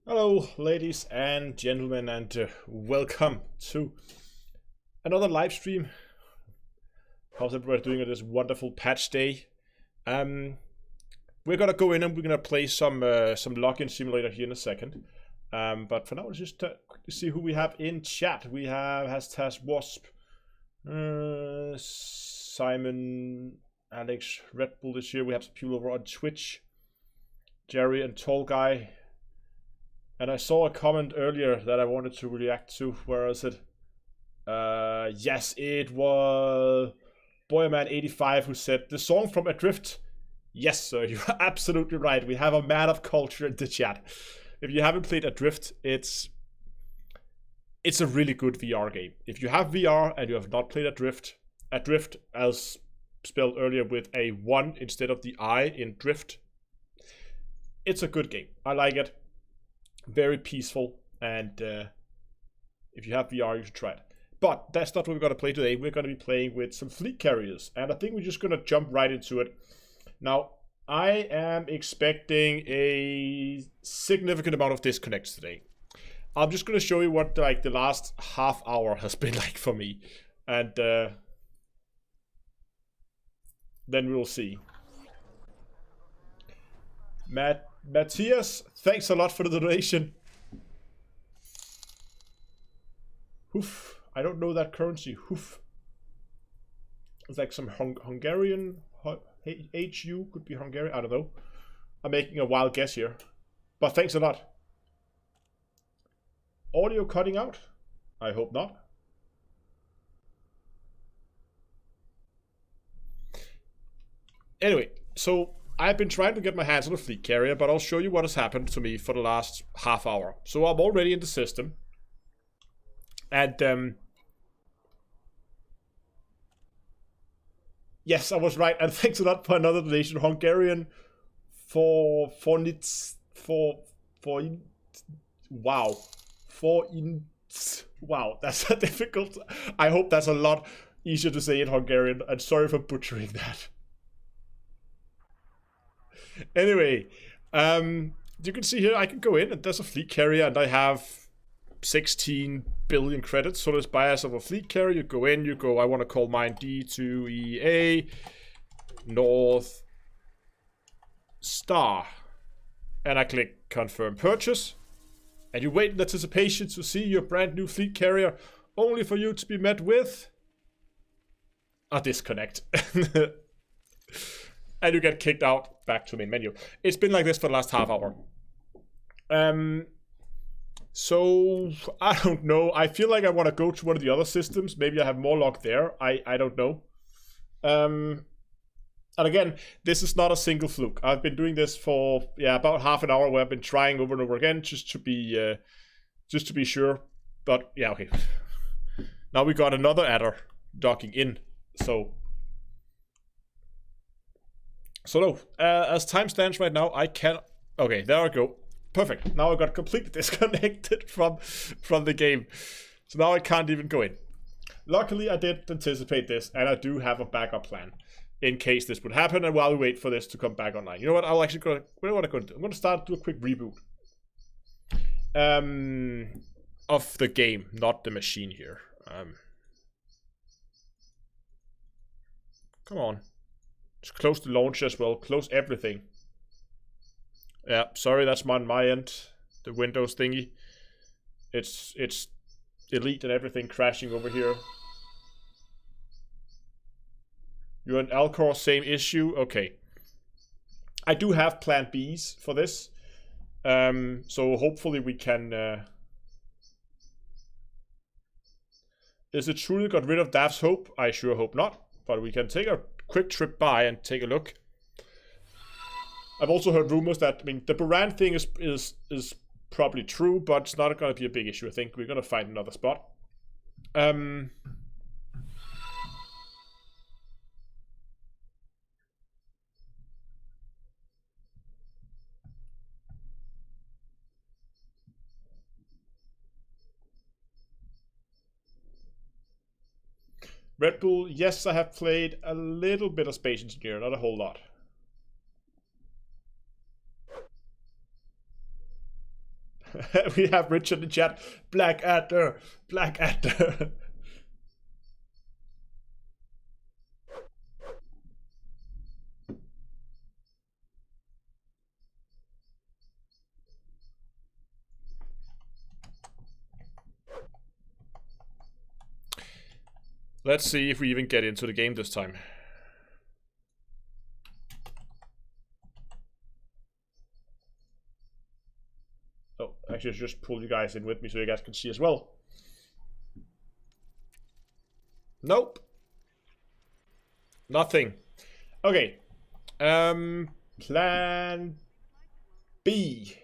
Hello, ladies and gentlemen, and welcome to another live stream. How's everybody doing on this wonderful patch day? We're gonna go in and we're gonna play some login simulator here in a second. But for now, let's just quickly see who we have in chat. We have #Wasp, Simon, Alex, Red Bull is here. We have some people over on Twitch, Jerry and Tall Guy. And I saw a comment earlier that I wanted to react to. Where is it? Yes, it was Boyerman85 who said, the song from Adrift. Yes, sir, you're absolutely right. We have a man of culture in the chat. If you haven't played Adrift, it's a really good VR game. If you have VR and you have not played Adrift, Adrift as spelled earlier with a 1 instead of the I in drift, it's a good game. I like it. Very peaceful, and if you have VR, you should try it. But that's not what we're going to play today. We're going to be playing with some fleet carriers, and I think we're just going to jump right into it. Now, I am expecting a significant amount of disconnects today. I'm just going to show you what like the last half hour has been like for me, and then we'll see. Matthias, thanks a lot for the donation. Hoof. I don't know that currency. Hoof. It's like some Hungarian. HU could be Hungarian. I don't know. I'm making a wild guess here. But thanks a lot. Audio cutting out? I hope not. Anyway, so I've been trying to get my hands on a fleet carrier, but I'll show you what has happened to me for the last half hour. So I'm already in the system. And, yes, I was right. And thanks a lot for another donation. Hungarian wow, that's a difficult. I hope that's a lot easier to say in Hungarian. And sorry for butchering that. Anyway, you can see here I can go in and there's a fleet carrier and I have 16 billion credits. So let's buy us of a fleet carrier. You go in, you go, I want to call mine D2EA North Star. And I click confirm purchase. And you wait in anticipation to see your brand new fleet carrier, only for you to be met with a disconnect. And you get kicked out back to main menu. It's been like this for the last half hour. So I don't know. I feel like I want to go to one of the other systems. Maybe I have more luck there. I don't know. And again, this is not a single fluke. I've been doing this for about half an hour, where I've been trying over and over again just to be sure. But yeah, okay. Now we got another adder docking in. So no, as time stands right now, I can. Okay, there I go. Perfect. Now I got completely disconnected from the game, so now I can't even go in. Luckily, I did anticipate this, and I do have a backup plan in case this would happen. And while we wait for this to come back online, you know what? I'll actually go. What I'm going to do? I'm going to start do a quick reboot. Of the game, not the machine here. Come on. Just close the launcher as well. Close everything. Yeah, sorry, that's on my end. The Windows thingy. It's delete and everything crashing over here. You're an Alcor, same issue. Okay. I do have plan Bs for this. So hopefully we can... Is it truly got rid of Daph's hope? I sure hope not. But we can take a quick trip by and take a look. I've also heard rumors that, I mean, the Buran thing is probably true, but it's not going to be a big issue. I think we're going to find another spot. Red Bull, yes, I have played a little bit of Space Engineer, not a whole lot. We have Richard in the chat. Blackadder. Blackadder. Let's see if we even get into the game this time. Oh, actually, I'll just pull you guys in with me so you guys can see as well. Nope. Nothing. Okay. Plan B.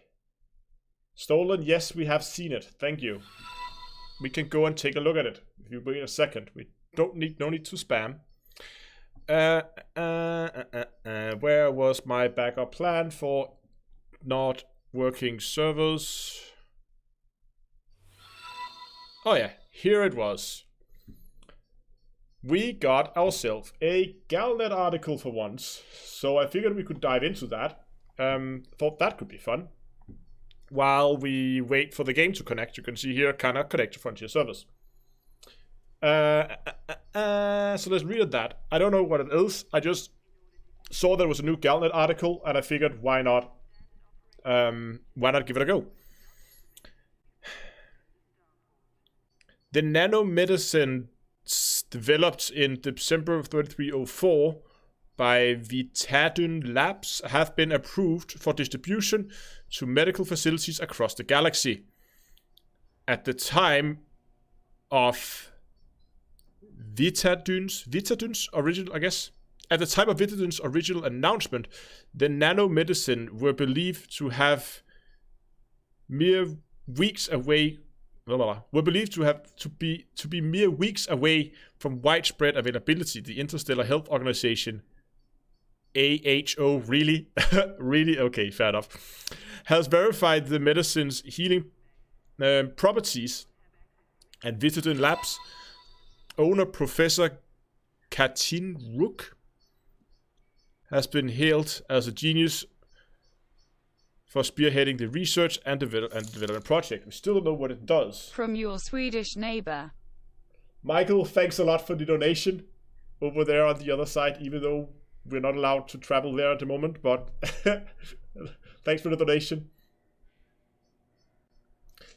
Stolen, yes, we have seen it. Thank you. We can go and take a look at it. If you wait a second. We don't need, no need to spam. Where was my backup plan for not working servers? Oh yeah, here it was. We got ourselves a Galnet article for once, so I figured we could dive into that. Thought that could be fun. While we wait for the game to connect, you can see here, cannot connect to Frontier servers. So let's read that. I don't know what it is. I just saw there was a new Galnet article, and I figured, why not give it a go? The nanomedicine developed in December 3304 by Vitadun Labs have been approved for distribution to medical facilities across the galaxy. At the time of Vitadun's original, I guess. At the time of Vitadun's original announcement, the nanomedicine were believed to have mere weeks away. Were believed to be mere weeks away from widespread availability. The Interstellar Health Organization, AHO, really, really, okay, fair enough, has verified the medicine's healing properties, and Vitadun Labs owner Professor Katin Rook has been hailed as a genius for spearheading the research and development project. We still don't know what it does. From your Swedish neighbor. Michael, thanks a lot for the donation over there on the other side, even though we're not allowed to travel there at the moment, but thanks for the donation.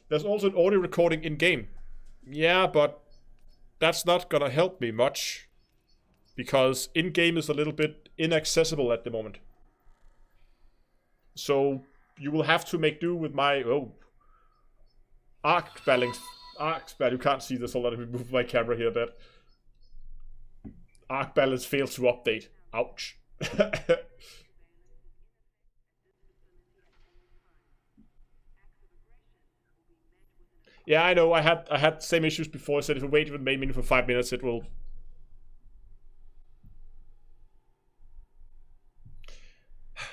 There's also an audio recording in-game. Yeah, but that's not gonna help me much, because in-game is a little bit inaccessible at the moment. So you will have to make do with my arc balance. You can't see this. Let me move my camera here a bit. Arc balance failed to update. Ouch. Yeah, I know. I had same issues before. I said if we wait even maybe for 5 minutes, it will.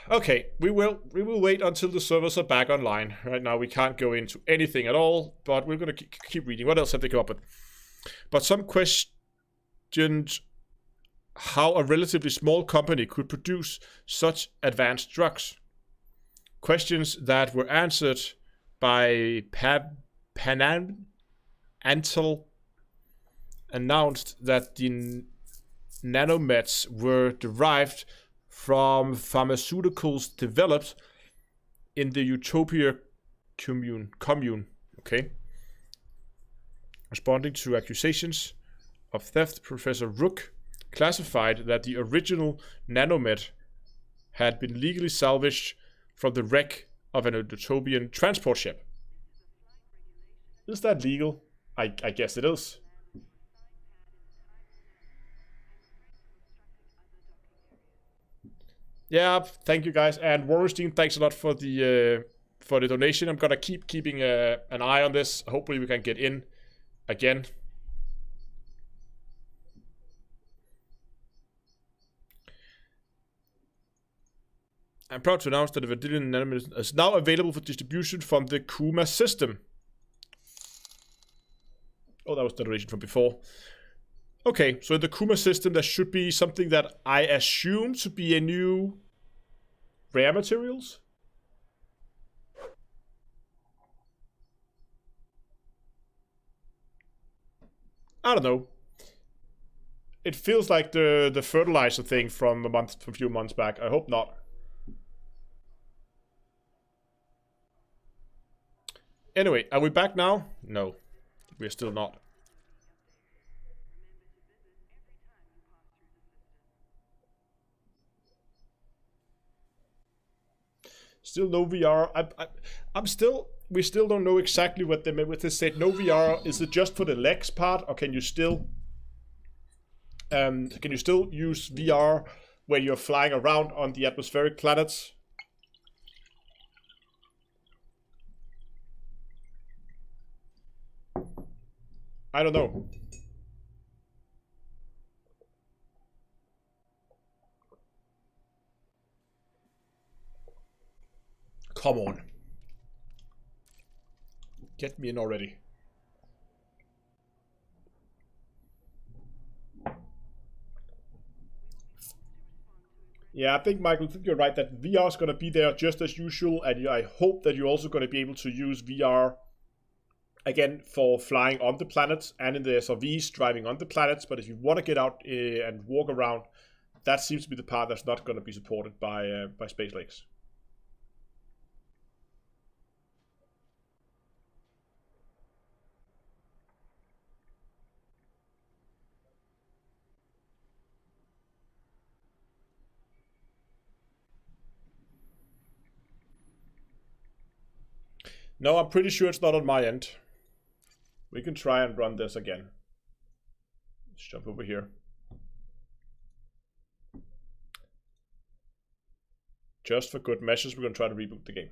Okay, we will wait until the servers are back online. Right now we can't go into anything at all, but we're gonna keep reading. What else have they come up with? But some questioned how a relatively small company could produce such advanced drugs. Questions that were answered by Panantel announced that the nanomeds were derived from pharmaceuticals developed in the Utopia commune. Okay. Responding to accusations of theft, Professor Rook classified that the original nanomed had been legally salvaged from the wreck of an utopian transport ship. Is that legal? I guess it is. Yeah, thank you guys, and Wallerstein, thanks a lot for the donation. I'm gonna keeping an eye on this. Hopefully, we can get in again. I'm proud to announce that the Verdilian nanomedicine is now available for distribution from the Kuma system. Oh, that was the donation from before. Okay, so in the Kuma system, there should be something that I assume to be a new rare materials. I don't know. It feels like the fertilizer thing from a few months back. I hope not. Anyway, are we back now? No, we're still not. Still no VR. I'm still. We still don't know exactly what they meant with this. Said no VR. Is it just for the legs part, or can you still? Can you still use VR when you're flying around on the atmospheric planets? I don't know. Come on. Get me in already. Yeah, I think, Michael, I think you're right that VR is going to be there just as usual, and I hope that you're also going to be able to use VR again for flying on the planets and in the SRVs driving on the planets. But if you want to get out and walk around, that seems to be the part that's not going to be supported by Space Lakes. No, I'm pretty sure it's not on my end. We can try and run this again. Let's jump over here. Just for good measures, we're going to try to reboot the game.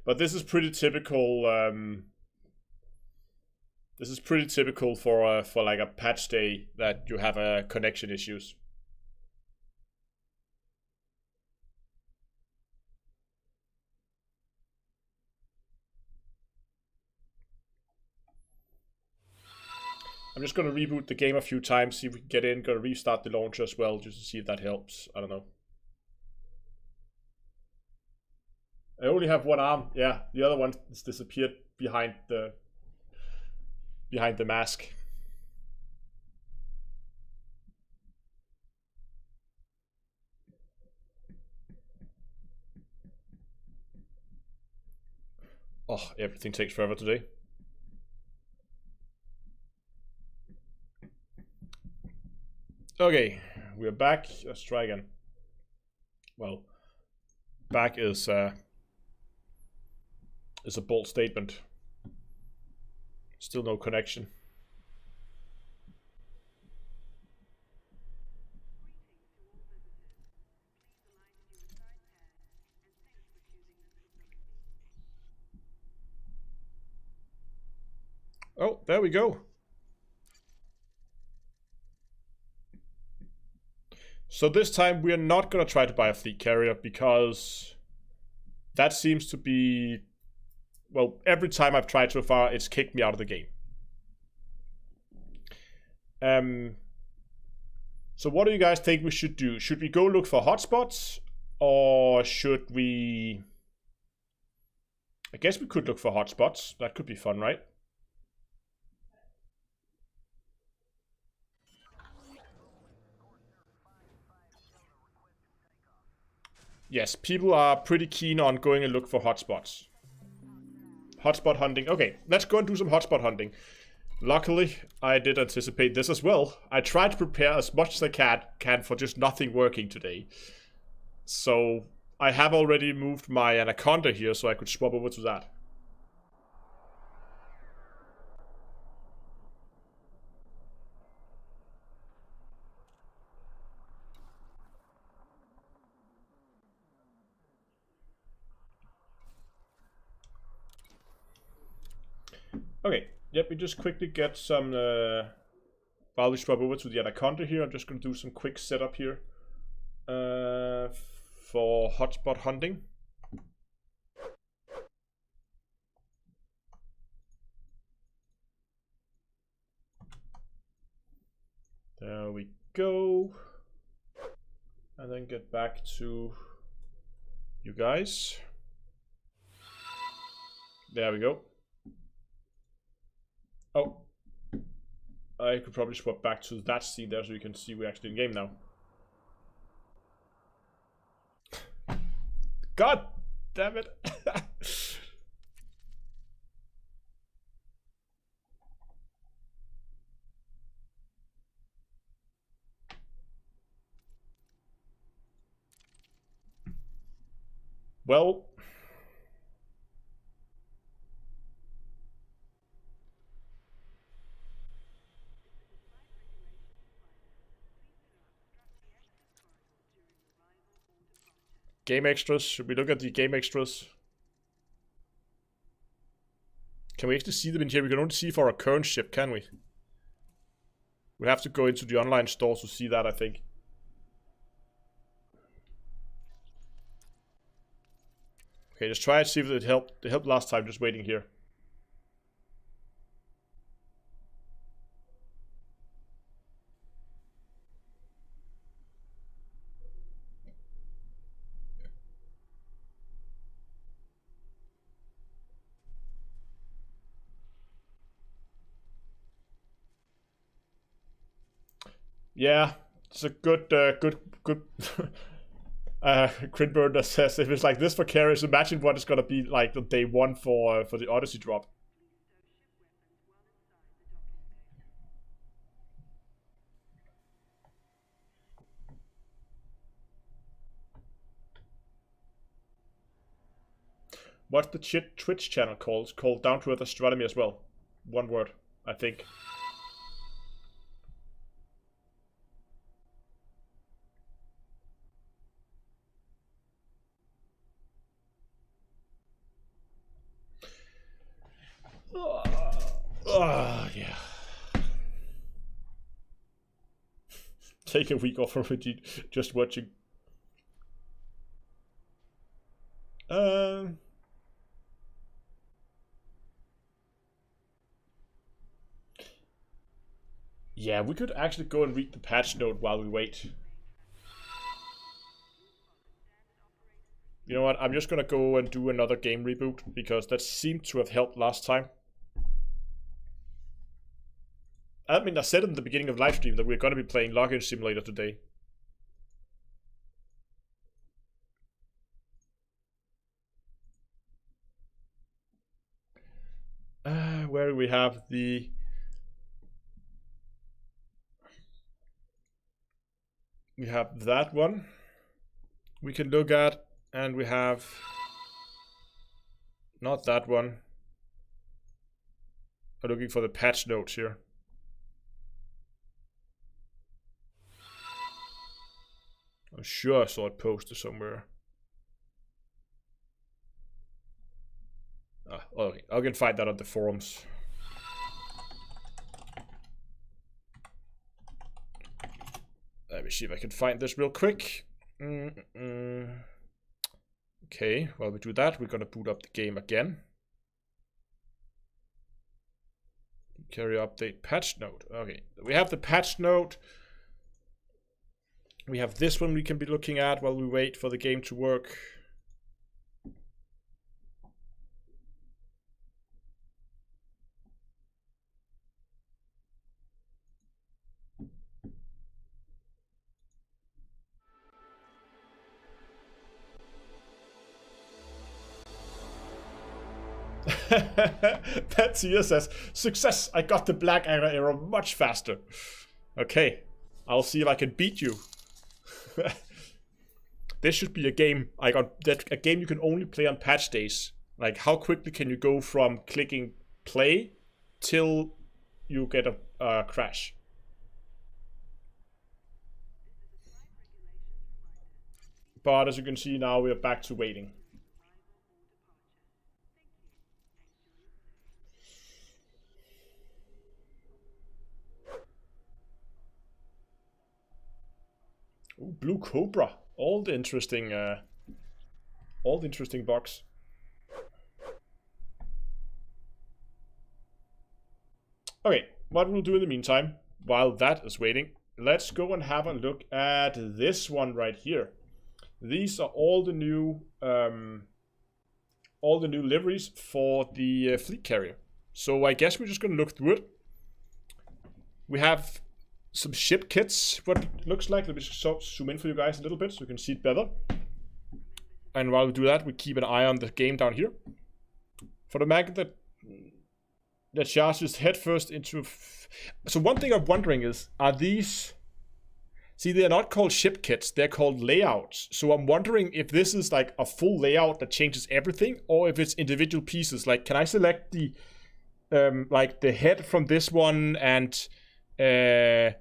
But this is pretty typical. This is pretty typical for like a patch day that you have connection issues. I'm just gonna reboot the game a few times, see if we can get in. Gonna restart the launcher as well, just to see if that helps. I don't know. I only have one arm. Yeah, the other one has disappeared behind the mask. Oh, everything takes forever today. Okay, we're back. Let's try again. Well, back is a bold statement. Still no connection. Oh, there we go. So this time we are not going to try to buy a fleet carrier because that seems to be, well, every time I've tried so far, it's kicked me out of the game. So what do you guys think we should do? Should we go look for hotspots, or should we... I guess we could look for hotspots. That could be fun, right? Yes, people are pretty keen on going and look for hotspots. Hotspot hunting. Okay, let's go and do some hotspot hunting. Luckily, I did anticipate this as well. I tried to prepare as much as I can for just nothing working today. So I have already moved my Anaconda here so I could swap over to that. Okay, yep, we just quickly get some... while we swap over to the Anaconda here, I'm just going to do some quick setup here. for hotspot hunting. There we go. And then get back to you guys. There we go. Oh, I could probably swap back to that scene there so you can see we're actually in game now. God damn it. Well, game extras. Should we look at the game extras? Can we actually see them in here? We can only see for our current ship, can we? We have to go into the online store to see that, I think. Okay, just try and see if it helped. It helped last time, just waiting here. Yeah, it's a good, good. Crinburn that says if it's like this for carriers, imagine what it's gonna be like the day one for the Odyssey drop. What's the Twitch channel called? It's called Down to Earth Astronomy as well. One word, I think. Yeah. Take a week off from it, just watching. Yeah, we could actually go and read the patch note while we wait. You know what? I'm just gonna go and do another game reboot because that seemed to have helped last time. I mean, I said in the beginning of live stream that we're gonna be playing Login Simulator today. Where we have the we have that one we can look at, and we have not that one. I'm looking for the patch notes here. I'm sure I saw it posted somewhere. Okay, I can find that on the forums. Let me see if I can find this real quick. Okay, while we do that, we're gonna boot up the game again. Carry update patch note. Okay, we have the patch note. We have this one we can be looking at while we wait for the game to work. That Tia says, success! I got the black arrow much faster. Okay, I'll see if I can beat you. This should be a game a game you can only play on patch days. Like, how quickly can you go from clicking play till you get a crash? But as you can see now, we are back to waiting. Ooh, Blue Cobra. All the interesting bugs. Okay, what we'll do in the meantime, while that is waiting, let's go and have a look at this one right here. These are all the new liveries for the fleet carrier. So I guess we're just gonna look through it. We have some ship kits, what it looks like. Let me just zoom in for you guys a little bit so you can see it better. And while we do that, we keep an eye on the game down here. For the magnet that charges headfirst into... So one thing I'm wondering is, are these... See, they're not called ship kits, they're called layouts. So I'm wondering if this is like a full layout that changes everything, or if it's individual pieces. Like, can I select the like the head from this one and then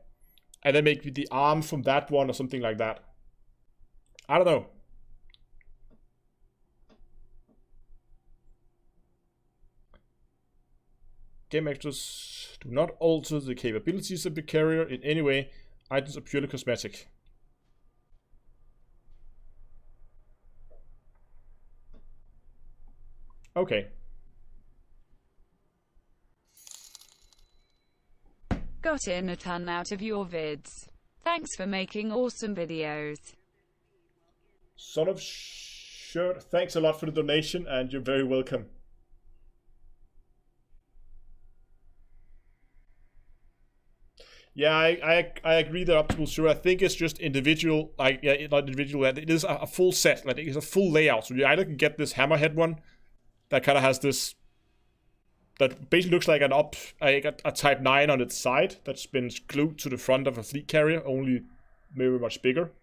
maybe the arm from that one or something like that? I don't know. Game extras do not alter the capabilities of the carrier in any way. Items are purely cosmetic. Okay. Got in a ton out of your vids. Thanks for making awesome videos. Son of shirt. Thanks a lot for the donation, and you're very welcome. Yeah, I agree that optimal. Sure, I think it's just individual. Like, yeah, not individual. It is a full set. Like, it's a full layout. So you either can get this hammerhead one that kind of has this, that basically looks like a Type 9 on its side that's been glued to the front of a fleet carrier, only maybe much bigger.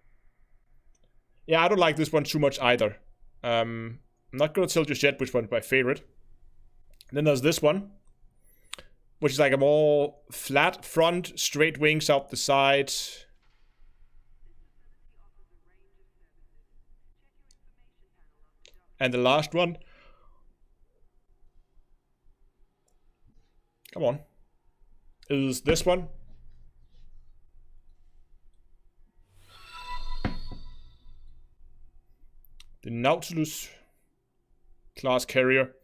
Yeah, I don't like this one too much either. I'm not gonna tell just yet which one's my favorite. And then there's this one, which is like a more flat front, straight wings out the side. And the last one. Come on. Is this one. The Nautilus class carrier.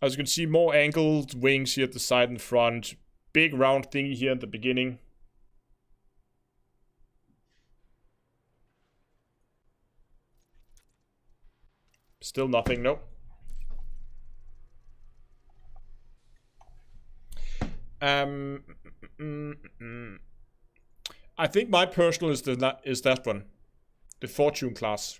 As you can see, more angled wings here at the side and front. Big round thingy here at the beginning. Still nothing, no. I think my personal is that one. The Fortune class.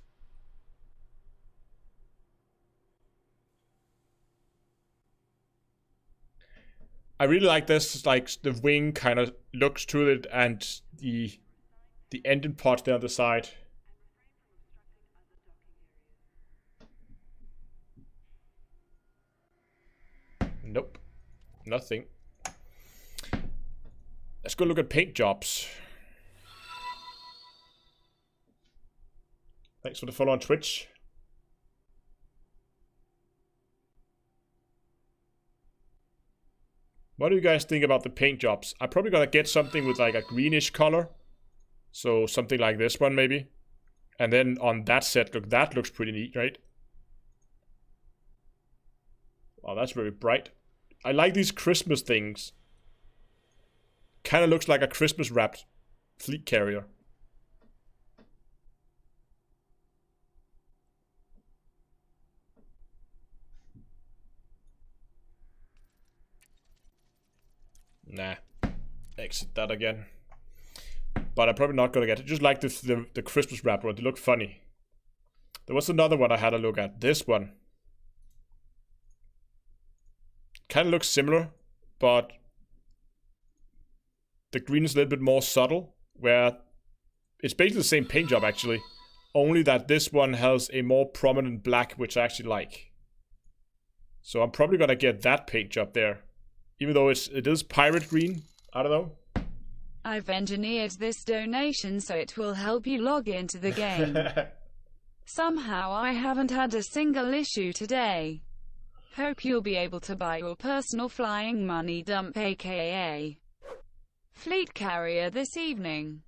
I really like this, like the wing kind of looks to it, and the engine pod there on the side. Nope, nothing. Let's go look at paint jobs. Thanks for the follow on Twitch. What do you guys think about the paint jobs? I'm probably gonna get something with like a greenish color. So something like this one maybe. And then on that set, look, that looks pretty neat, right? Wow, that's very bright. I like these Christmas things. Kind of looks like a Christmas wrapped fleet carrier. Nah, exit that again. But I'm probably not gonna get it. Just like the Christmas wrap one, they look funny. There was another one I had a look at. This one kind of looks similar, but the green is a little bit more subtle, where it's basically the same paint job actually, only that this one has a more prominent black, which I actually like. So I'm probably gonna get that paint job there. Even though it is pirate green. I don't know. I've engineered this donation so it will help you log into the game. Somehow I haven't had a single issue today. Hope you'll be able to buy your personal flying money dump, aka fleet carrier, this evening.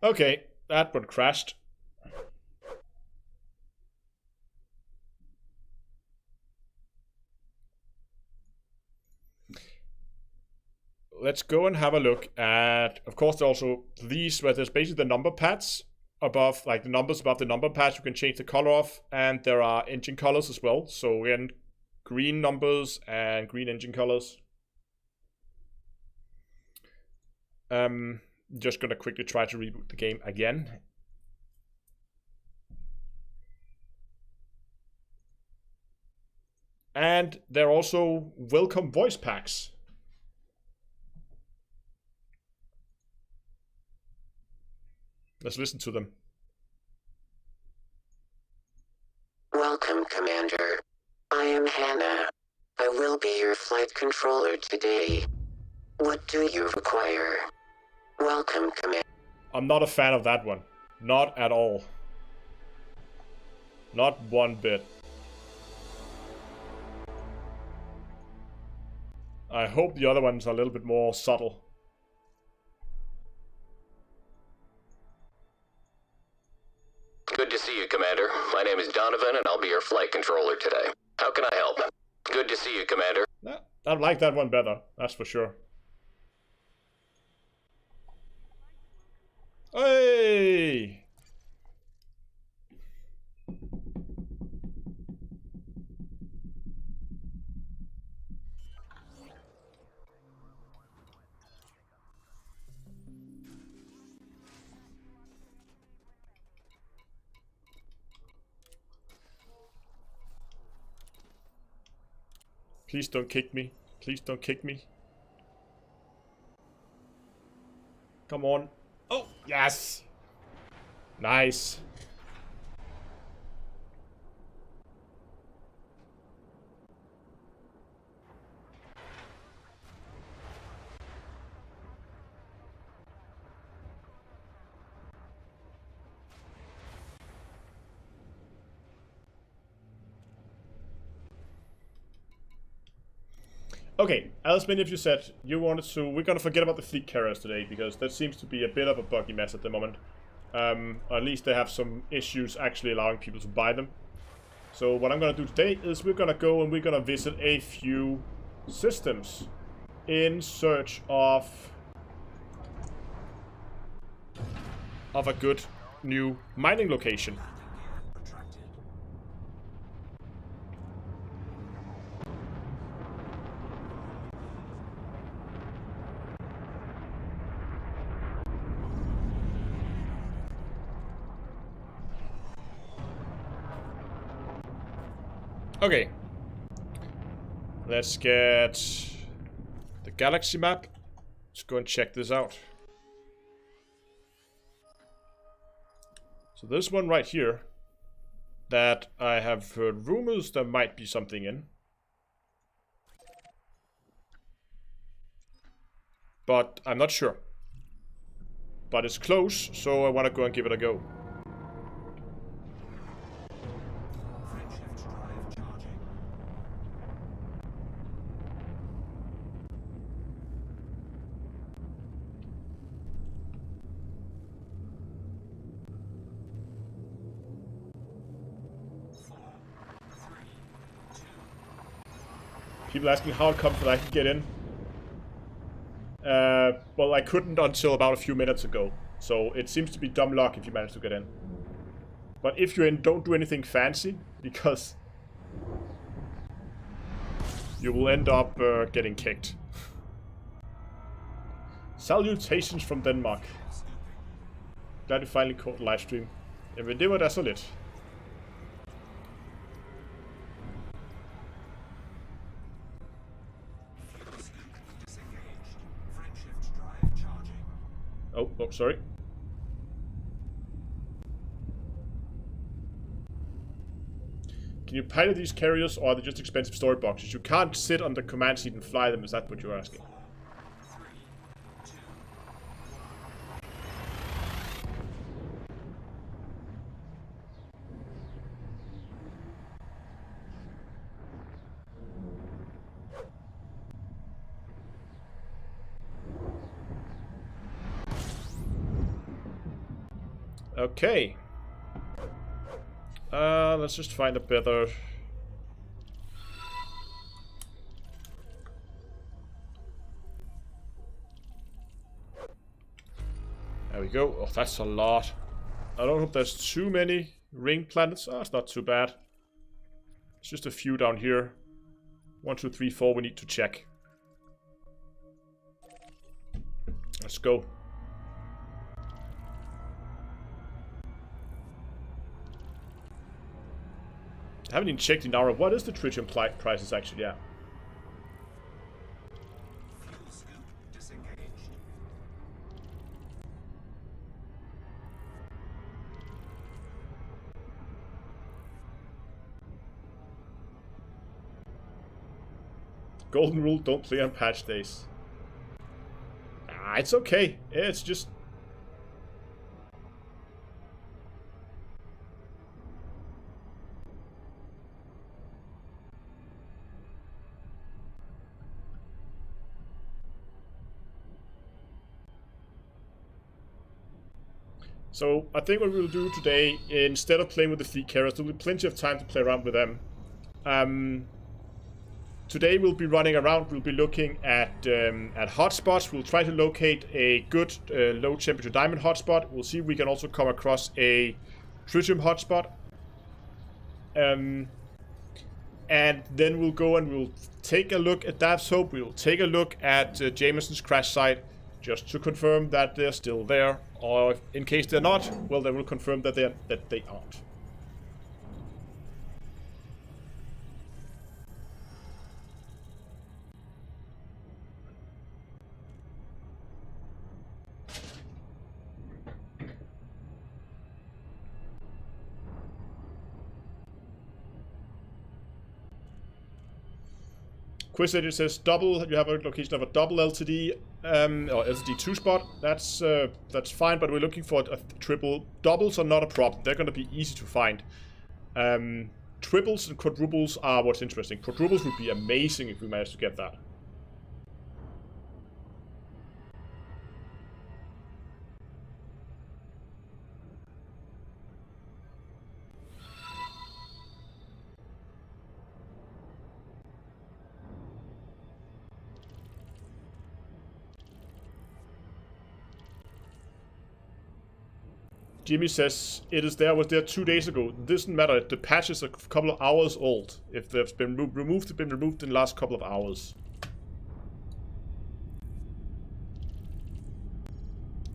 Okay, that one crashed. Let's go and have a look at, of course, also these, where there's basically the number pads above, like the numbers above the number pads, you can change the color of, and there are engine colors as well. So again, green numbers and green engine colors. Just gonna quickly try to reboot the game again. And there are also welcome voice packs. Let's listen to them. Welcome, Commander. I am Hannah. I will be your flight controller today. What do you require? Welcome, Commander. I'm not a fan of that one. Not at all. Not one bit. I hope the other ones are a little bit more subtle. Good to see you, Commander. My name is Donovan, and I'll be your flight controller today. How can I help? Good to see you, Commander. I like that one better, that's for sure. Hey! Please don't kick me. Please don't kick me. Come on. Oh, yes! Nice. Okay, as many of you said, you wanted to... We're gonna forget about the fleet carriers today, because that seems to be a bit of a buggy mess at the moment. Or at least they have some issues actually allowing people to buy them. So what I'm gonna do today is we're gonna go and we're gonna visit a few systems in search of a good new mining location. Okay, let's get the galaxy map. Let's go and check this out. So this one right here, that I have heard rumors there might be something in. But I'm not sure. But it's close, so I want to go and give it a go. People asking how it comes that I can get in. Well, I couldn't until about a few minutes ago. So it seems to be dumb luck if you manage to get in. But if you're in, don't do anything fancy, because you will end up getting kicked. Salutations from Denmark. Glad you finally caught the live stream. Det var da så lidt. Oh, sorry. Can you pilot these carriers, or are they just expensive storage boxes? You can't sit on the command seat and fly them, is that what you're asking? Okay. Let's just find a better... There we go. Oh, that's a lot. I don't hope there's too many ring planets. Oh, it's not too bad. It's just a few down here. 1, 2, 3, 4 we need to check. Let's go. I haven't even checked in our... What is the tritium prices actually? Yeah. Fuel scoop disengaged. Golden rule, don't play on patch days. Ah, it's okay. It's just... So, I think what we'll do today, instead of playing with the fleet carriers, there will be plenty of time to play around with them. Today we'll be running around, we'll be looking at hotspots. We'll try to locate a good low temperature diamond hotspot. We'll see if we can also come across a tritium hotspot. And then we'll go and we'll take a look at Dav's Hope. We'll take a look at Jameson's crash site, just to confirm that they're still there. Or if, in case they're not, well, then we'll confirm that they aren't. Quiz Edit says double. You have a location of a double LTD or LTD2 spot. That's fine, but we're looking for a triple. Doubles are not a problem. They're going to be easy to find. Triples and quadruples are what's interesting. Quadruples would be amazing if we managed to get that. Jimmy says it is there. Was there 2 days ago? It doesn't matter. The patch is a couple of hours old. If they've been removed, they've been removed in the last couple of hours.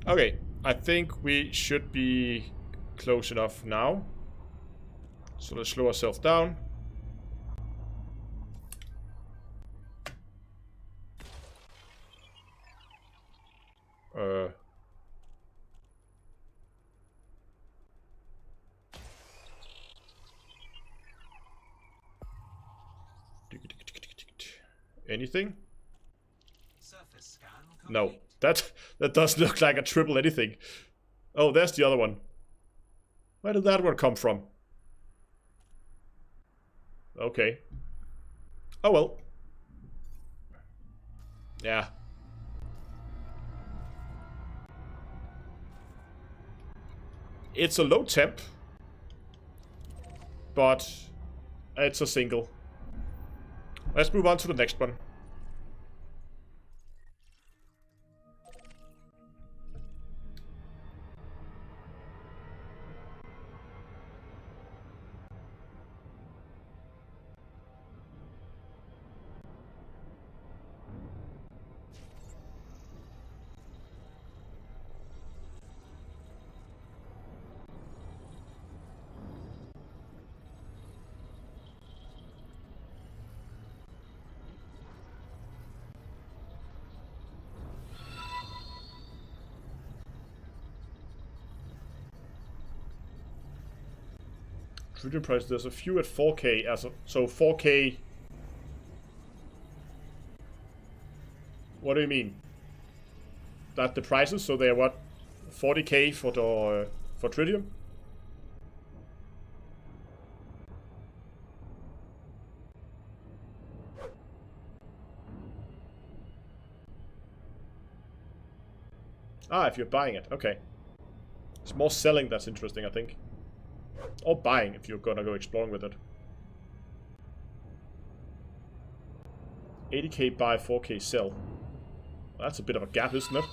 Okay, I think we should be close enough now. So let's slow ourselves down. Anything? Surface scan No, complete. that does look like a triple anything. Oh, there's the other one. Where did that one come from? Okay. Oh well. Yeah. It's a low temp, but it's a single. Let's move on to the next one. Tritium price, there's a few at 4K as of, so 4K. What do you mean? That the prices, so they're what, 40K for the for Tritium? Ah, if you're buying it, okay. It's more selling that's interesting, I think. Or buying if you're gonna go exploring with it. 80k buy, 4k sell. Well, that's a bit of a gap, isn't it?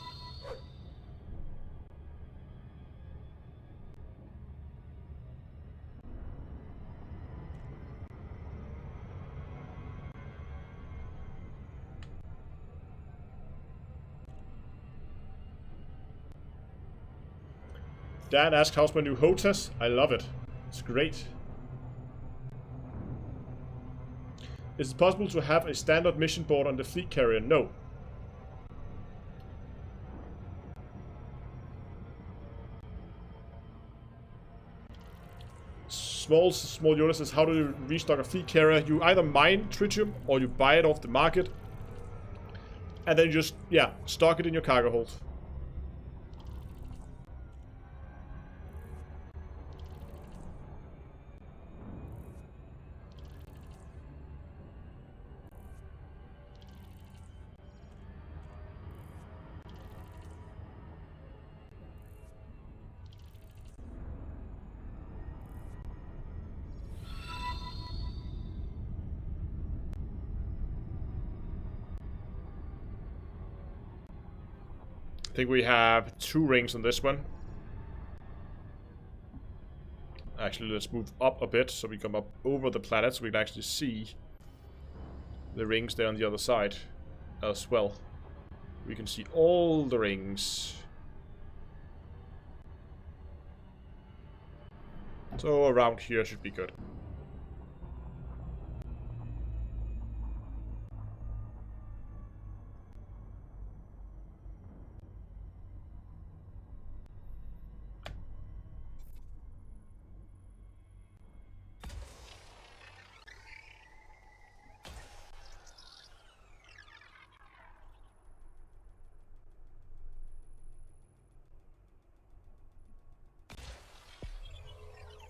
Dan asked, how's my new HOTAS? I love it. It's great. Is it possible to have a standard mission board on the fleet carrier? No. Small Yoda says, how do you restock a fleet carrier? You either mine tritium or you buy it off the market. And then you just, yeah, stock it in your cargo hold. I think we have 2 rings on this one. Actually, let's move up a bit so we come up over the planet so we can actually see the rings there on the other side as well. We can see all the rings. So around here should be good.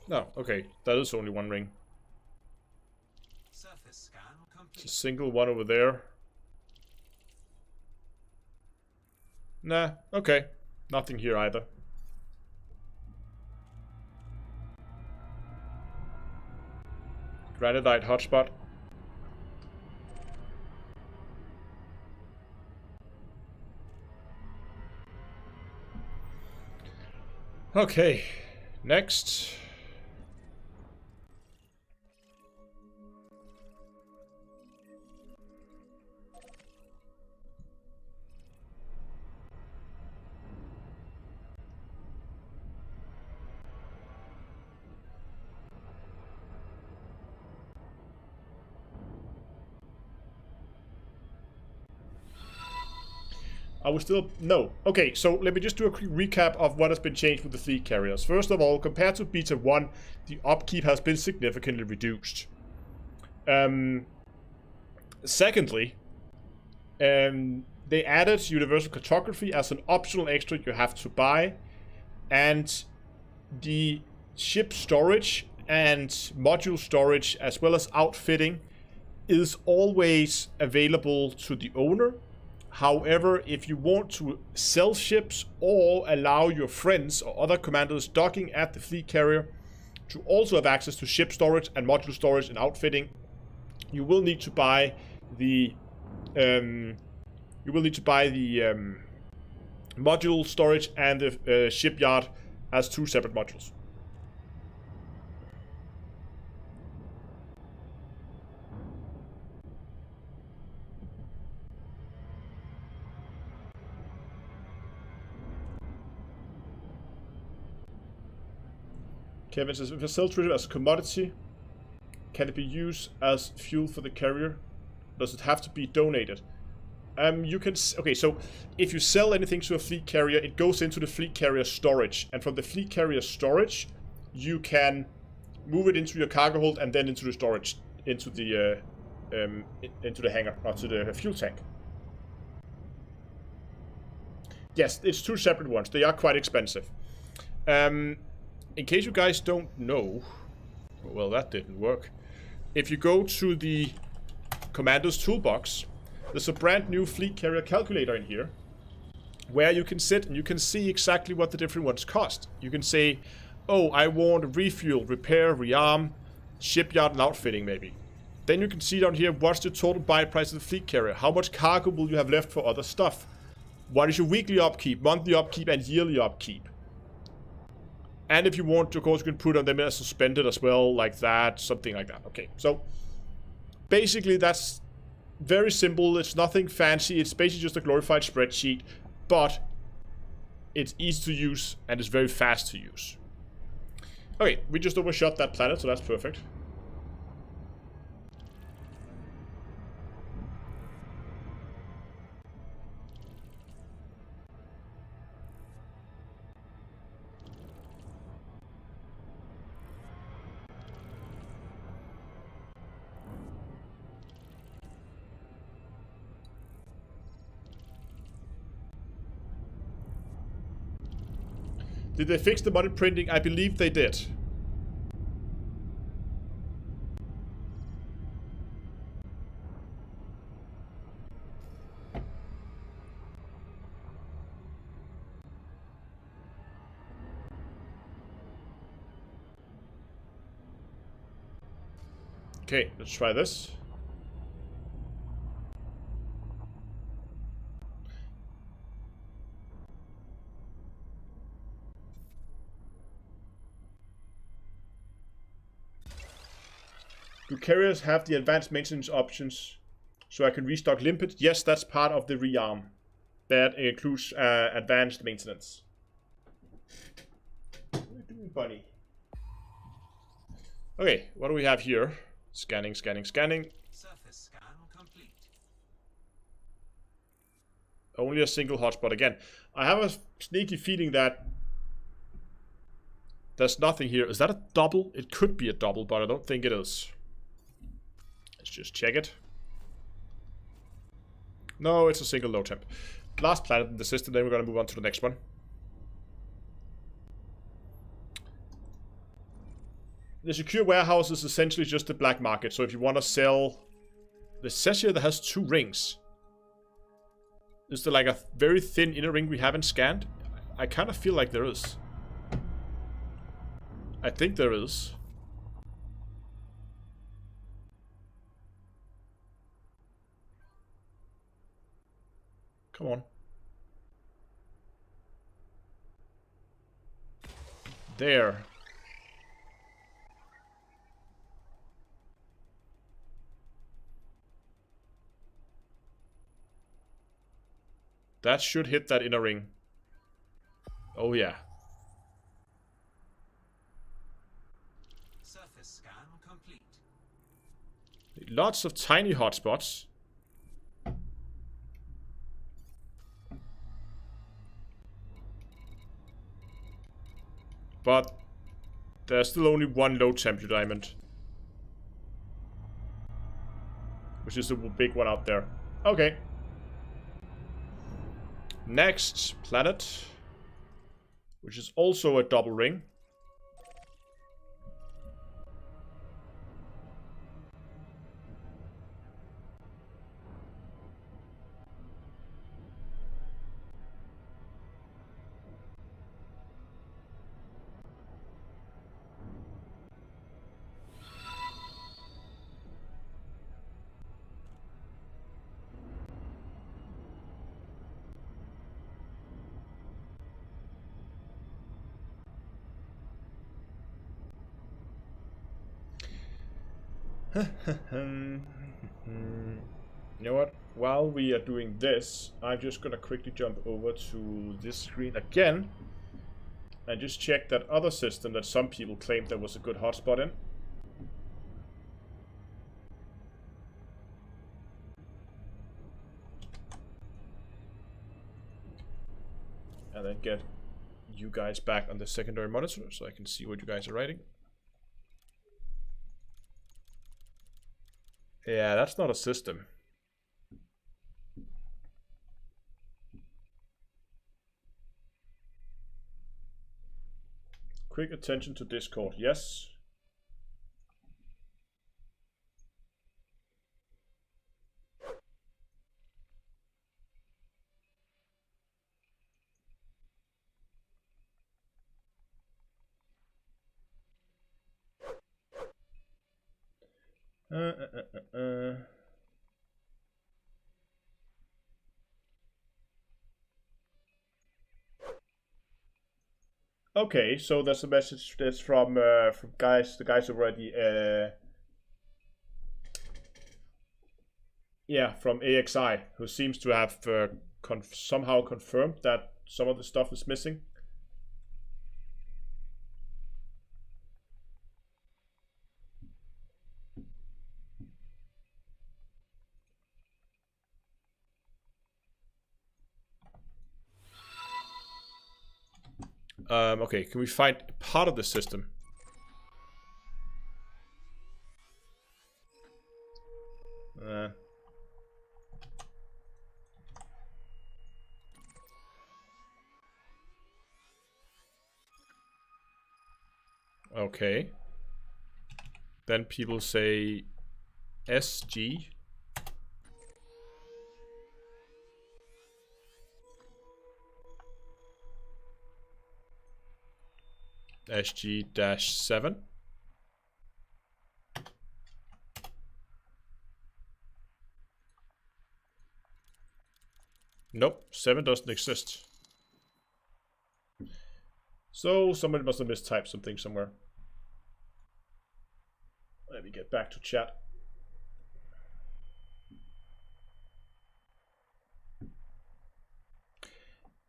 No, okay, that is only 1 ring. Surface scan complete. It's a single one over there. Nah, okay. Nothing here either. Granitite hotspot. Okay, next. Are we still... No. Okay, so let me just do a quick recap of what has been changed with the fleet carriers. First of all, compared to Beta 1, the upkeep has been significantly reduced. Secondly, they added universal cartography as an optional extra you have to buy. And the ship storage and module storage, as well as outfitting, is always available to the owner. However, if you want to sell ships or allow your friends or other commanders docking at the fleet carrier to also have access to ship storage and module storage and outfitting, you will need to buy the module storage and the shipyard as 2 separate modules. Kevin says, if I sell tritium as a commodity, can it be used as fuel for the carrier? Does it have to be donated? You can... Okay, so if you sell anything to a fleet carrier, it goes into the fleet carrier storage. And from the fleet carrier storage, you can move it into your cargo hold and then into the storage, into the hangar, or to the fuel tank. Yes, it's 2 separate ones. They are quite expensive. In case you guys don't know, well, that didn't work. If you go to the Commander's Toolbox, there's a brand new fleet carrier calculator in here. where you can sit and you can see exactly what the different ones cost. You can say, oh, I want refuel, repair, rearm, shipyard and outfitting maybe. Then you can see down here, what's the total buy price of the fleet carrier? How much cargo will you have left for other stuff? What is your weekly upkeep, monthly upkeep and yearly upkeep? And if you want to, of course, you can put on them as suspended as well, like that, something like that. Okay, so basically that's very simple. It's nothing fancy. It's basically just a glorified spreadsheet, but it's easy to use and it's very fast to use. Okay, we just overshot that planet, so that's perfect. Did they fix the money printing? I believe they did. Okay, let's try this. Do carriers have the advanced maintenance options so I can restock limpet? Yes, that's part of the rearm. That includes advanced maintenance. What are you doing, bunny? Okay, what do we have here? Scanning, scanning, scanning. Surface scan complete. Only a single hotspot again. I have a sneaky feeling that there's nothing here. Is that a double? It could be a double, but I don't think it is. Let's just check it. No, it's a single low temp. Last planet in the system, then we're going to move on to the next one. The secure warehouse is essentially just a black market. So if you want to sell... It says here that has 2 rings. Is there like a very thin inner ring we haven't scanned? I kind of feel like there is. I think there is. Come on. There. That should hit that inner ring. Oh yeah. Surface scan complete. Lots of tiny hotspots. But there's still only one low temperature diamond. Which is the big one out there. Okay. Next planet. Which is also a double ring. You know what? While we are doing this, I'm just gonna quickly jump over to this screen again and just check that other system that some people claimed there was a good hotspot in. And then get you guys back on the secondary monitor so I can see what you guys are writing. Yeah, that's not a system. Quick attention to Discord, yes. Okay, so there's a message that's from the guys over at the from AXI, who seems to have somehow confirmed that some of the stuff is missing. Okay, can we find part of the system? Okay. Then people say SG. SG-7. Nope, 7 doesn't exist. So somebody must have mistyped something somewhere. Let me get back to chat.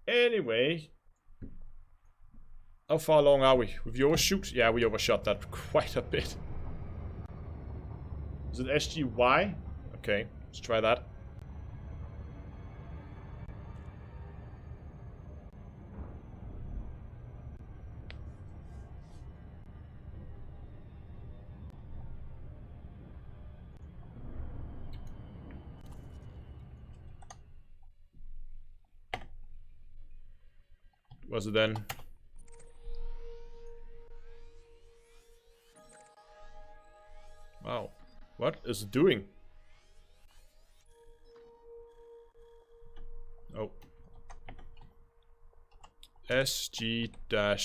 Anyway, how far along are we? With the overshoot? Yeah, we overshot that quite a bit. Is it SGY? Okay, let's try that. Was it then? Wow. What is it doing? Oh. SG-Y.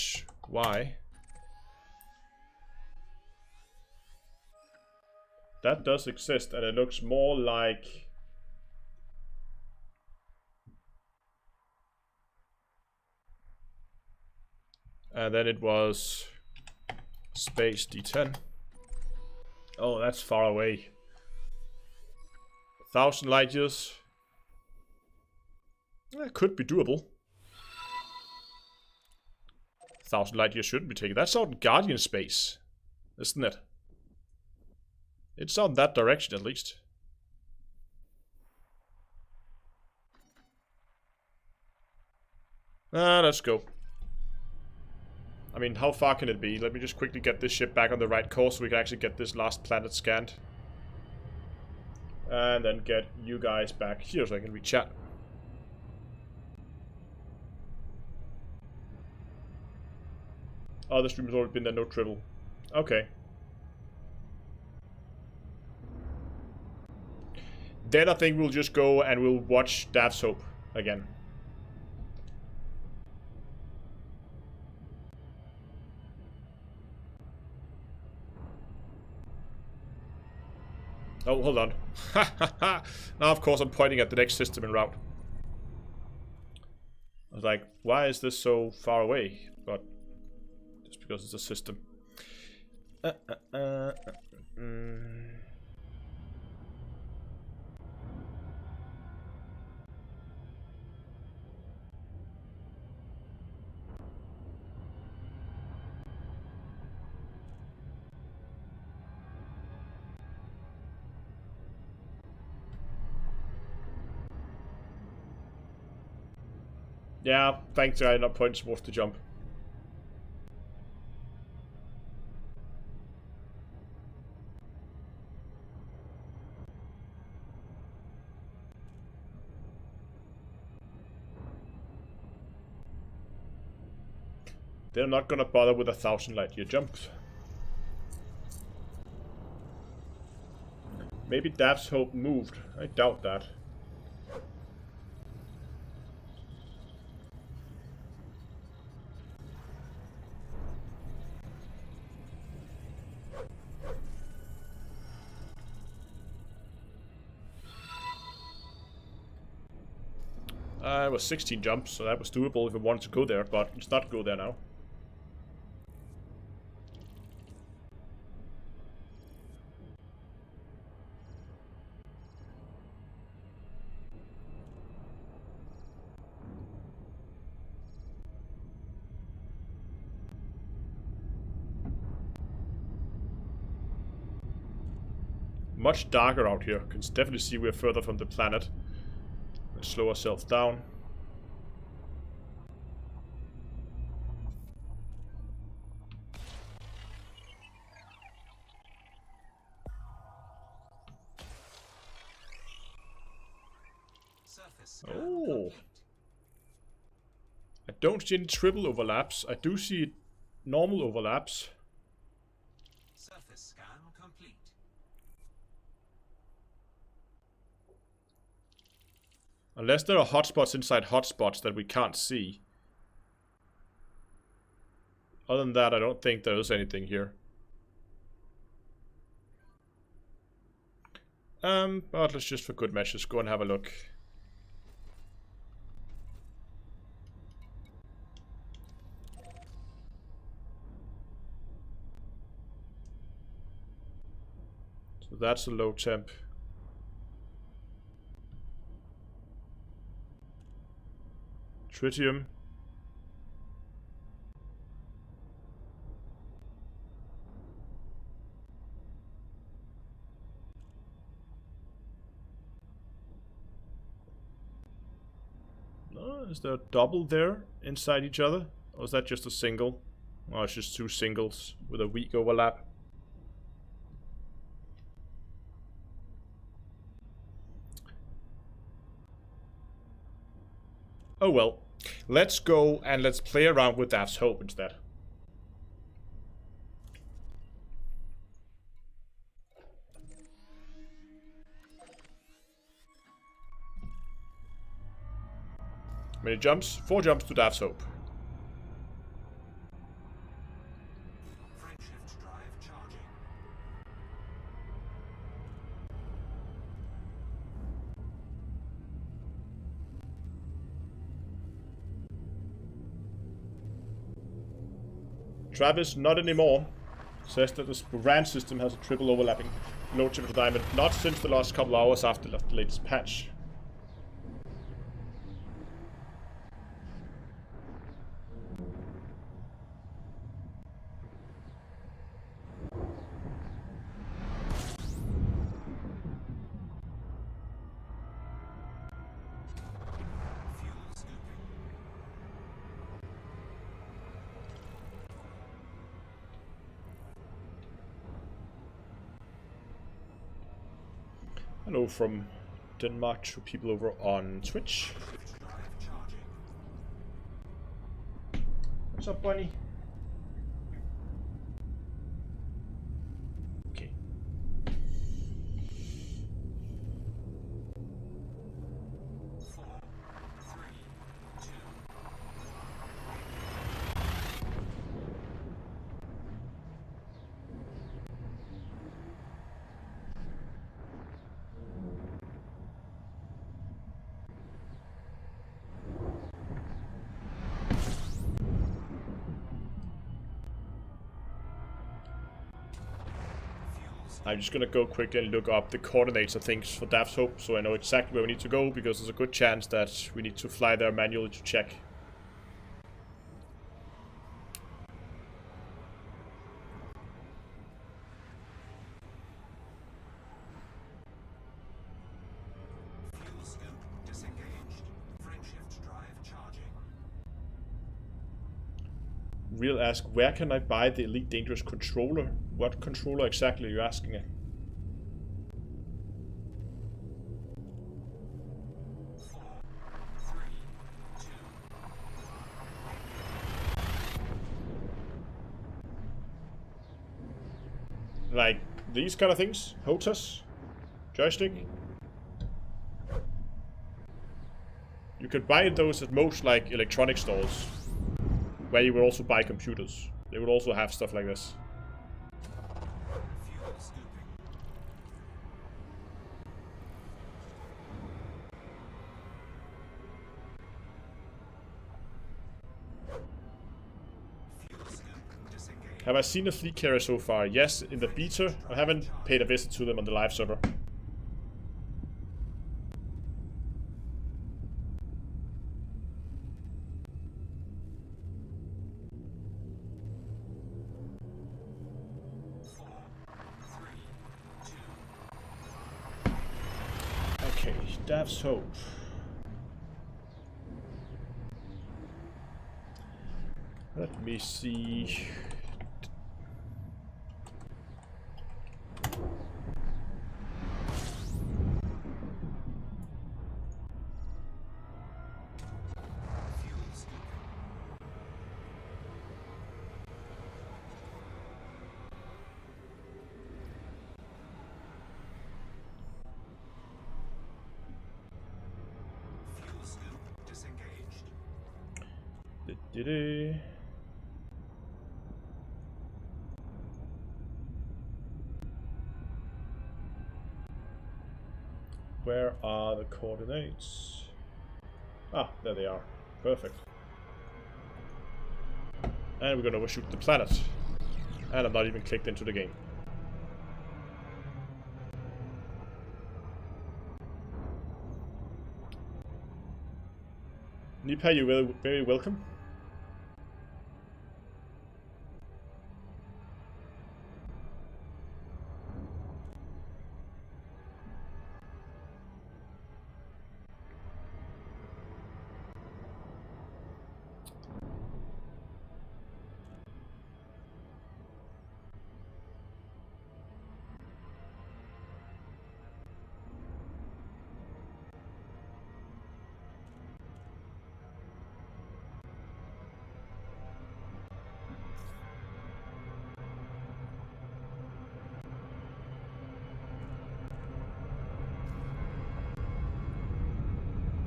That does exist, and it looks more like... And then it was space D10. Oh, that's far away. 1,000 light years. That could be doable. 1,000 light years shouldn't be taken. That's out in Guardian space, isn't it? It's out in that direction at least. Let's go. I mean, how far can it be? Let me just quickly get this ship back on the right course so we can actually get this last planet scanned. And then get you guys back here so I can re-chat. Oh, the stream has already been there, no triple. Okay. Then I think we'll just go and we'll watch Dav's Hope again. Oh, hold on. Now, of course, I'm pointing at the next system en route. I was like, why is this so far away? But just because it's a system. Yeah, thanks, I not points worth to jump. They're not gonna bother with 1,000 light year jumps. Maybe Dav's Hope moved. I doubt that. It was 16 jumps, so that was doable if we wanted to go there, but let's not go there now. Much darker out here. Can definitely see we're further from the planet. Let's slow ourselves down. Surface scan Oh. complete. I don't see any triple overlaps. I do see normal overlaps. Surface scan complete. Unless there are hotspots inside hotspots that we can't see. Other than that, I don't think there is anything here. But let's just for good measures go and have a look. So that's a low temp. Tritium. Is there a double there inside each other? Or is that just a single? Oh, it's just two singles with a weak overlap. Oh well. Let's go and let's play around with Daft's Hope instead. Many jumps? 4 jumps to Daft's Hope. Frameshift drive charging. Travis, not anymore. Says that the RAN system has a triple overlapping low temperature diamond. Not since the last couple hours after the latest patch. Fuel scooping. Hello from Denmark to people over on Twitch. Shift drive charging. What's up, bunny? Okay. Four, three, two. I'm just gonna go quickly and look up the coordinates of things for Daft's Hope so I know exactly where we need to go, because there's a good chance that we need to fly there manually to check. Fuel scoop disengaged. Frameshift drive charging. Real ask, where can I buy the Elite Dangerous controller? What controller exactly are you asking? Four, three, two. Like these kind of things? HOTAS? Joystick? You could buy those at most like electronic stores, where you will also buy computers. They would also have stuff like this. Fuel scooping. Have I seen a fleet carrier so far? Yes, in the beta. I haven't paid a visit to them on the live server. Okay, Dav's Hope. Let me see. Where are the coordinates? Ah, there they are. Perfect. And we're gonna overshoot the planet. And I'm not even clicked into the game. Nipa, you're very welcome.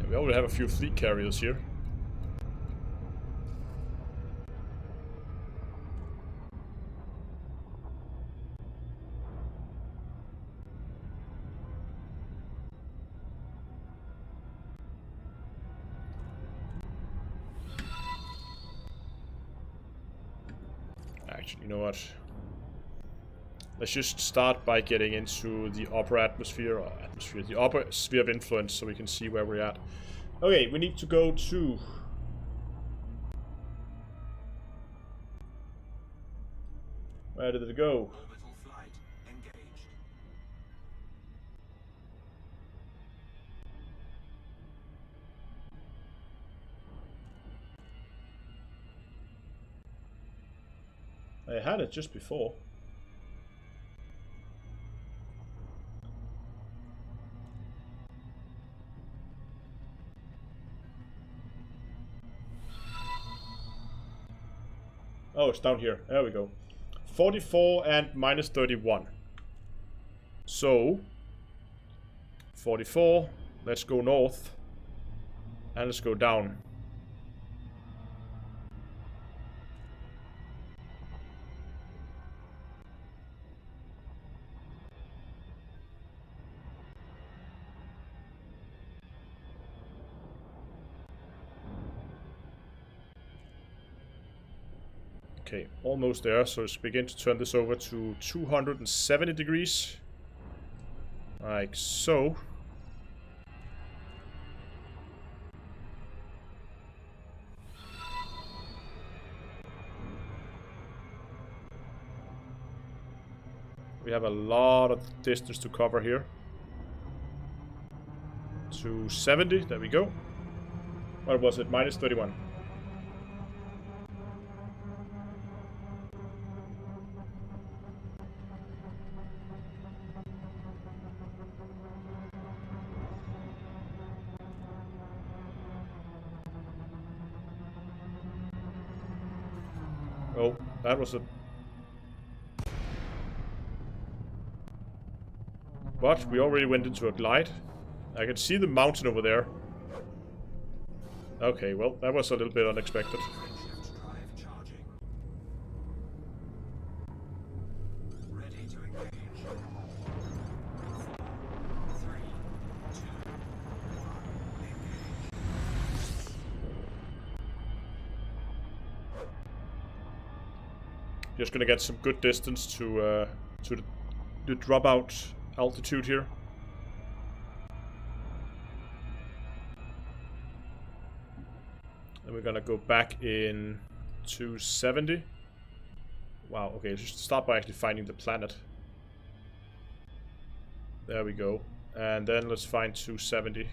We already have a few fleet carriers here. Actually, you know what? Let's just start by getting into the upper atmosphere, the upper sphere of influence, so we can see where we're at. Okay, we need to go to... Where did it go? Orbital flight engaged. I had it just before. Oh, it's down here. There we go. 44 and minus 31. So, 44. Let's go north. And let's go down. Okay, almost there, so let's begin to turn this over to 270 degrees. Like so. We have a lot of distance to cover here. 270, there we go. What was it? Minus 31. Oh, that was a... But we already went into a glide. I can see the mountain over there. Okay, well, that was a little bit unexpected. Shift drive charging. Ready to engage. 4, 3, 2, 1, engage. Just gonna get some good distance to the dropout altitude here. And we're gonna go back in 270. Wow, okay, just start by actually finding the planet. There we go. And then let's find 270.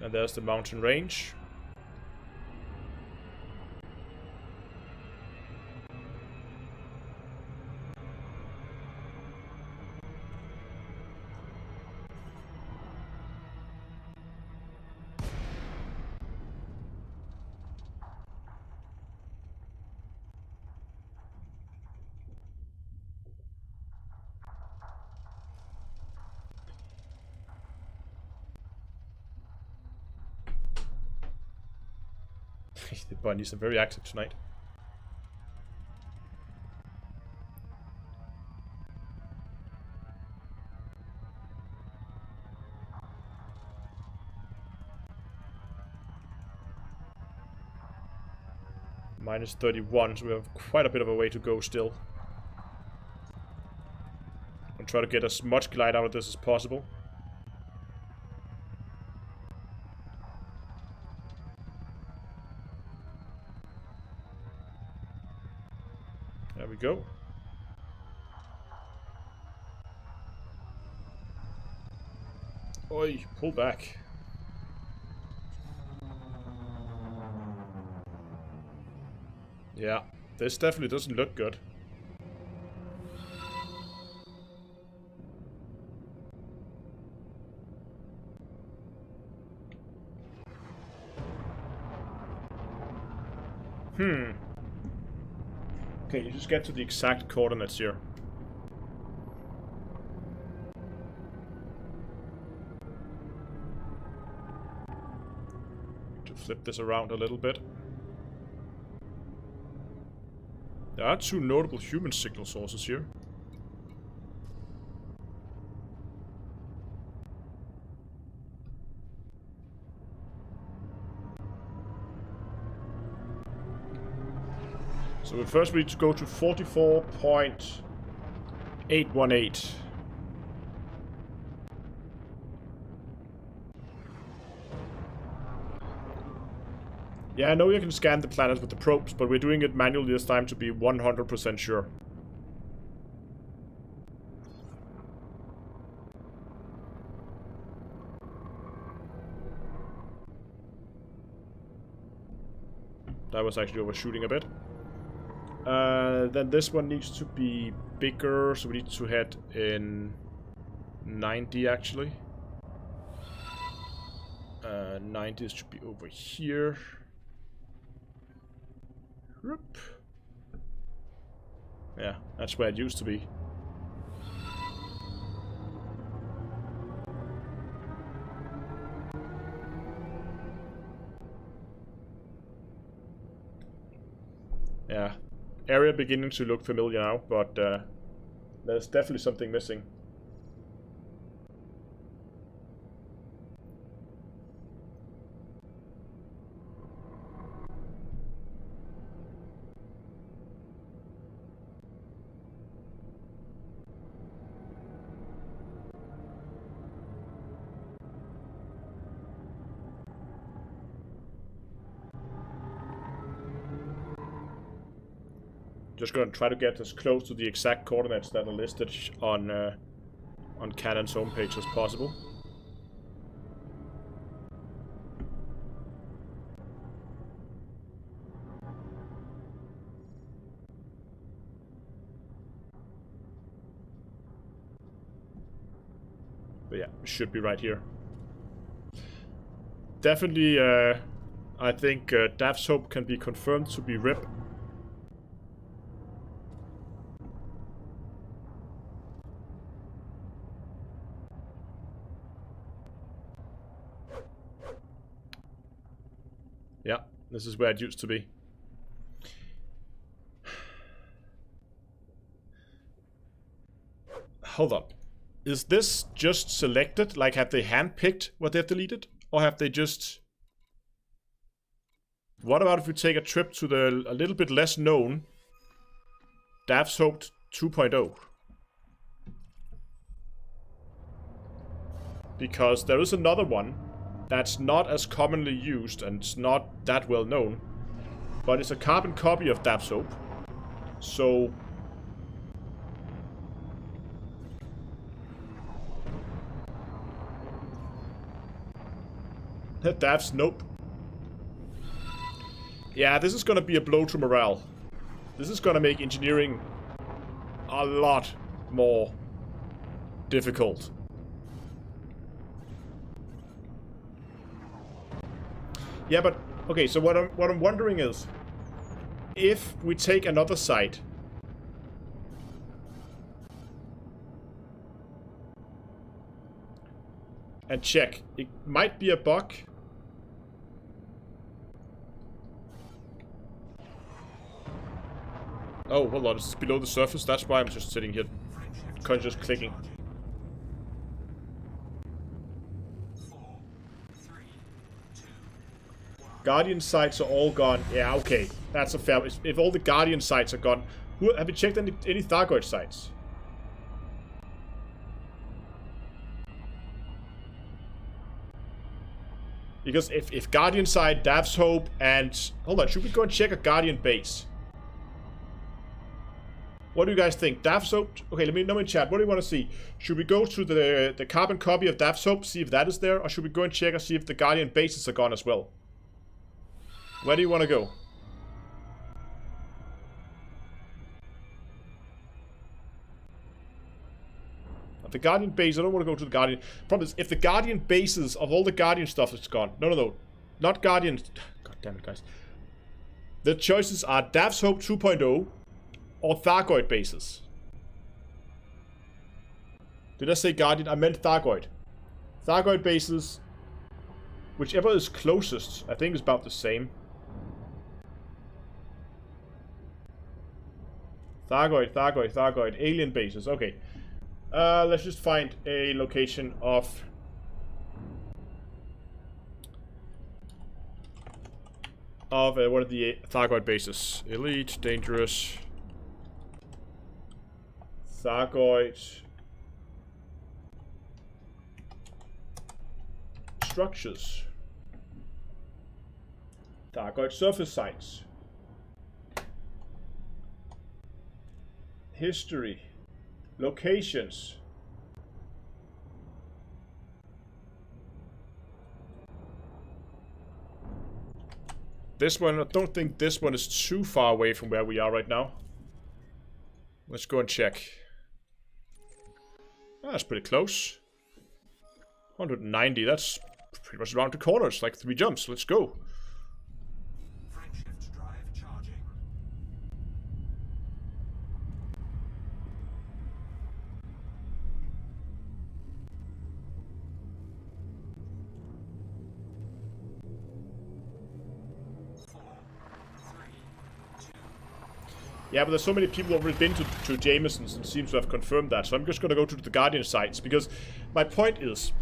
And there's the mountain range. The bunnies are very active tonight. Minus 31, so we have quite a bit of a way to go still. I'll try to get as much glide out of this as possible. There we go. Oi, pull back. Yeah, this definitely doesn't look good. Okay, you just get to the exact coordinates here. To flip this around a little bit. There are two notable human signal sources here. So we first need to go to 44.818. Yeah, I know you can scan the planet with the probes, but we're doing it manually this time to be 100% sure. That was actually overshooting a bit. Then this one needs to be bigger, so we need to head in 90 actually. 90 should be over here. Whoop. Yeah, that's where it used to be. Yeah, area beginning to look familiar now, but there's definitely something missing. Just gonna try to get as close to the exact coordinates that are listed on Canon's homepage as possible. But yeah, it should be right here. Definitely, I think Dav's hope can be confirmed to be RIP. Yeah, this is where it used to be. Hold up. Is this just selected? Like, have they handpicked what they've deleted? Or have they just... What about if we take a trip to the a little bit less known Dav's Hope 2.0? Because there is another one that's not as commonly used and it's not that well known, but it's a carbon copy of Dav's Hope. So Dav's Nope. Yeah, this is gonna be a blow to morale. This is gonna make engineering a lot more difficult. Yeah, but okay, so what I'm wondering is, if we take another site and check, it might be a bug. Oh, hold on, it's below the surface. That's why I'm just sitting here, just clicking. 4, 3, 2, 1. Guardian sites are all gone. Yeah, okay, that's a fair. If all the Guardian sites are gone, have you checked any Thargoid sites? Because if Guardian site, Dav's Hope, and hold on, should we go and check a Guardian base? What do you guys think? Dav's Hope? Okay, let me know in chat. What do you want to see? Should we go to the carbon copy of Dav's Hope, see if that is there, or should we go and check and see if the Guardian bases are gone as well? Where do you want to go? The Guardian base, I don't want to go to the Guardian. Problem is, if the Guardian bases of all the Guardian stuff is gone. No. Not Guardian. God damn it, guys. The choices are Dav's Hope 2.0 or Thargoid bases. Did I say Guardian? I meant Thargoid. Thargoid bases, whichever is closest, I think is about the same. Thargoid. Alien bases. Okay. Let's just find a location of... one of the Thargoid bases. Elite, dangerous... Thargoid... structures. Thargoid surface sites. History. Locations. This one, I don't think this one is too far away from where we are right now. Let's go and check. Oh, that's pretty close. 190, that's pretty much around the corners, like 3 jumps. Let's go. Frameshift drive charging. Yeah, but there's so many people who have already been to Jameson's and seem to have confirmed that. So I'm just going to go to the Guardian sites. Because my point is,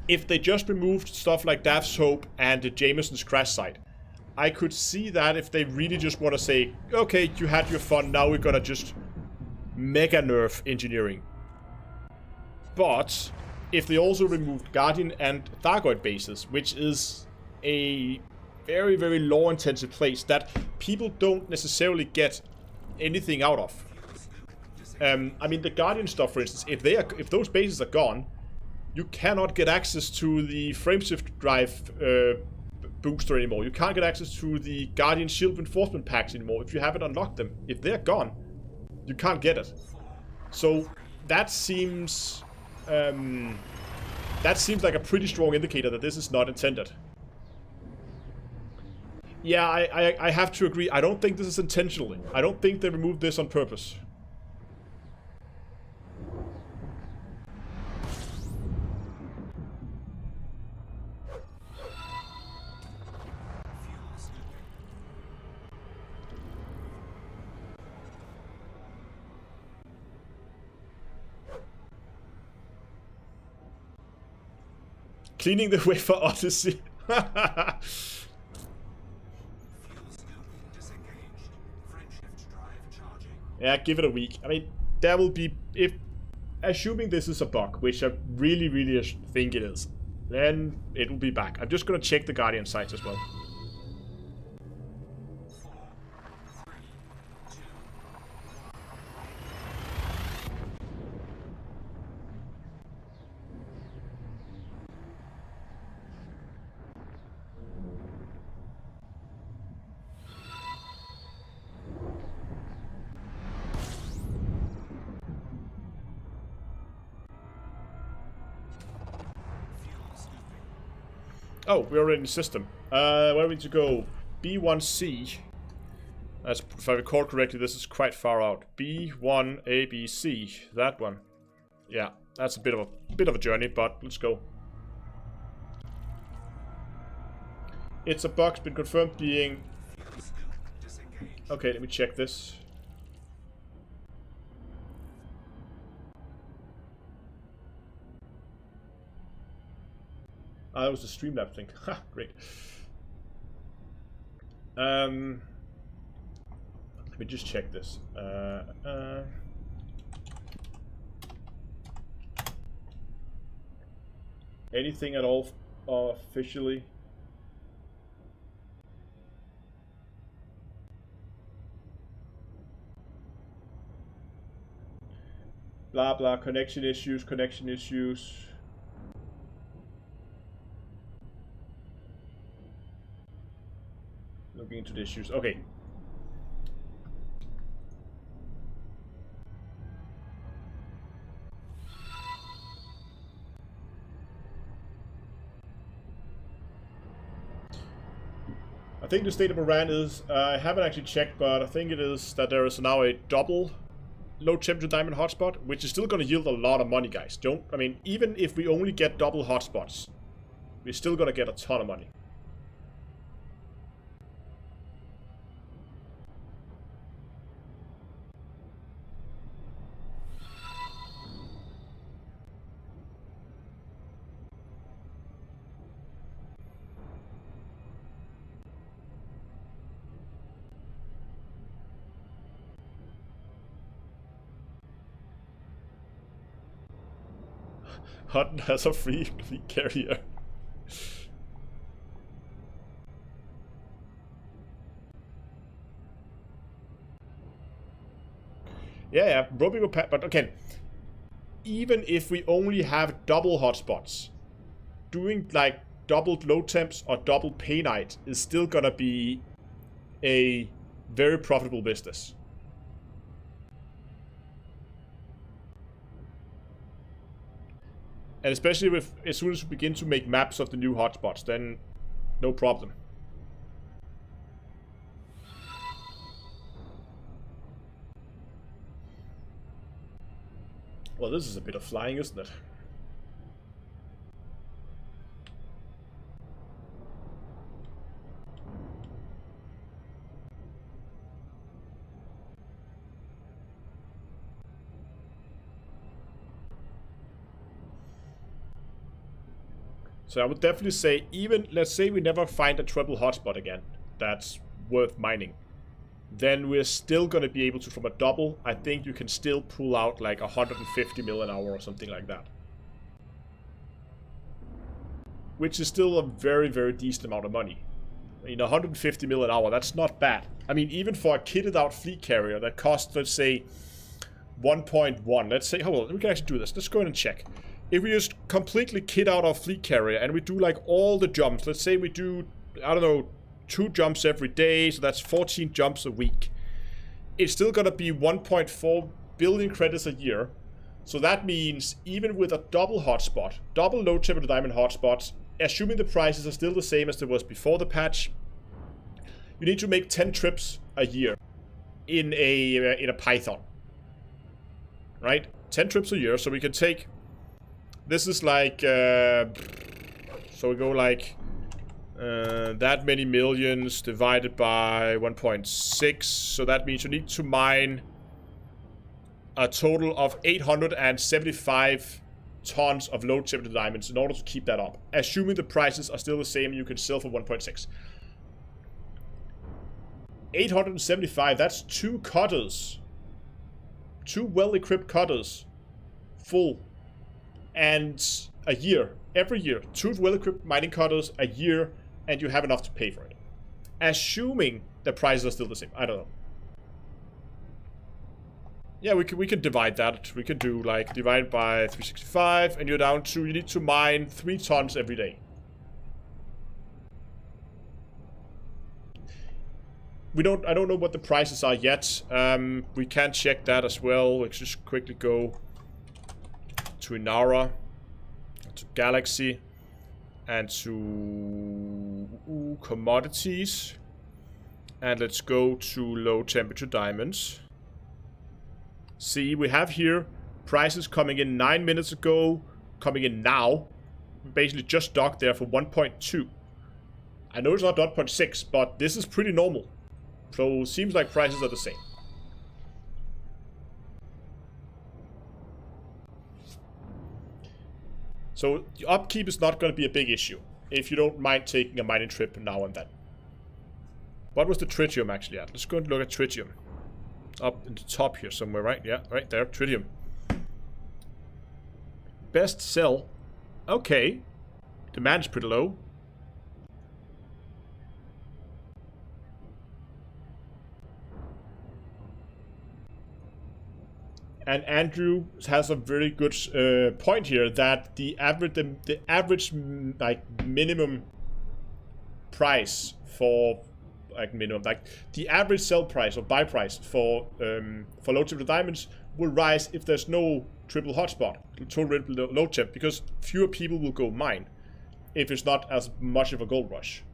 if they just removed stuff like Dav's Hope and the Jameson's crash site, I could see that if they really just want to say, okay, you had your fun, now we're going to just mega nerf engineering. But if they also removed Guardian and Thargoid bases, which is a very, very law-intensive place that people don't necessarily get anything out of. I mean, the Guardian stuff, for instance, if those bases are gone, you cannot get access to the frameshift drive booster anymore. You can't get access to the Guardian shield reinforcement packs anymore if you haven't unlocked them. If they're gone, you can't get it. So that seems like a pretty strong indicator that this is not intended. Yeah, I have to agree. I don't think this is intentionally. I don't think they removed this on purpose. Cleaning the way for Odyssey. Fuel scoop disengaged. Frameshift drive charging. Yeah, give it a week. I mean, there will be, if assuming this is a bug, which I really think it is, then it will be back. I'm just gonna check the Guardian sites as well. 4, 3, 2. Fuel scooping. Oh, we're already in the system. Where do we need to go? B1C. That's, if I recall correctly, this is quite far out. B1ABC. That one. Yeah, that's a bit of a journey, but let's go. It's a bug's been confirmed being. Fuel scoop disengaged. Okay, let me check this. Ah, that was the Streamlab thing. Ha, great. Let me just check this. Anything at all officially? Blah blah, connection issues. Looking into the issues. Okay. I think the state of Iran is, I haven't actually checked, but I think it is that there is now a double low temperature diamond hotspot, which is still going to yield a lot of money, guys. I mean, even if we only get double hotspots, we're still going to get a ton of money. Hutton has a free carrier. Yeah, Robbie will but again, even if we only have double hotspots, doing like double low temps or double pay night is still gonna be a very profitable business. And especially with, as soon as we begin to make maps of the new hotspots, then no problem. Well, this is a bit of flying, isn't it? So I would definitely say, even, let's say we never find a triple hotspot again that's worth mining, then we're still going to be able to, from a double, I think you can still pull out like 150 mil an hour or something like that. Which is still a very, very decent amount of money. I mean, 150 mil an hour, that's not bad. I mean, even for a kitted out fleet carrier that costs, let's say, 1.1. Let's say, hold on, we can actually do this. Let's go ahead and check. If we just completely kit out our fleet carrier and we do like all the jumps, let's say we do, I don't know, 2 jumps every day, so that's 14 jumps a week. It's still gonna be 1.4 billion credits a year. So that means even with a double hotspot, double low temperature diamond hotspots, assuming the prices are still the same as there was before the patch, you need to make 10 trips a year in a Python. Right? 10 trips a year, so we can take, this is like, so we go like that many millions divided by 1.6, so that means you need to mine a total of 875 tons of low temperature diamonds in order to keep that up. Assuming the prices are still the same, you can sell for 1.6. 875, that's 2 cutters. 2 well-equipped cutters. Full. And a year. Every year. 2 well-equipped mining cutters a year, and you have enough to pay for it. Assuming the prices are still the same. I don't know. Yeah, we can divide that. We can do like divide by 365, and you're down to, you need to mine 3 tons every day. I don't know what the prices are yet. We can check that as well. Let's just quickly go to Inara, to Galaxy, and to commodities. And let's go to low temperature diamonds. See, we have here prices coming in 9 minutes ago, coming in now. Basically just docked there for 1.2. I know it's not 1.6, but this is pretty normal. So seems like prices are the same. So the upkeep is not going to be a big issue if you don't mind taking a mining trip now and then. What was the tritium actually at? Let's go and look at tritium. Up in the top here somewhere, right? Yeah, right there, tritium. Best sell. Okay. Demand is pretty low. And Andrew has a very good point here that the average like minimum price for the average sell price or buy price for low temperature diamonds will rise if there's no triple hotspot, total low temp, because fewer people will go mine if it's not as much of a gold rush.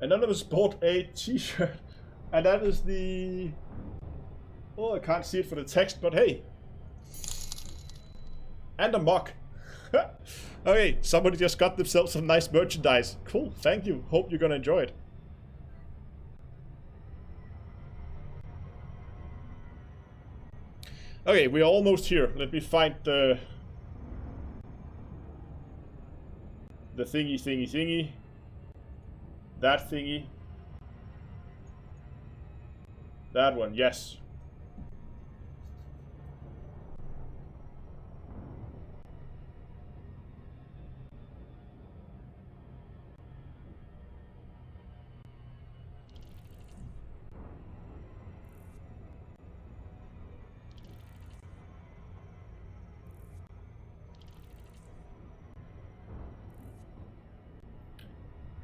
And none of us bought a t-shirt. And that is the... Oh, I can't see it for the text, but hey. And a mug. Okay, somebody just got themselves some nice merchandise. Cool, thank you. Hope you're gonna enjoy it. Okay, we're almost here. Let me find the thingy. That thingy. That one, yes.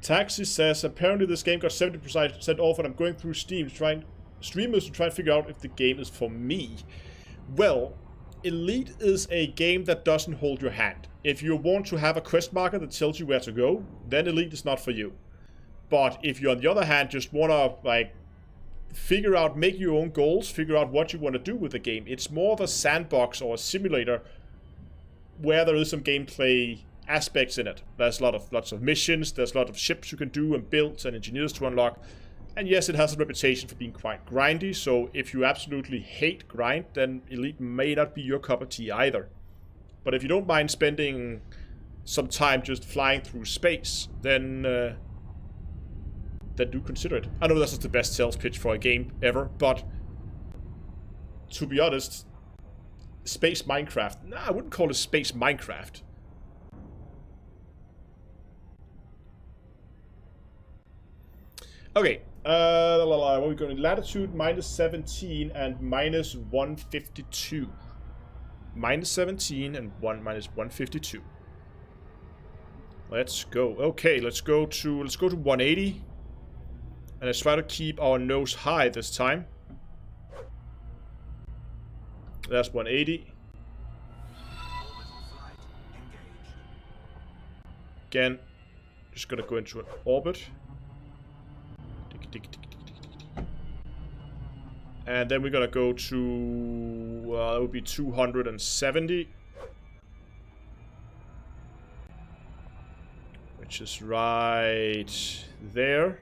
Taxi says, apparently this game got 70% off and I'm going through Steam streamers to try and figure out if the game is for me. Well, Elite is a game that doesn't hold your hand. If you want to have a quest marker that tells you where to go, then Elite is not for you. But if you, on the other hand, just want to, like, figure out, make your own goals, figure out what you want to do with the game, it's more of a sandbox or a simulator where there is some gameplay aspects in it. There's lots of missions, there's a lot of ships you can do and builds and engineers to unlock. And yes, it has a reputation for being quite grindy, so if you absolutely hate grind, then Elite may not be your cup of tea either. But if you don't mind spending some time just flying through space, then do consider it. I know this is the best sales pitch for a game ever, but to be honest, Space Minecraft, nah, I wouldn't call it Space Minecraft. Okay, what are we going? Latitude minus 17 and minus 152. Minus 17 and minus 152. Let's go. Okay, let's go to 180. And let's try to keep our nose high this time. That's 180. Again, just gonna go into an orbit. And then we're gonna go to, that would be 270. which is right there.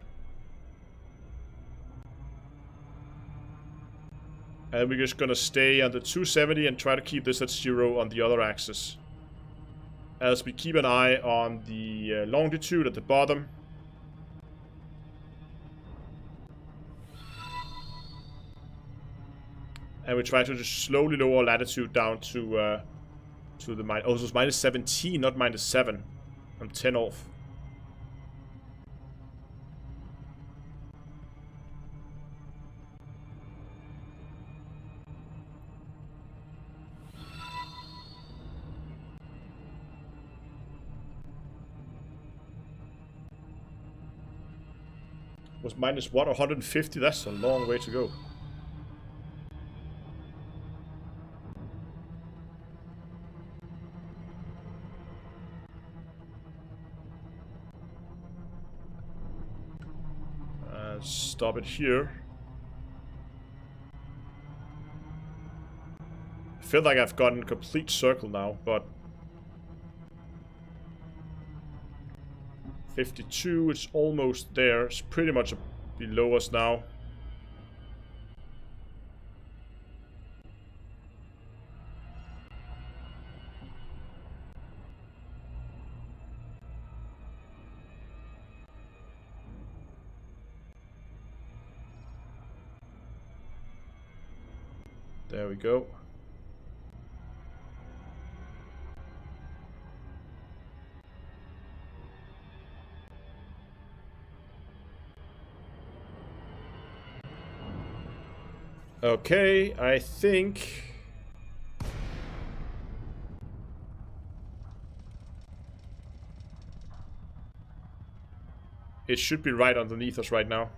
And we're just gonna stay on the 270 and try to keep this at 0 on the other axis. As we keep an eye on the longitude at the bottom. And we try to just slowly lower latitude down to the minus. Oh, this was minus 17, not minus 7. I'm 10 off. Was minus what? 150? That's a long way to go. Stop it here. I feel like I've gotten a complete circle now, but 52 is almost there. It's pretty much below us now. There we go. Okay, I think it should be right underneath us right now.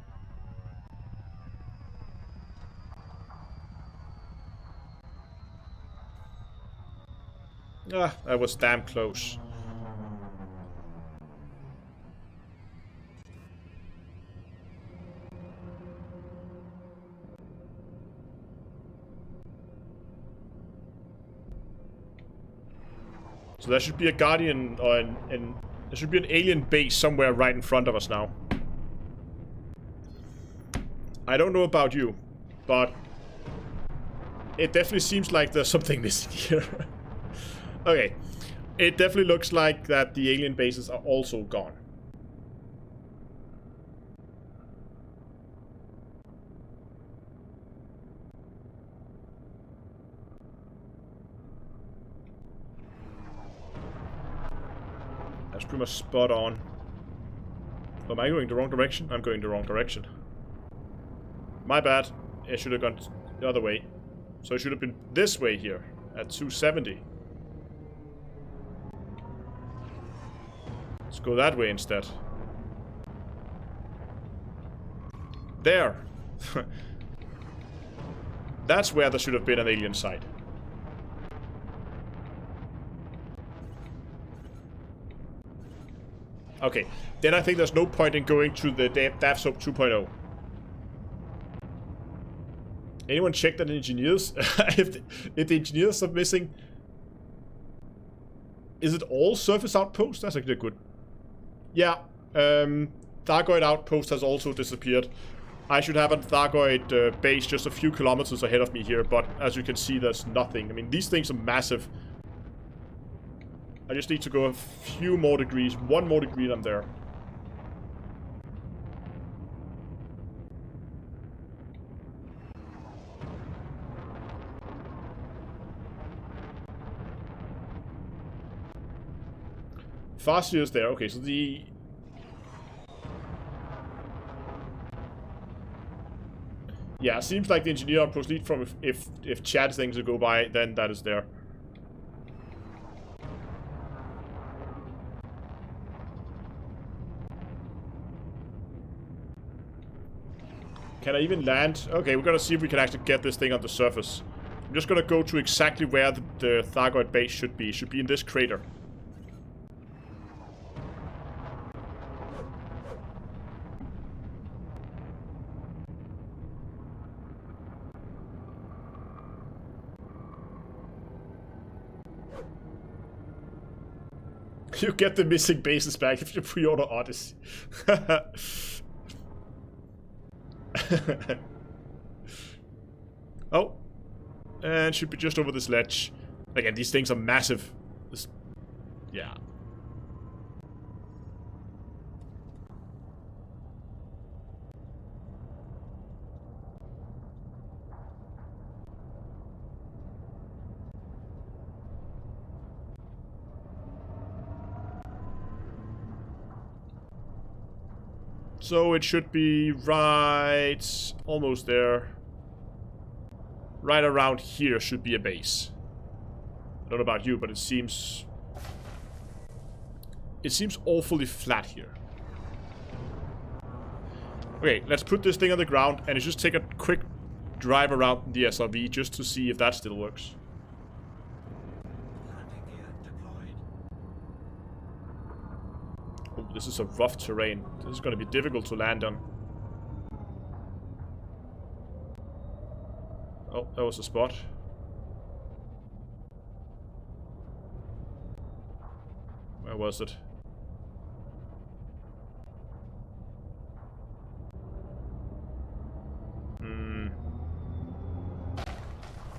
Ah, that was damn close. So there should be a Guardian or there should be an alien base somewhere right in front of us now. I don't know about you, but it definitely seems like there's something missing here. Okay, it definitely looks like that the alien bases are also gone. That's pretty much spot on. Am I going the wrong direction? I'm going the wrong direction. My bad. It should have gone the other way. So it should have been this way here at 270. Let's go that way instead. There. That's where there should have been an alien site. Okay, then I think there's no point in going to the DAVSOAP 2.0. Anyone check that engineers? if the engineers are missing... Is it all surface outposts? That's actually good. Yeah, Thargoid outpost has also disappeared. I should have a Thargoid base just a few kilometers ahead of me here, but as you can see, there's nothing. I mean, these things are massive. I just need to go a few more degrees. One more degree and I'm there. Farseer is there. Okay, so the... Yeah, seems like the engineer outpost lead from if Chad things to go by, then that is there. Can I even land? Okay, we're gonna see if we can actually get this thing on the surface. I'm just gonna go to exactly where the Thargoid base should be. It should be in this crater. You get the missing bases back if you pre-order Odyssey. Oh. And should be just over this ledge. Again, these things are massive. Yeah. So it should be right almost there. Right around here should be a base. I don't know about you, but it seems awfully flat here. Okay, let's put this thing on the ground and just take a quick drive around the SRV just to see if that still works. Landing gear deployed. Oh, this is a rough terrain. This is going to be difficult to land on. Oh, that was a spot. Where was it?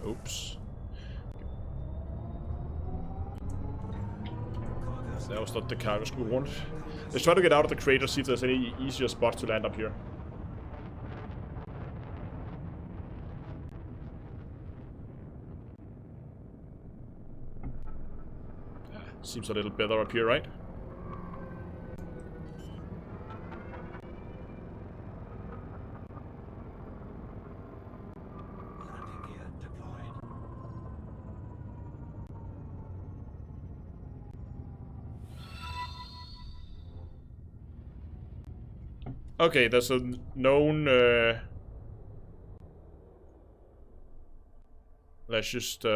Oops. That was not the cargo school one. Let's try to get out of the crater, see if there's any easier spot to land up here. Seems a little better up here, right? Landing gear deployed. Okay, there's a known... Let's just...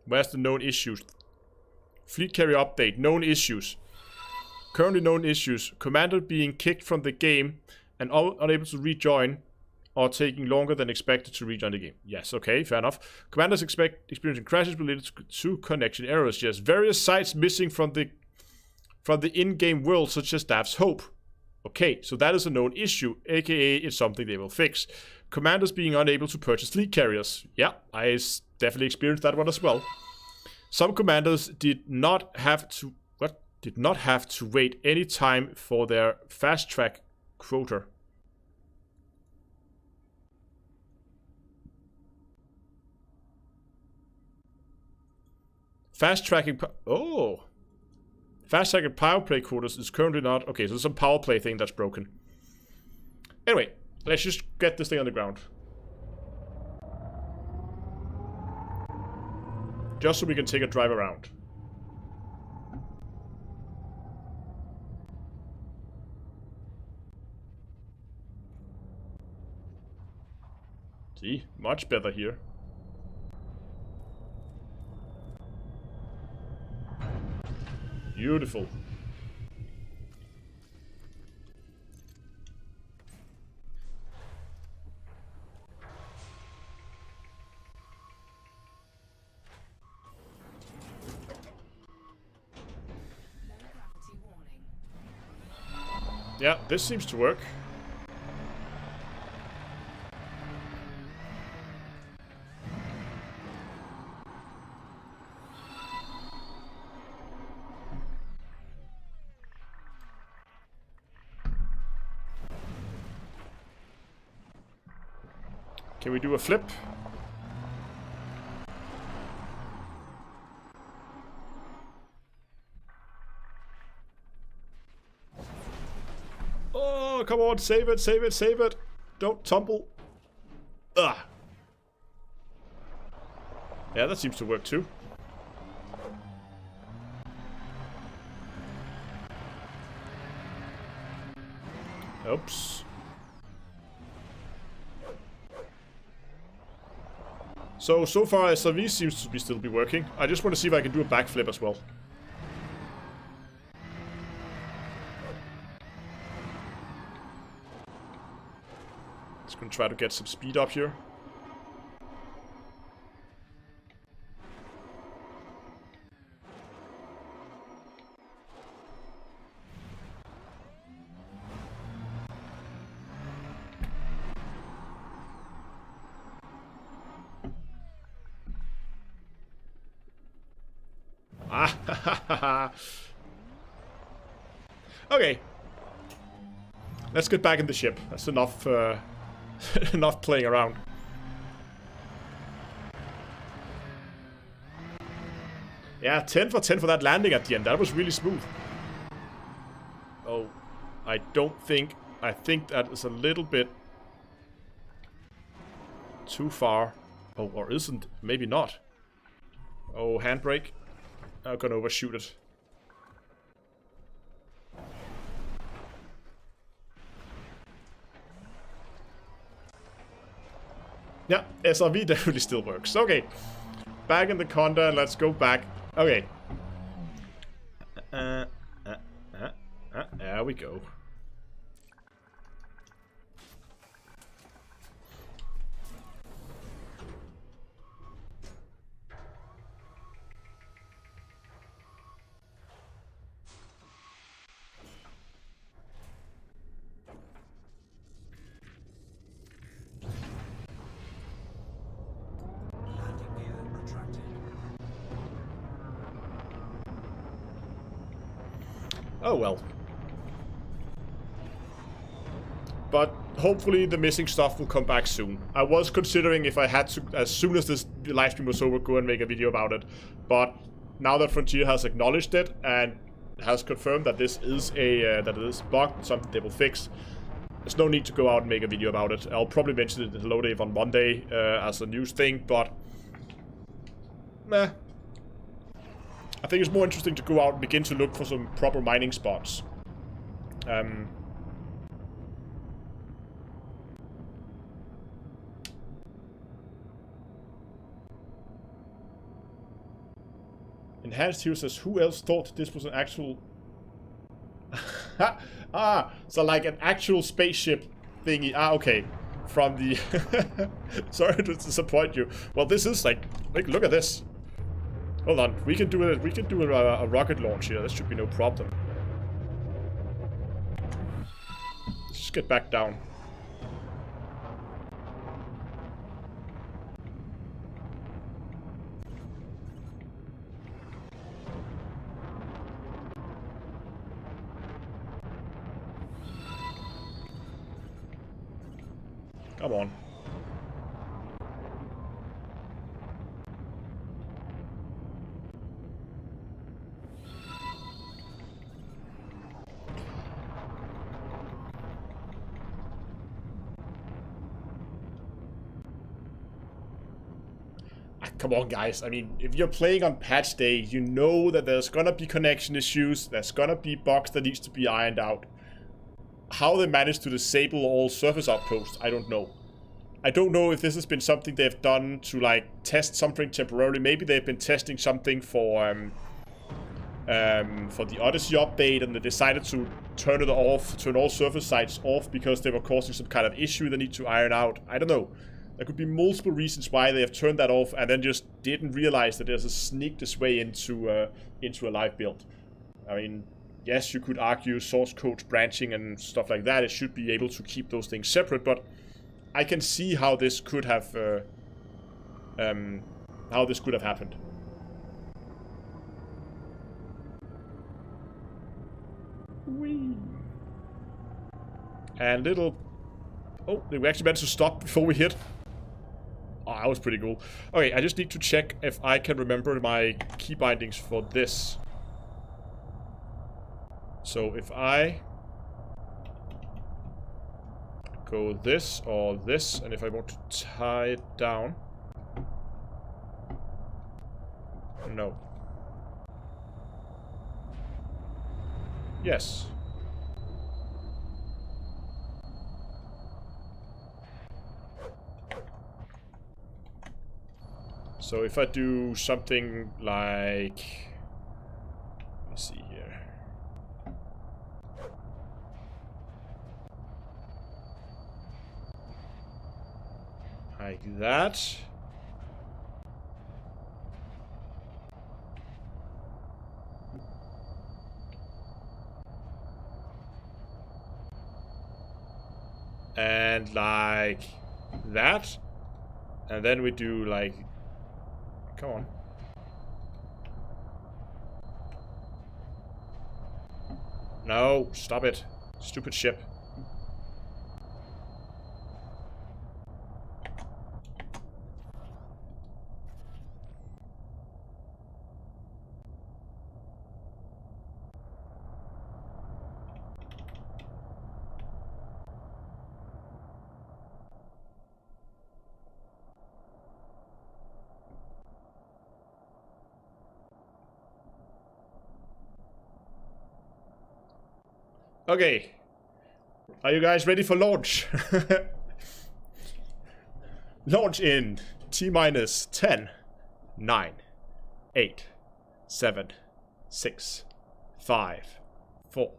Where's the known issues? Fleet carrier update. Known issues. Currently known issues. Commander being kicked from the game and unable to rejoin or taking longer than expected to rejoin the game. Yes, okay, fair enough. Commanders experiencing crashes related to connection errors. Yes, various sites missing from the in-game world, such as Staff's Hope. Okay, so that is a known issue, aka it's something they will fix. Commanders being unable to purchase fleet carriers. Yeah, I definitely experienced that one as well. Some commanders did not have to wait any time for their fast track quota. Fast tracking power play quotas is currently not okay, so there's some power play thing that's broken. Anyway, let's just get this thing on the ground. Just so we can take a drive around. See, much better here. Beautiful. Yeah, this seems to work. Can we do a flip? Oh, come on, save it, save it, save it. Don't tumble. Ugh. Yeah, that seems to work too. Oops. So far SRV seems to still be working. I just want to see if I can do a backflip as well. Just gonna try to get some speed up here. Ah, okay. Let's get back in the ship. That's enough, enough playing around. Yeah, 10 for 10 for that landing at the end. That was really smooth. Oh, I don't think... I think that is a little bit too far. Oh, or isn't? Maybe not. Oh, handbrake. I'm gonna overshoot it. Yeah, SRV definitely still works. Okay. Back in the Conda and let's go back. Okay. There we go. Landing gear retracted. Oh well. But hopefully the missing stuff will come back soon. I was considering if I had to, as soon as this live stream was over, go and make a video about it. But now that Frontier has acknowledged it and has confirmed that this is a that it is bugged, something they will fix, there's no need to go out and make a video about it. I'll probably mention it in Hello Dave on Monday as a news thing, but meh. I think it's more interesting to go out and begin to look for some proper mining spots. Enhanced Hero says, who else thought this was an actual... so like an actual spaceship thingy. Ah, okay. From the... Sorry to disappoint you. Well, this is like look at this. Hold on. We can do it. We can do a rocket launch here. That should be no problem. Let's just get back down. Come on. Come on, guys. I mean, if you're playing on patch day, you know that there's gonna be connection issues, there's gonna be bugs that needs to be ironed out. How they managed to disable all surface outposts, I don't know. I don't know if this has been something they've done to, like, test something temporarily. Maybe they've been testing something for the Odyssey update, and they decided to turn it off, turn all surface sites off because they were causing some kind of issue they need to iron out. I don't know. There could be multiple reasons why they have turned that off and then just didn't realize that there's a sneak this way into a live build. I mean, yes, you could argue source code branching and stuff like that. It should be able to keep those things separate, but I can see how this could have happened. Whee. And little... Oh, we actually managed to stop before we hit. Oh, that was pretty cool. Okay, I just need to check if I can remember my key bindings for this. So if I go this or this, and if I want to tie it down... No. Yes. So if I do something like... Let me see here. Like that. And like that. And then we do like... Come on. No, stop it. Stupid ship. Okay. Are you guys ready for launch? Launch in T-minus 10, 9, 8, 7, 6, 5, 4,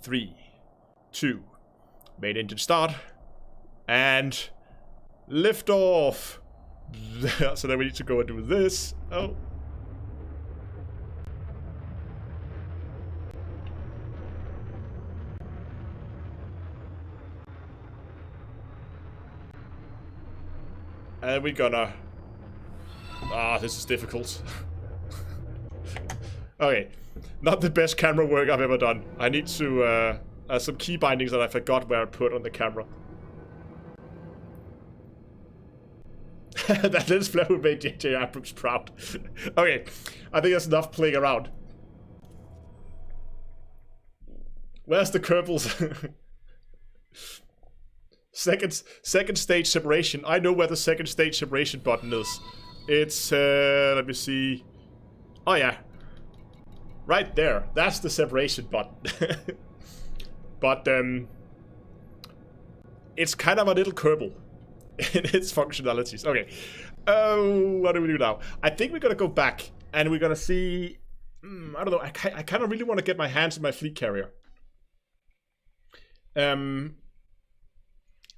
3, 2. Main engine start. And lift off. So then we need to go and do this. Oh. And we're gonna... Ah, this is difficult. Okay. Not the best camera work I've ever done. I need to... some key bindings that I forgot where I put on the camera. That lens flare would make J.J. Abrams proud. Okay. I think that's enough playing around. Where's the Kerbals? Second stage separation. I know where the second stage separation button is. It's let me see. Oh yeah, right there. That's the separation button. But it's kind of a little Kerbal in its functionalities. Okay. Oh, what do we do now? I think we're gonna go back and we're gonna see. I don't know. I kind of really want to get my hands on my fleet carrier.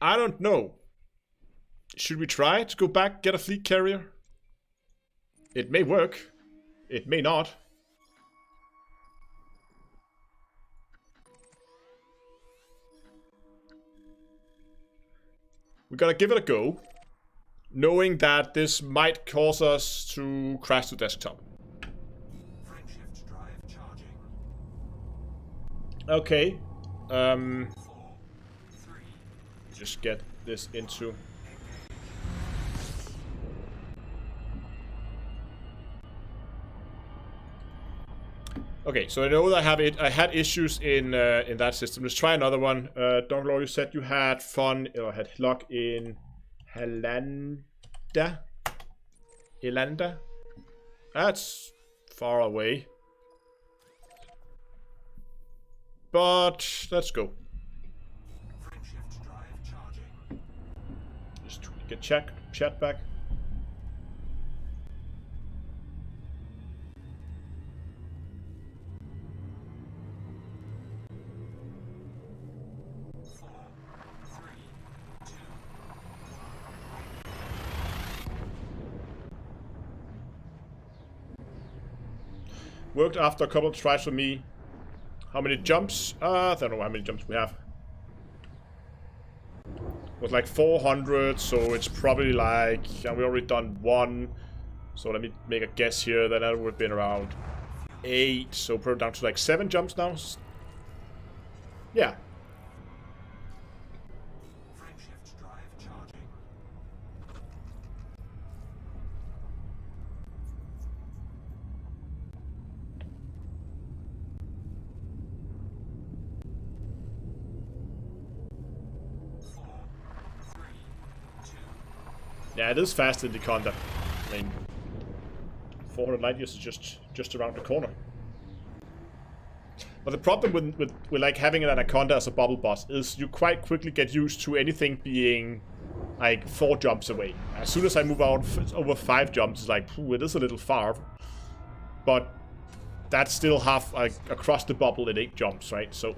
I don't know. Should we try to go back, get a fleet carrier? It may work. It may not. We gotta give it a go, knowing that this might cause us to crash the desktop. Frameshift drive charging. Okay. 4, 3, Just get this into... Okay, so I know that I had issues in that system. Let's try another one. Donglor, you said you had fun or had luck in Helanda. Elanda? That's far away. But let's go. frameshift drive charging. Just get chat back. Worked after a couple of tries for me. How many jumps? I don't know how many jumps we have. It was like 400, so it's probably like... Yeah, we already done one. So let me make a guess here. Then that would have been around 8. So we're down to like 7 jumps now. Yeah. Frameshift drive charging. Yeah, it is fast in the Conda. I mean, 400 light years is just around the corner. But the problem with like having an Anaconda as a bubble boss is you quite quickly get used to anything being like 4 jumps away. As soon as I move out over 5 jumps, it's like, it is a little far. But that's still half like across the bubble in 8 jumps, right? So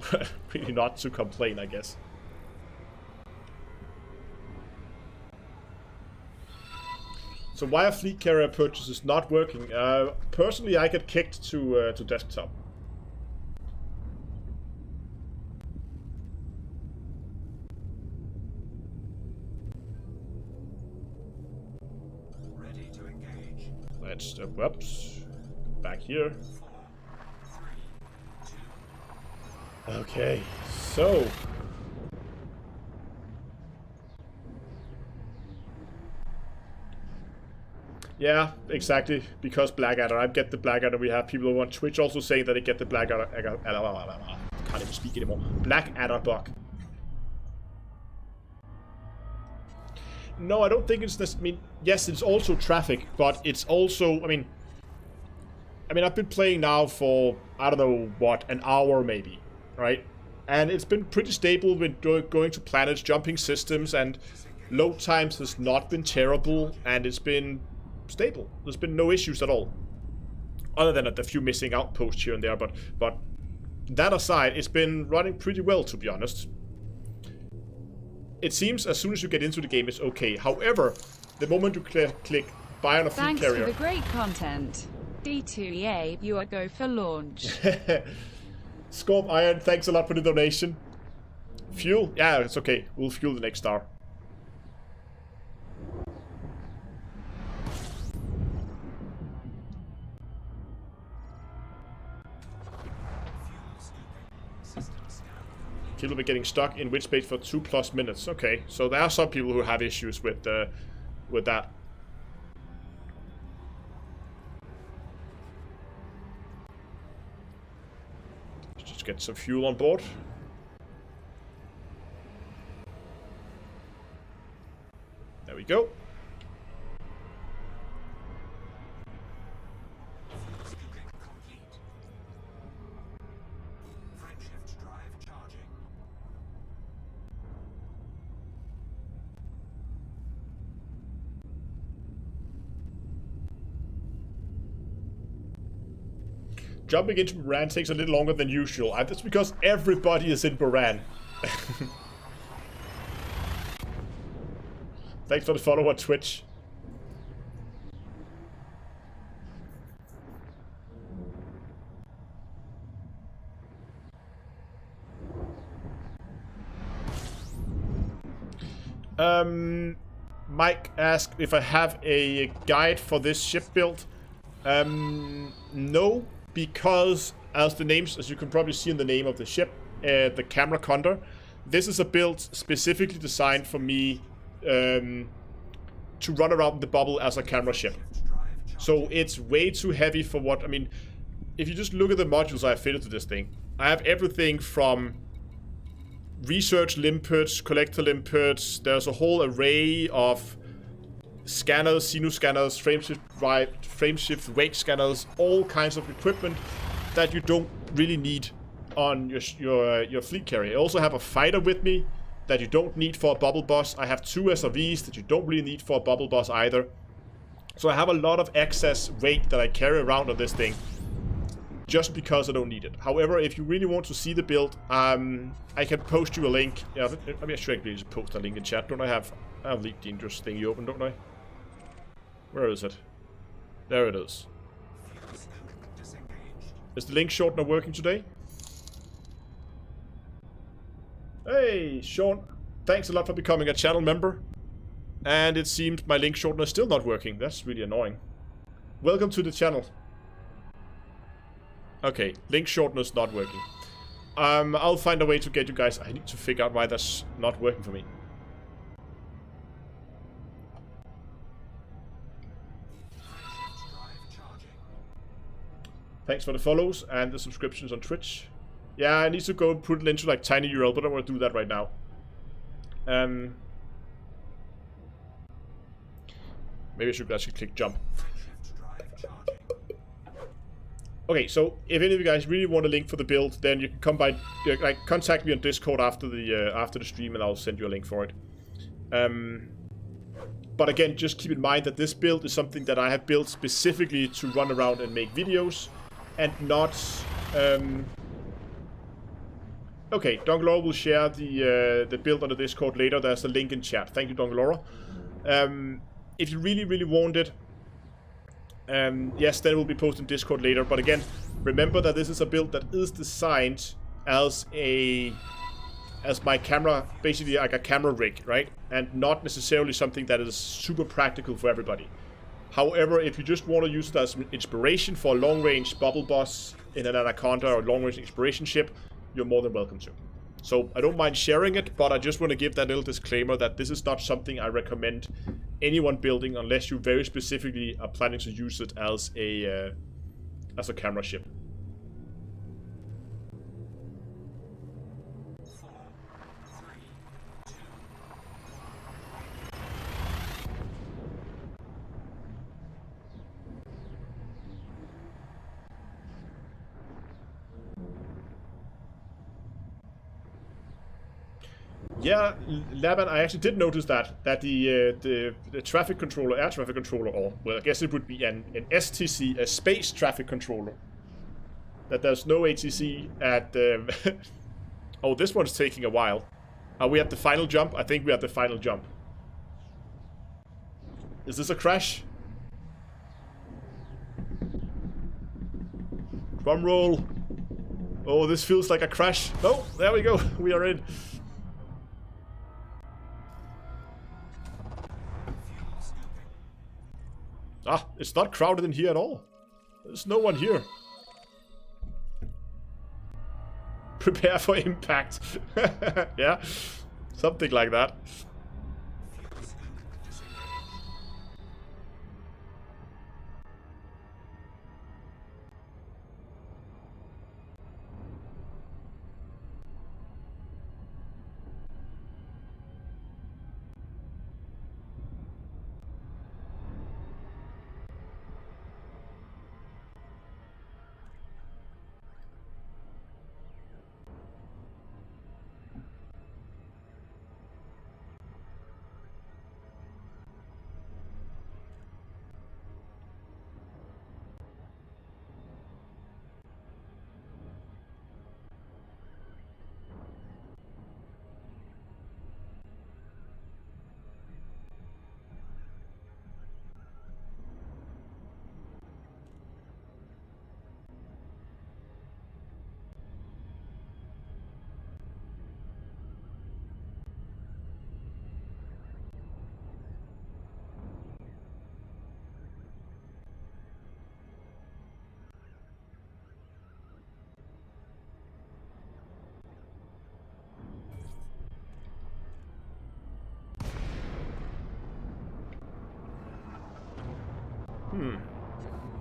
really not to complain, I guess. So why are fleet carrier purchases not working? Personally, I get kicked to desktop. Ready to engage. Let's whoops, back here. 4, 3, 2. Okay, so yeah, exactly. Because Blackadder, I get the Blackadder. We have people on Twitch also saying that they get the Blackadder. Can't even speak anymore. Blackadder bug. No, I don't think it's this. I mean, yes, it's also traffic, but it's also. I mean, I've been playing now for I don't know what, an hour maybe, right? And it's been pretty stable with going to planets, jumping systems, and load times has not been terrible, and it's been stable. There's been no issues at all, other than a few missing outposts here and there. But that aside, it's been running pretty well, to be honest. It seems as soon as you get into the game, it's okay. However, the moment you click buy on a fleet carrier. Thanks for the great content. D2EA, you are go for launch. Scorp Iron, thanks a lot for the donation. Fuel? Yeah, it's okay. We'll fuel the next star. People have been getting stuck in which space for 2+ minutes. Okay, so there are some people who have issues with that. Let's just get some fuel on board. There we go. Frameshift drive charging. Jumping into Buran takes a little longer than usual. That's because everybody is in Buran. Thanks for the follow on Twitch. Mike asked if I have a guide for this ship build. No, because as you can probably see in the name of the ship, the Camera Condor, this is a build specifically designed for me to run around the bubble as a camera ship. So it's way too heavy for what, I mean, if you just look at the modules I have fitted to this thing, I have everything from research limpets, collector limpets, there's a whole array of scanners, sinus scanners, frameshift wake scanners, all kinds of equipment that you don't really need on your fleet carrier. I also have a fighter with me that you don't need for a bubble boss. I have 2 SRVs that you don't really need for a bubble boss either. So I have a lot of excess weight that I carry around on this thing just because I don't need it. However, if you really want to see the build, I can post you a link. Yeah, I mean, I should actually just post a link in chat. Don't I have the dangerous thing you open, don't I? Where is it? There it is. Is the link shortener working today? Hey, Sean. Thanks a lot for becoming a channel member. And it seems my link shortener is still not working. That's really annoying. Welcome to the channel. Okay, link shortener is not working. I'll find a way to get you guys. I need to figure out why that's not working for me. Thanks for the follows and the subscriptions on Twitch. Yeah, I need to go put it into like tiny URL, but I don't want to do that right now. Maybe I should actually click jump. Okay, so if any of you guys really want a link for the build, then you can come by, like, contact me on Discord after the stream, and I'll send you a link for it. But again, just keep in mind that this build is something that I have built specifically to run around and make videos, and not. Okay, Donglora will share the build on the Discord later. There's a link in chat. Thank you, Donglora. if you really, really want it, yes, then it will be posted in Discord later. But again, remember that this is a build that is designed as my camera, basically like a camera rig, right? And not necessarily something that is super practical for everybody. However, if you just want to use it as inspiration for a long-range bubble boss in an Anaconda or long-range exploration ship, you're more than welcome to. So I don't mind sharing it, but I just want to give that little disclaimer that this is not something I recommend anyone building unless you very specifically are planning to use it as a camera ship. Yeah, Laban, I actually did notice that the traffic controller, air traffic controller, or well, I guess it would be an STC, a space traffic controller. That there's no ATC at. Oh, this one's taking a while. Are we at the final jump? I think we're at the final jump. Is this a crash? Drum roll. Oh, this feels like a crash. Oh, there we go. We are in. Ah, it's not crowded in here at all. There's no one here. Prepare for impact. Yeah, something like that.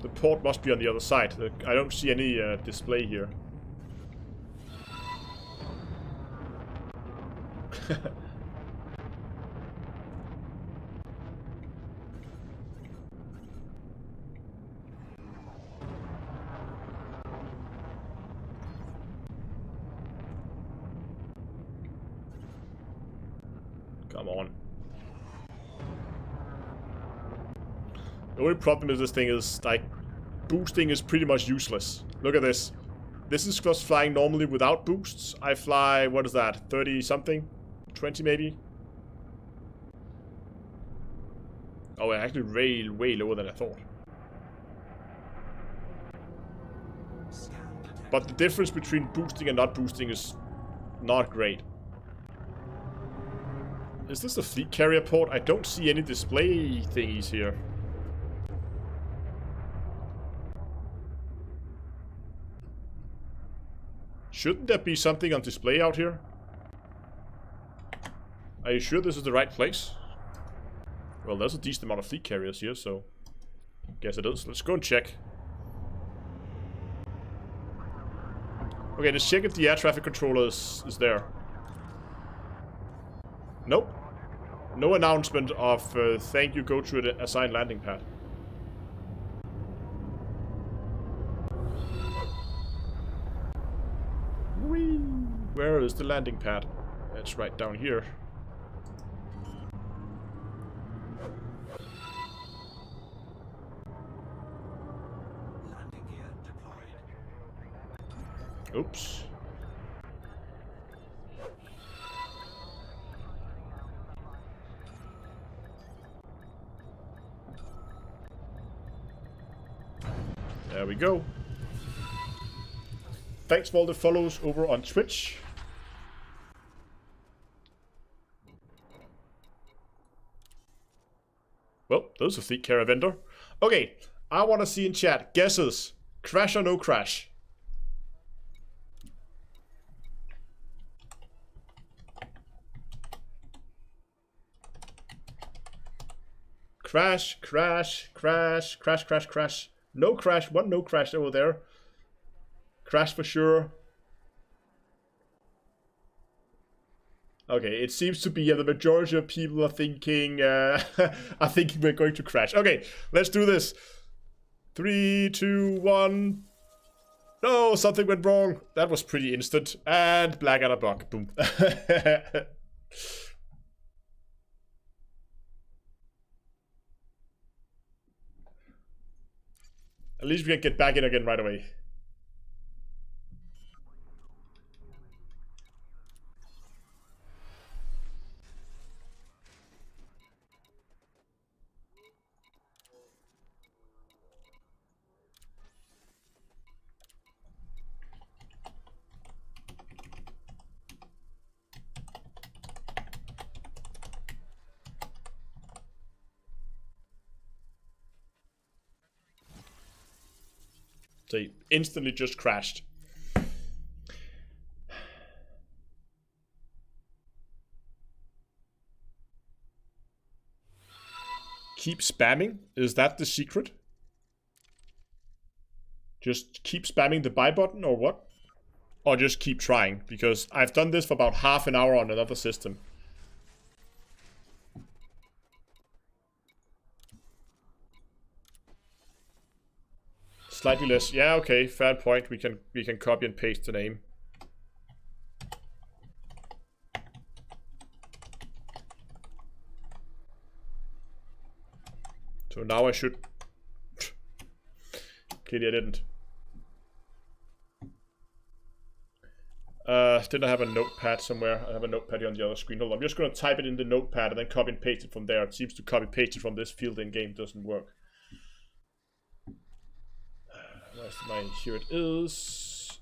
The port must be on the other side. I don't see any display here. Come on. The only problem with this thing is, like, boosting is pretty much useless. Look at this. This is just flying normally without boosts. I fly, what is that, 30 something? 20 maybe? Oh, actually way lower than I thought. But the difference between boosting and not boosting is not great. Is this a fleet carrier port? I don't see any display thingies here. Shouldn't there be something on display out here? Are you sure this is the right place? Well, there's a decent amount of fleet carriers here, so guess it is. Let's go and check. Okay, let's check if the air traffic controller is there. Nope. No announcement of thank you, go to an assigned landing pad. Whee! Where is the landing pad? It's right down here. Landing gear deployed. Oops. There we go. Thanks for all the follows over on Twitch. Well, there's a fleet carrier vendor. Okay, I want to see in chat guesses. Crash or no crash? Crash, crash, crash, crash, crash, crash. No crash, one no crash over there. Crash for sure. Okay, it seems to be the majority of people are thinking we're going to crash. Okay, let's do this. 3, 2, 1. No, something went wrong. That was pretty instant. And Blackadder bug. Boom. At least we can get back in again right away. So he instantly just crashed. Keep spamming? Is that the secret? Just keep spamming the buy button or what? Or just keep trying? Because I've done this for about half an hour on another system. Slightly less. Yeah, okay, fair point. We can copy and paste the name. So now I should. Clearly I didn't. Didn't I have a notepad somewhere? I have a notepad here on the other screen. Hold on, I'm just gonna type it in the notepad and then copy and paste it from there. It seems to copy paste it from this field in game doesn't work. Where's mine? Here it is.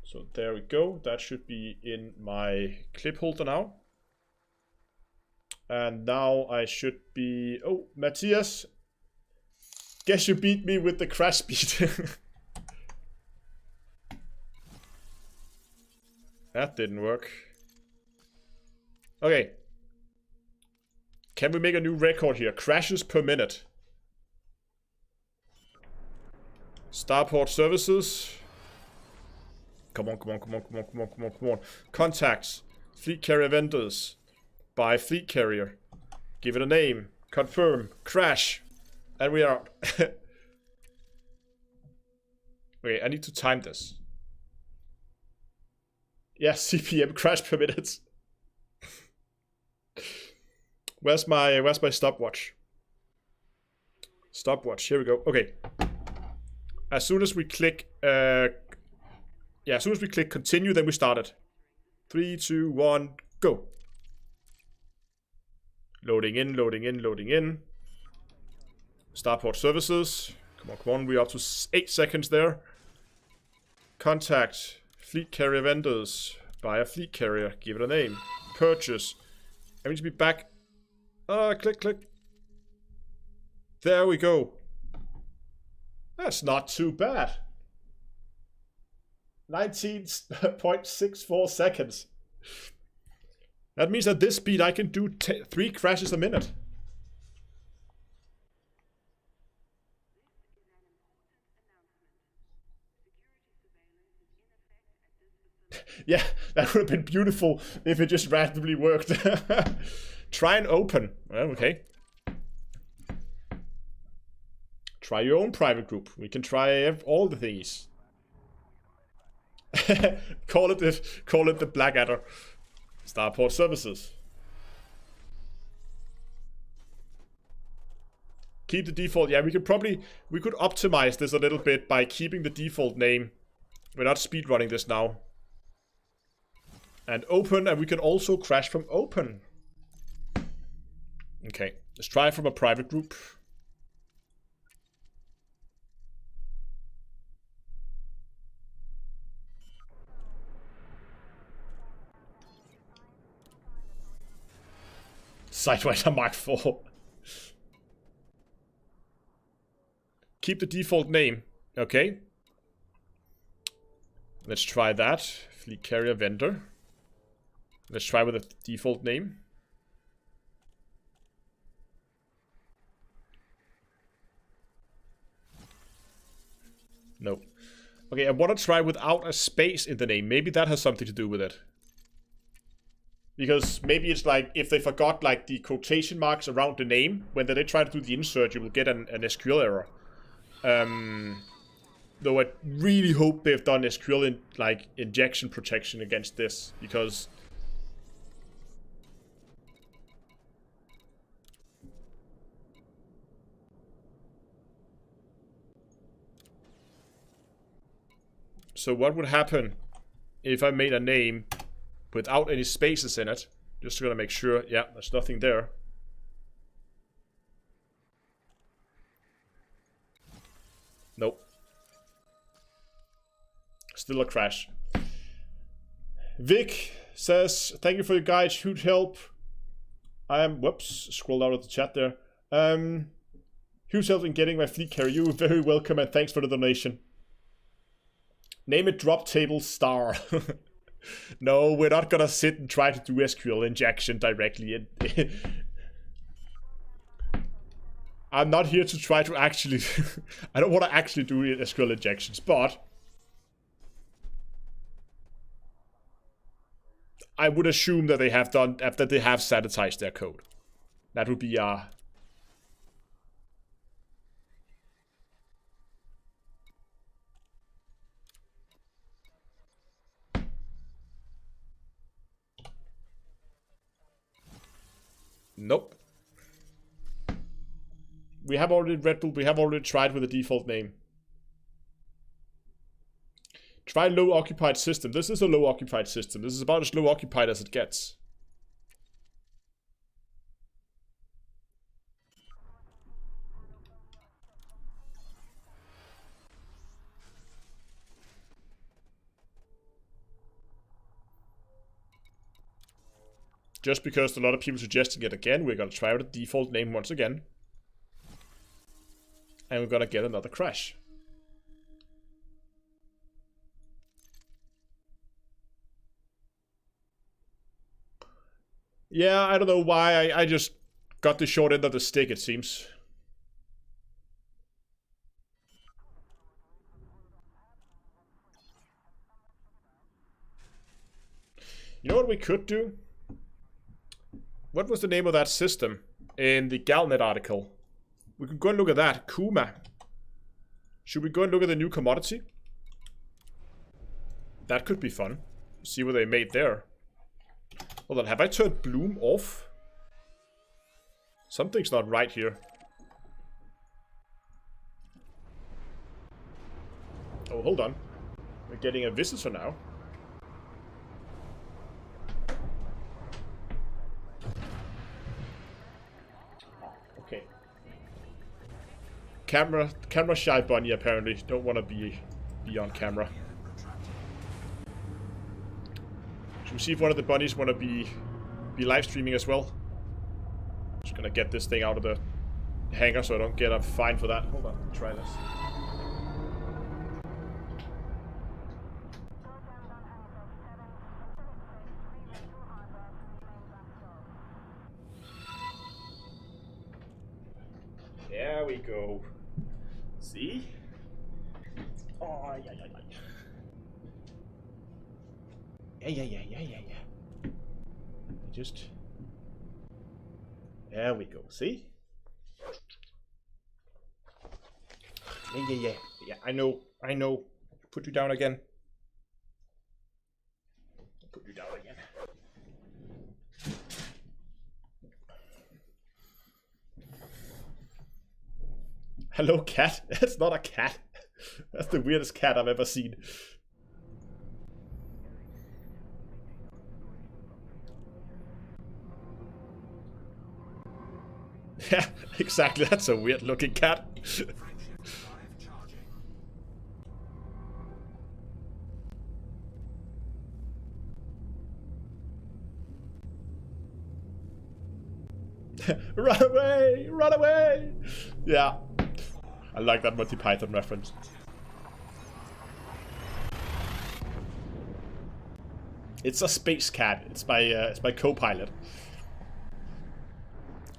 So there we go. That should be in my clip holder now. And now I should be... Oh, Matthias. Guess you beat me with the crash speed. That didn't work. Okay. Can we make a new record here? Crashes per minute. Starport services. Come on, come on, come on, come on, come on, come on, come on. Contacts. Fleet carrier vendors. Buy fleet carrier. Give it a name. Confirm. Crash. And we are out. Okay, I need to time this. Yeah, CPM crash per minute. Where's my stopwatch? Stopwatch, here we go. Okay. As soon as we click as soon as we click continue, then we start it. 3, 2, 1, go. Loading in, loading in, loading in. Starport services. Come on, come on, we're up to 8 seconds there. Contact. Fleet carrier vendors. Buy a fleet carrier. Give it a name. Purchase. I need to be back. Click, click. There we go. That's not too bad. 19.64 seconds. That means at this speed I can do 3 crashes a minute. Yeah, that would have been beautiful if it just randomly worked. Try and open. Well, okay. Try your own private group. We can try all the thingies. call it the Blackadder. Starport services. Keep the default. Yeah, we could optimize this a little bit by keeping the default name. We're not speedrunning this now. And open, and we can also crash from open. Okay, let's try from a private group. Sidewinder Mark IV. Keep the default name. Okay. Let's try that. Fleet carrier vendor. Let's try with the default name. No. Okay, I want to try without a space in the name. Maybe that has something to do with it. Because maybe it's like, if they forgot like the quotation marks around the name, when they try to do the insert, you will get an SQL error. Though I really hope they've done SQL like injection protection against this, because so what would happen if I made a name without any spaces in it? Just gonna make sure, yeah, there's nothing there. Nope. Still a crash. Vic says, thank you for your guide, huge help. Whoops, scrolled out of the chat there. Huge help in getting my fleet carrier. You're very welcome and thanks for the donation. Name it drop table star. No, we're not gonna sit and try to do SQL injection directly. I'm not here to try to actually... I don't want to actually do SQL injections, but... I would assume that they have done... that they have sanitized their code. That would be... Nope. We have already Red Bull, we have already tried with the default name. Try low occupied system. This is a low occupied system. This is about as low occupied as it gets. Just because a lot of people suggesting it again, we're gonna try with the default name once again. And we're gonna get another crash. Yeah, I don't know why, I just got the short end of the stick, it seems. You know what we could do? What was the name of that system in the Galnet article? We can go and look at that. Kuma. Should we go and look at the new commodity? That could be fun. See what they made there. Hold on, have I turned Bloom off? Something's not right here. Oh, hold on. We're getting a visitor now. Okay. Camera shy bunny apparently. Don't want to be on camera. Should we see if one of the bunnies want to be live streaming as well? Just gonna get this thing out of the hangar so I don't get a fine for that. Hold on, try this. There we go. See? Oh, yeah. Yeah. Just... There we go. See? Yeah. Yeah, I know. Put you down again. Put you down again. Hello, cat. That's not a cat. That's the weirdest cat I've ever seen. Yeah, exactly. That's a weird looking cat. Frameshift drive charging. Run away! Run away! Yeah. I like that Monty Python reference. It's a space cat. It's my co-pilot.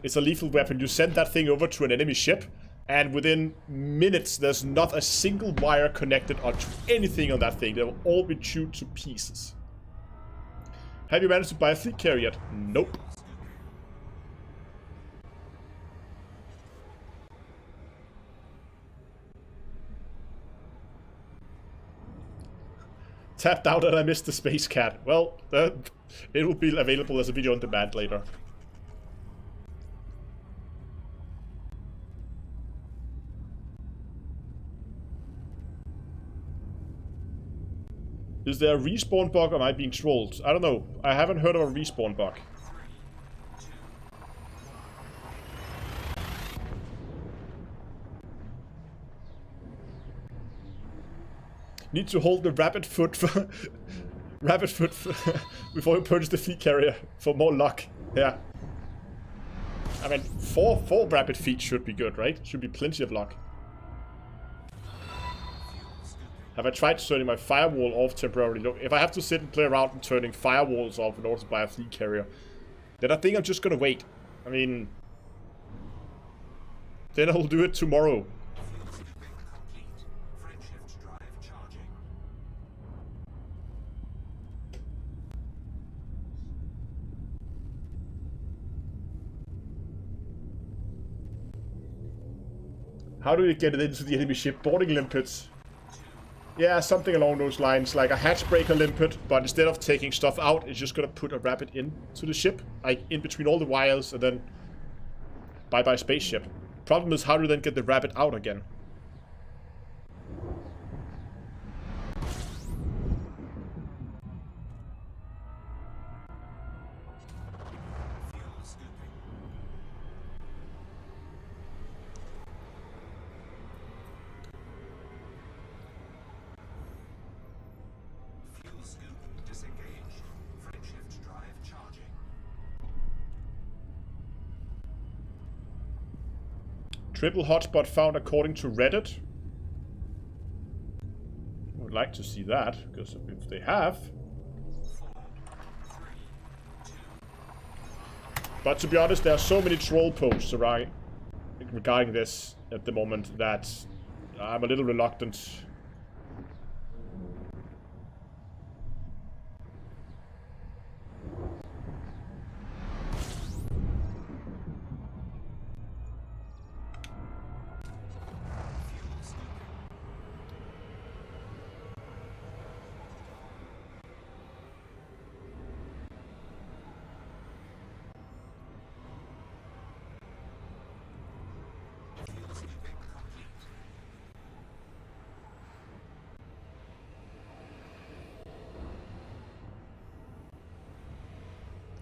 It's a lethal weapon. You send that thing over to an enemy ship, and within minutes, there's not a single wire connected onto anything on that thing. They will all be chewed to pieces. Have you managed to buy a fleet carrier yet? Nope. Tapped out and I missed the space cat. Well, it will be available as a video on demand later. Is there a respawn bug or am I being trolled? I don't know. I haven't heard of a respawn bug. Need to hold the rabbit foot for before you purchase the fleet carrier for more luck. Yeah. I mean, four rabbit feet should be good, right? Should be plenty of luck. Have I tried turning my firewall off temporarily? Look, if I have to sit and play around and turning firewalls off in order to buy a fleet carrier, then I think I'm just gonna wait. I mean, then I'll do it tomorrow. Frameshift drive charging. How do you get it into the enemy ship? Boarding limpets. Yeah, something along those lines, like a hatchbreaker limpet, but instead of taking stuff out, it's just gonna put a rabbit into the ship, like in between all the wires, and then bye-bye spaceship. Problem is, how do you then get the rabbit out again? Fuel scooping. Fuel scoop disengaged. Frameshift drive charging. Triple hotspot found according to Reddit. I would like to see that, because if they have... But to be honest, there are so many troll posts regarding this at the moment that I'm a little reluctant.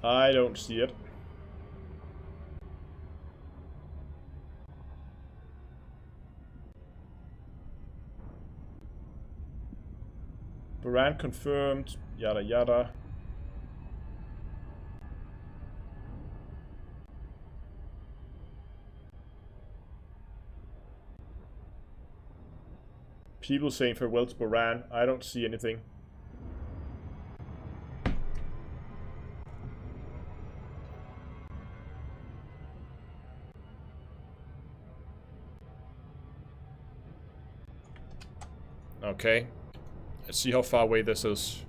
I don't see it. Baran confirmed, yada yada. People saying farewell to Baran. I don't see anything. Okay. Let's see how far away this is.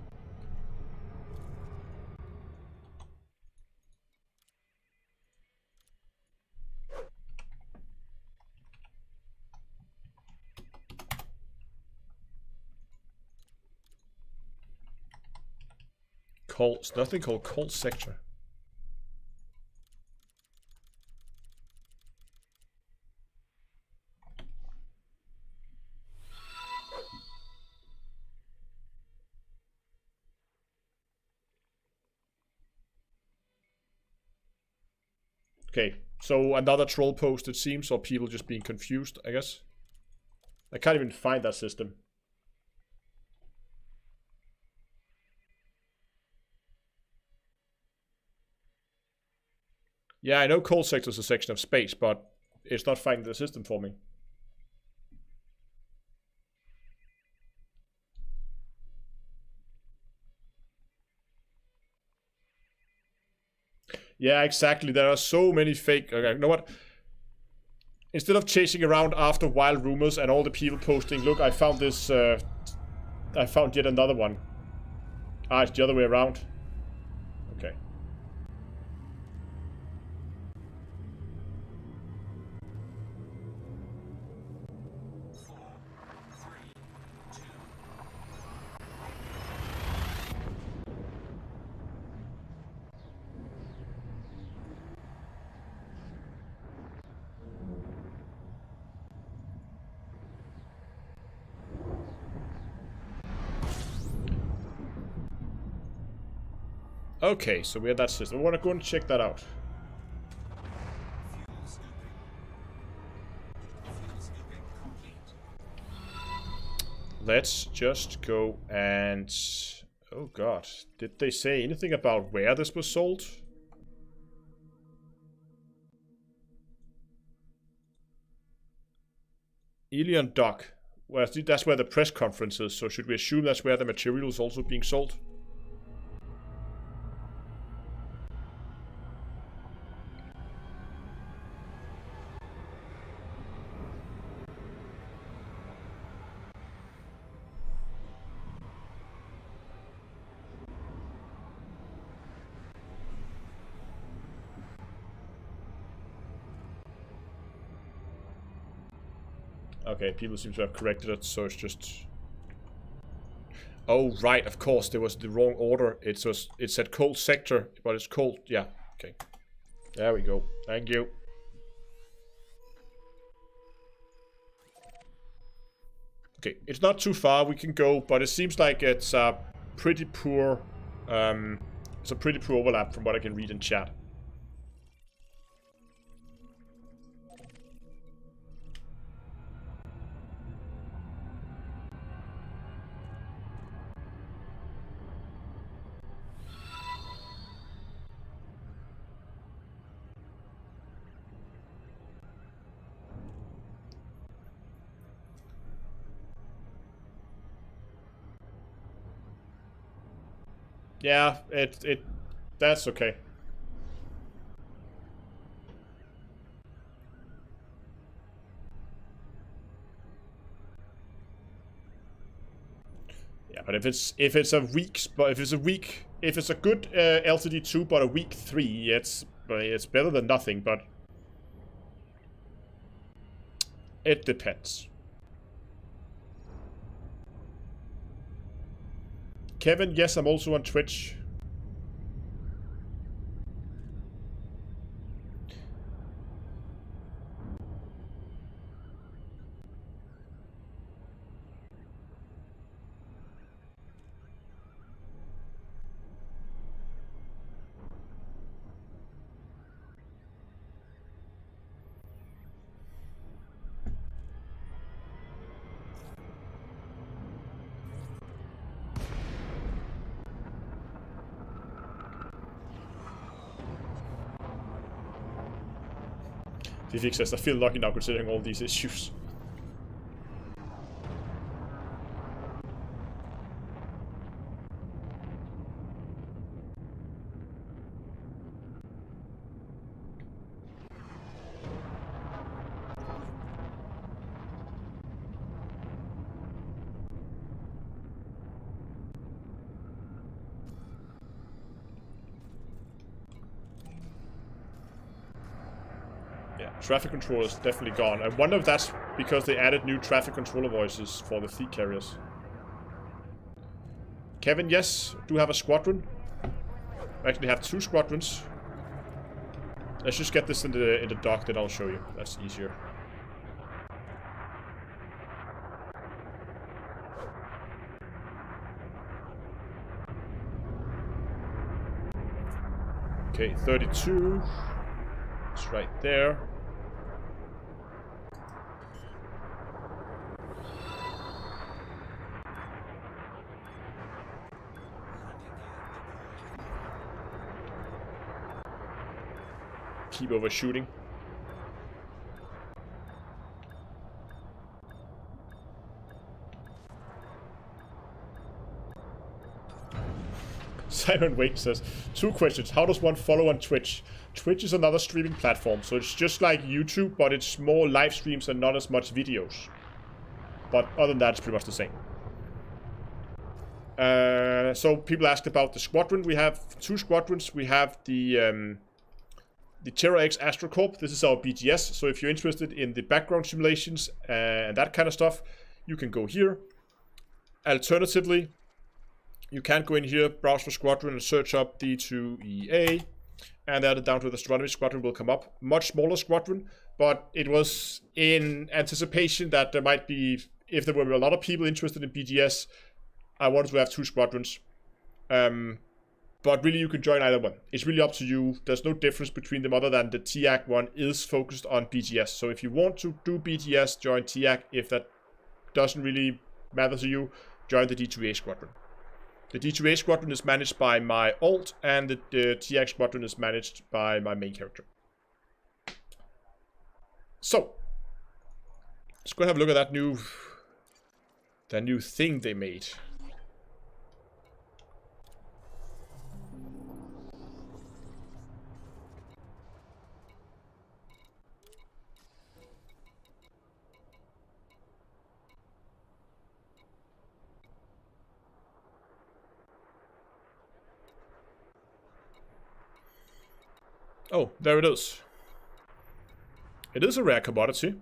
Cold, nothing called cold sector. Okay, So another troll post, it seems, or people just being confused, I guess. I can't even find that system. Yeah, I know cold sector is a section of space, but it's not finding the system for me. Yeah, exactly. There are so many fake... Okay, you know what? Instead of chasing around after wild rumors and all the people posting, look, I found this... I found yet another one. Ah, it's the other way around. Okay. Okay, so we have that system. I want to go and check that out. Fuel scooping. Fuel scooping complete. Let's just go and... Oh god, did they say anything about where this was sold? Elion Dock. Well, that's where the press conference is, so should we assume that's where the material is also being sold? Okay, people seem to have corrected it, so it's just... Oh, right, of course, there was the wrong order. It said cold sector, but it's cold... Yeah, okay. There we go. Thank you. Okay, it's not too far, we can go, but it seems like it's a pretty poor... it's a pretty poor overlap from what I can read in chat. Yeah, that's okay. Yeah, but if it's a good LTD2 but a weak 3, it's better than nothing, but it depends. Kevin, yes, I'm also on Twitch. Vivik says, I feel lucky now considering all these issues. Traffic controller is definitely gone. I wonder if that's because they added new traffic controller voices for the fleet carriers. Kevin, yes, do have a squadron. I actually have 2 squadrons. Let's just get this in the dock, then I'll show you. That's easier. Okay, 32. It's right there. Keep overshooting. Simon Wake says, 2 questions. How does one follow on Twitch? Twitch is another streaming platform, so it's just like YouTube, but it's more live streams and not as much videos. But other than that, it's pretty much the same. So people asked about the squadron. We have 2 squadrons. We have the Terra X Astrocorp. This is our BGS. So if you're interested in the background simulations and that kind of stuff, you can go here. Alternatively, you can go in here, browse for squadron, and search up D2EA, and then down to the Astronomy squadron will come up. Much smaller squadron, but it was in anticipation that there might be, if there were a lot of people interested in BGS, I wanted to have 2 squadrons. But really, you can join either one. It's really up to you. There's no difference between them other than the TIAC one is focused on BGS. So if you want to do BGS, join TIAC. If that doesn't really matter to you, join the D2A squadron. The D2A squadron is managed by my alt, and the TIAC squadron is managed by my main character. So, let's go and have a look at that new thing they made. Oh, there it is. It is a rare commodity.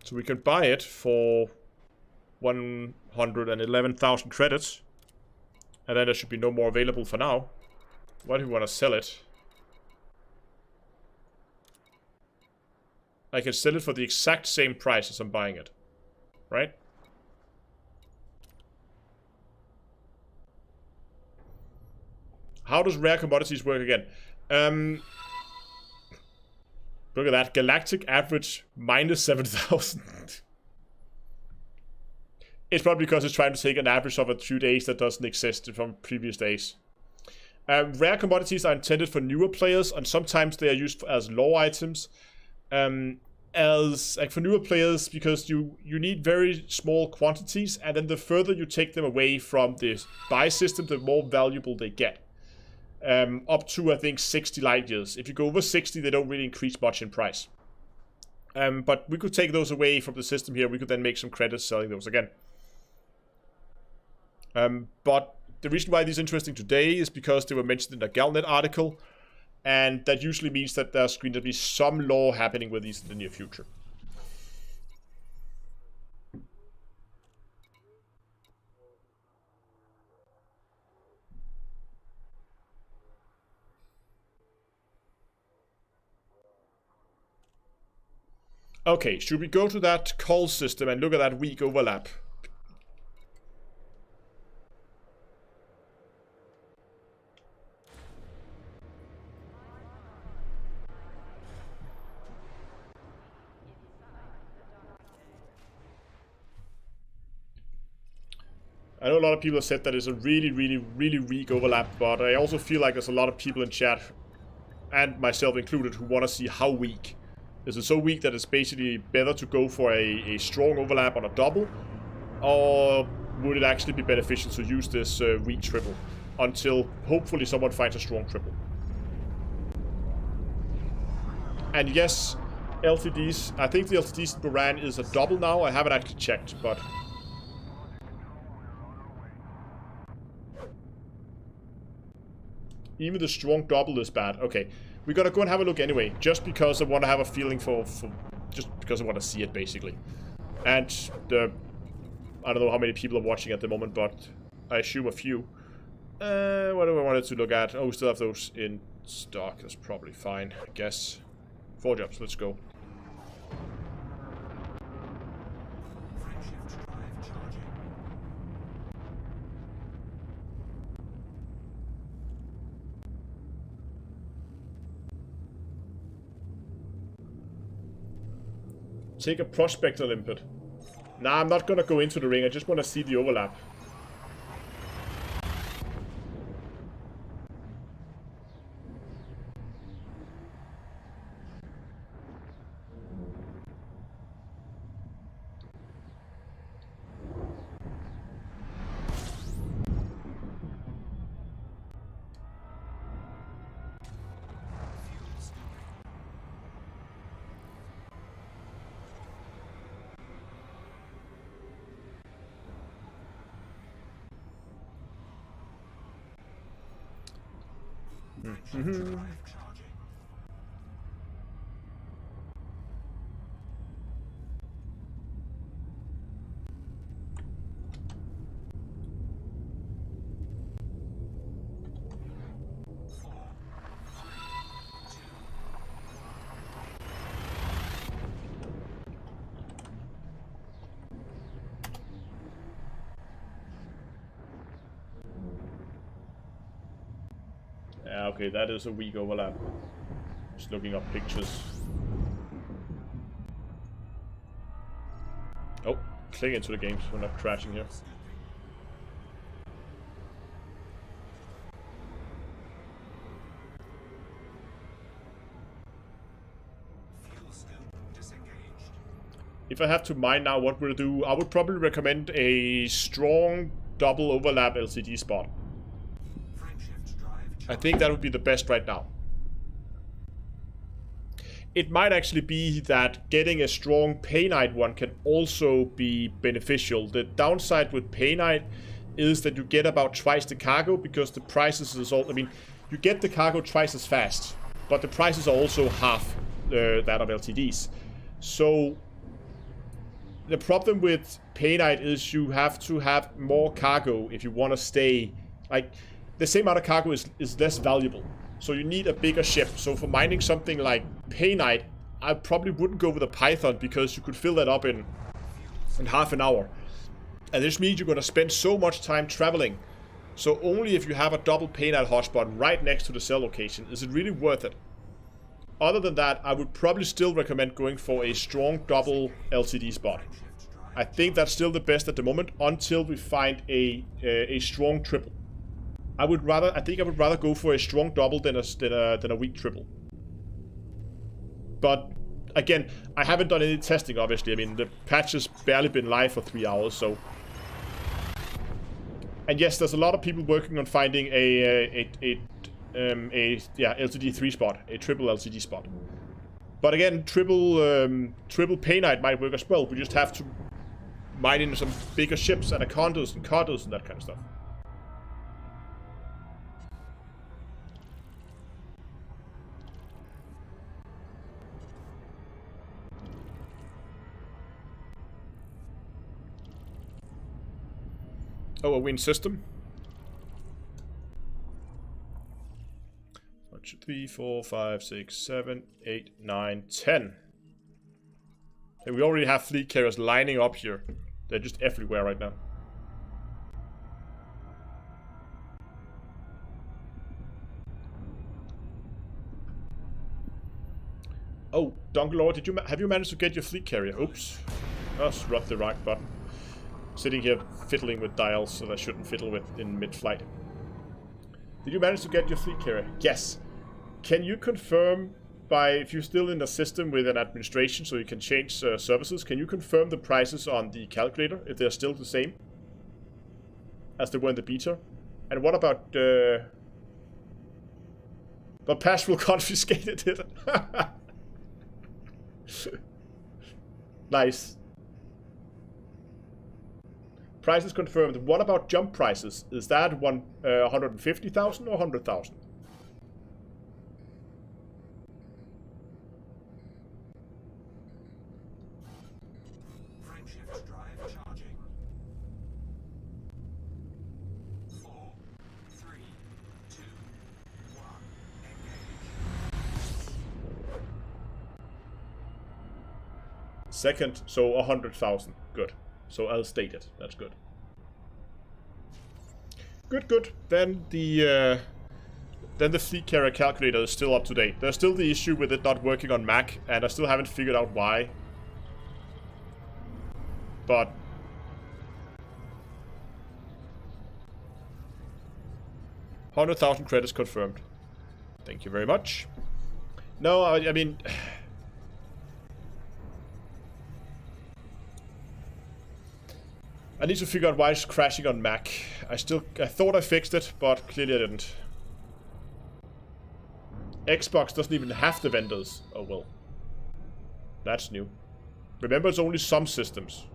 So we can buy it for 111,000 credits. And then there should be no more available for now. Why do we want to sell it? I can sell it for the exact same price as I'm buying it. Right? How does rare commodities work again? Look at that. Galactic average minus 7,000. It's probably because it's trying to take an average of a few days that doesn't exist from previous days. Rare commodities are intended for newer players, and sometimes they are used as lore items. As like for newer players, because you need very small quantities, and then the further you take them away from the buy system, the more valuable they get. Up to, I think, 60 light years. If you go over 60, they don't really increase much in price. But we could take those away from the system here. We could then make some credits selling those again. But the reason why these are interesting today is because they were mentioned in a Galnet article. And that usually means that there's going to be some lore happening with these in the near future. Okay, should we go to that call system and look at that weak overlap? I know a lot of people have said that it's a really weak overlap, but I also feel like there's a lot of people in chat, and myself included, who want to see how weak. Is it so weak that it's basically better to go for a strong overlap on a double? Or would it actually be beneficial to use this weak triple? Until hopefully someone finds a strong triple. And yes, LTDs. I think the LTDs in Buran is a double now. I haven't actually checked, but... Even the strong double is bad. Okay. We gotta go and have a look anyway, just because I want to have a feeling for just because I want to see it, basically. And I don't know how many people are watching at the moment, but I assume a few. What do I wanted to look at? Oh, we still have those in stock. That's probably fine, I guess. 4 jobs, let's go. Frameshift drive charging. Take a prospector input. Nah, I'm not gonna go into the ring. I just want to see the overlap. Drive charging. Yeah, okay, that is a weak overlap. Just looking up pictures. Oh, click into the game so we're not crashing here. Fuel scoop disengaged. If I have to mine now, what will I do? I would probably recommend a strong double overlap LCD spot. Frameshift drive I think that would be the best right now. It might actually be that getting a strong Painite one can also be beneficial. The downside with Painite is that you get about twice the cargo because the prices is all. I mean, you get the cargo twice as fast, but the prices are also half that of LTDs. So the problem with Painite is you have to have more cargo if you want to stay. Like, the same amount of cargo is less valuable. So you need a bigger ship. So for mining something like Painite, I probably wouldn't go with a Python because you could fill that up in half an hour. And this means you're going to spend so much time traveling. So only if you have a double Painite hotspot right next to the cell location is it really worth it. Other than that, I would probably still recommend going for a strong double LCD spot. I think that's still the best at the moment until we find a strong triple. I think I would rather go for a strong double than a weak triple. But again, I haven't done any testing, obviously. I mean, the patch has barely been live for 3 hours, so. And yes, there's a lot of people working on finding a LCD 3 spot, a triple LCD spot. But again, triple Painite might work as well. We just have to mine in some bigger ships, anacondas and cardos and that kind of stuff. Oh, a win system. 1, 2, 3, 4, 5, 6, 7, 8, 9, 10. And we already have fleet carriers lining up here. They're just everywhere right now. Oh, Dunkelor, have you managed to get your fleet carrier? Oops. I struck the right button. Sitting here fiddling with dials that I shouldn't fiddle with in mid-flight. Did you manage to get your fleet carrier? Yes. Can you confirm if you're still in the system with an administration so you can change services, can you confirm the prices on the calculator if they're still the same as they were in the beta? And what about but Pash will confiscate it. Nice. Prices confirmed. What about jump prices? Is that 150,000 or 100,000? Frameshift drive charging. 4, 3, 2, 1. Engage. Second, so 100,000. Good. So I'll state it. That's good. Good. Then the fleet carrier calculator is still up to date. There's still the issue with it not working on Mac, and I still haven't figured out why. but... $100,000 credits confirmed. Thank you very much. No, I mean... I need to figure out why it's crashing on Mac. I thought I fixed it, but clearly I didn't. Xbox doesn't even have the vendors. Oh well. That's new. Remember, it's only some systems.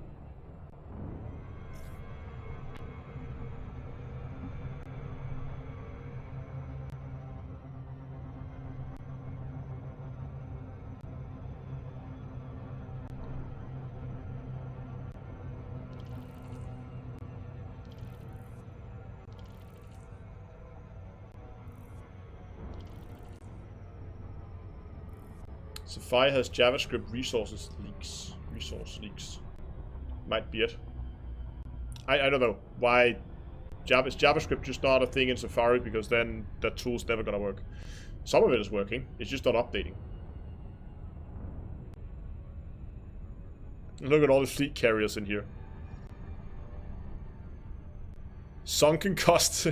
Sapphire has JavaScript resource leaks. Might be it. I don't know why. Is JavaScript just not a thing in Safari, because then that tool's never gonna work. Some of it is working, it's just not updating. Look at all the fleet carriers in here. Sunken costs.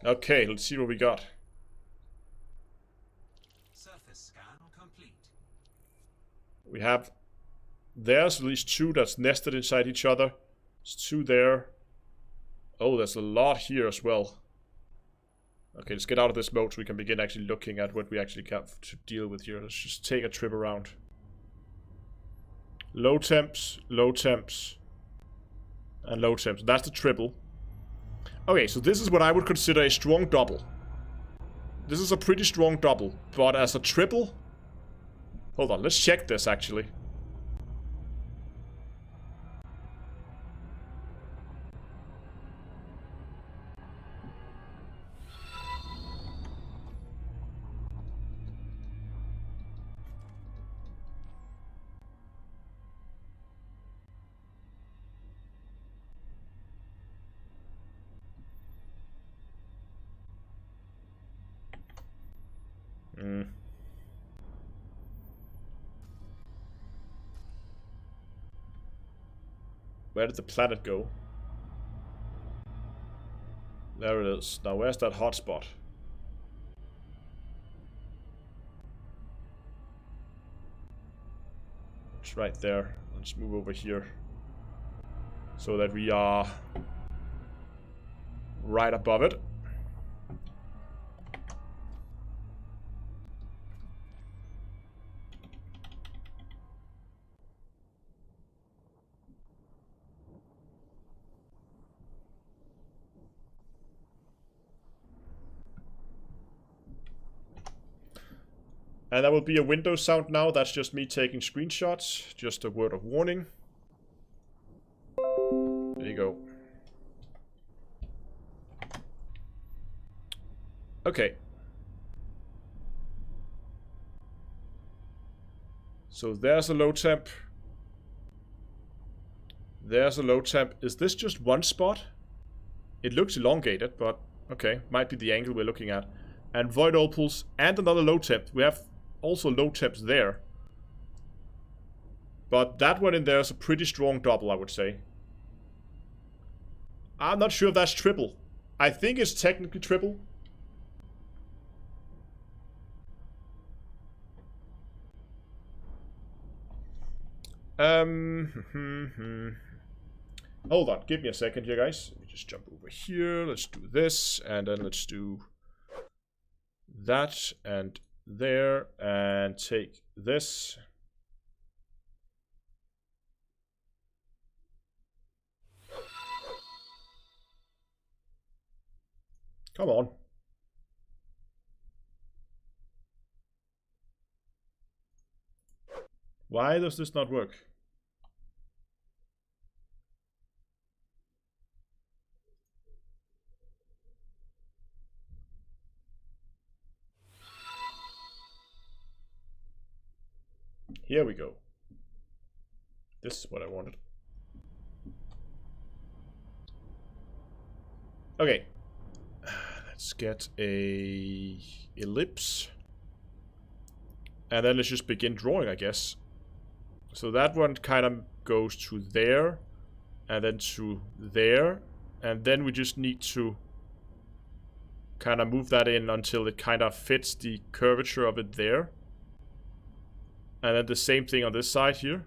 Okay, let's see what we got. Surface scan complete. We have... There's at least 2 that's nested inside each other. There's 2 there. Oh, there's a lot here as well. Okay, let's get out of this mode so we can begin actually looking at what we actually have to deal with here. Let's just take a trip around. Low temps, and low temps. That's the triple. Okay, so this is what I would consider a strong double. This is a pretty strong double, but as a triple... Hold on, let's check this actually. Where did the planet go? There it is. Now where's that hotspot? It's right there. Let's move over here. So that we are right above it. And that will be a Windows sound now. That's just me taking screenshots. Just a word of warning. There you go. Okay. So there's a low temp. There's a low temp. Is this just one spot? It looks elongated, but okay. Might be the angle we're looking at. And void opals and another low temp. We have also low temps there. But that one in there is a pretty strong double, I would say. I'm not sure if that's triple. I think it's technically triple. Hold on, give me a second here, guys. Let me just jump over here. Let's do this, and then let's do that, and there, and take this. Come on. Why does this not work? Here we go. This is what I wanted. Okay. Let's get a ellipse. And then let's just begin drawing, I guess. So that one kind of goes to there. And then to there. And then we just need to kind of move that in until it kind of fits the curvature of it there. And then the same thing on this side here.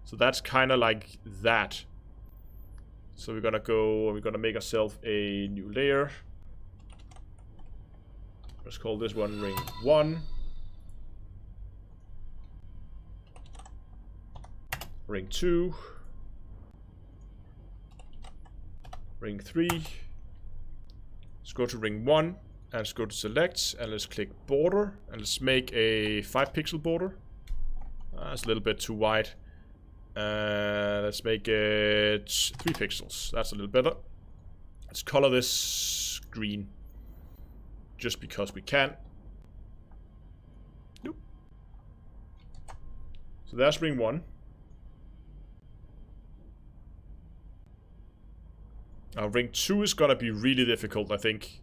So that's kind of like that. So we're gonna make ourselves a new layer. Let's call this one ring 1. Ring 2. Ring 3. Let's go to ring 1 and let's go to select and let's click border and let's make a 5 pixel border. That's a little bit too wide. Let's make it 3 pixels. That's a little better. Let's color this green. Just because we can. Nope. So there's ring 1. Now ring 2 is gonna be really difficult, I think.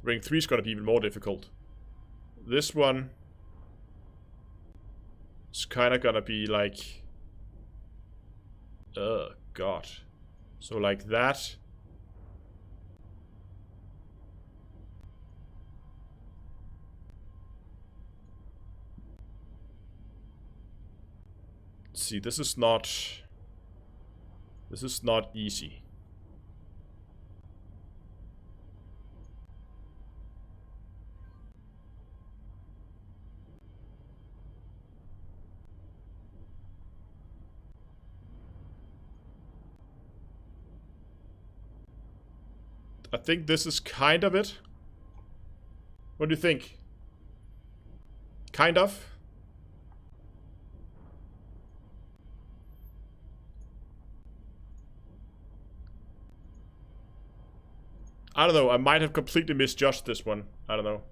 Ring 3 is gonna be even more difficult. This one is kind of gonna be like... oh, God. So like that. See, this is not easy. I think this is kind of it. What do you think? Kind of? I don't know, I might have completely misjudged this one. I don't know.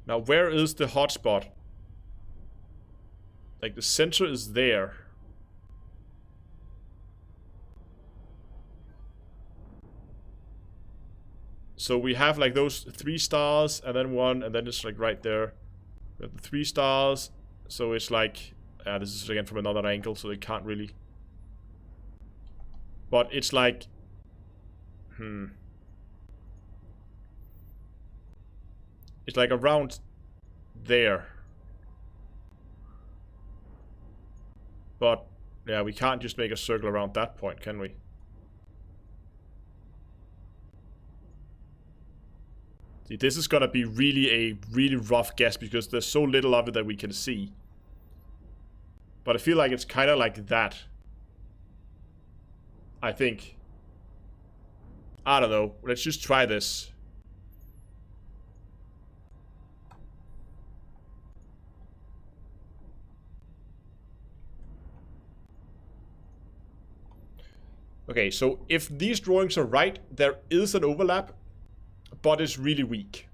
Now, where is the hotspot? Like, the center is there. So we have like those 3 stars and then 1 and then it's like right there. We have the 3 stars. So it's like, this is again from another angle, so they can't really. But it's like, it's like around there. But yeah, we can't just make a circle around that point, can we? See, this is gonna be really rough guess because there's so little of it that we can see. But I feel like it's kind of like that. I think. I don't know. Let's just try this. Okay, so if these drawings are right, there is an overlap, but it's really weak.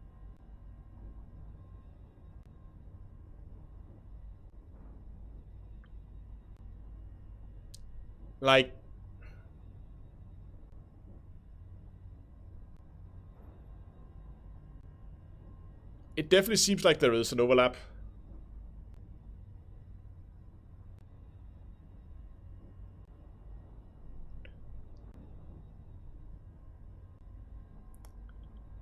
Like, it definitely seems like there is an overlap.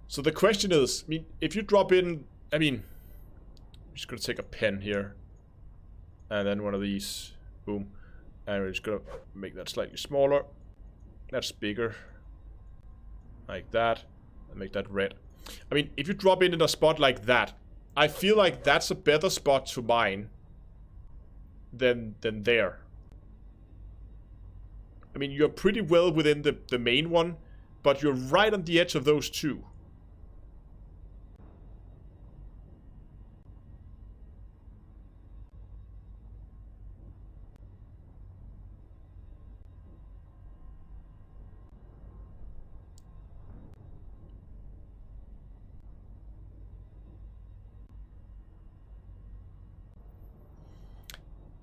So the question is, I mean, if you drop in, I'm just gonna take a pen here. And then one of these, boom. And we're just gonna make that slightly smaller. That's bigger. Like that. And make that red. I mean, if you drop in a spot like that, I feel like that's a better spot to mine than there. I mean, you're pretty well within the main one, but you're right on the edge of those two.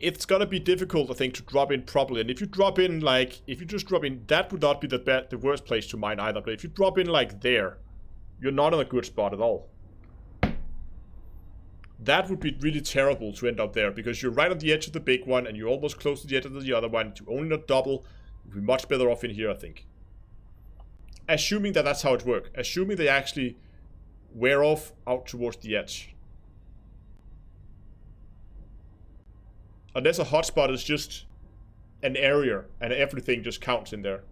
it's gonna be difficult, I think, to drop in properly. And if you drop in, like, if you just drop in, that would not be the worst place to mine either. But if you drop in, like, there, you're not in a good spot at all. That would be really terrible to end up there, because you're right on the edge of the big one, and you're almost close to the edge of the other one. To only not double, you'd be much better off in here, I think. Assuming that that's how it works. Assuming they actually wear off out towards the edge. Unless a hotspot is just an area, and everything just counts in there.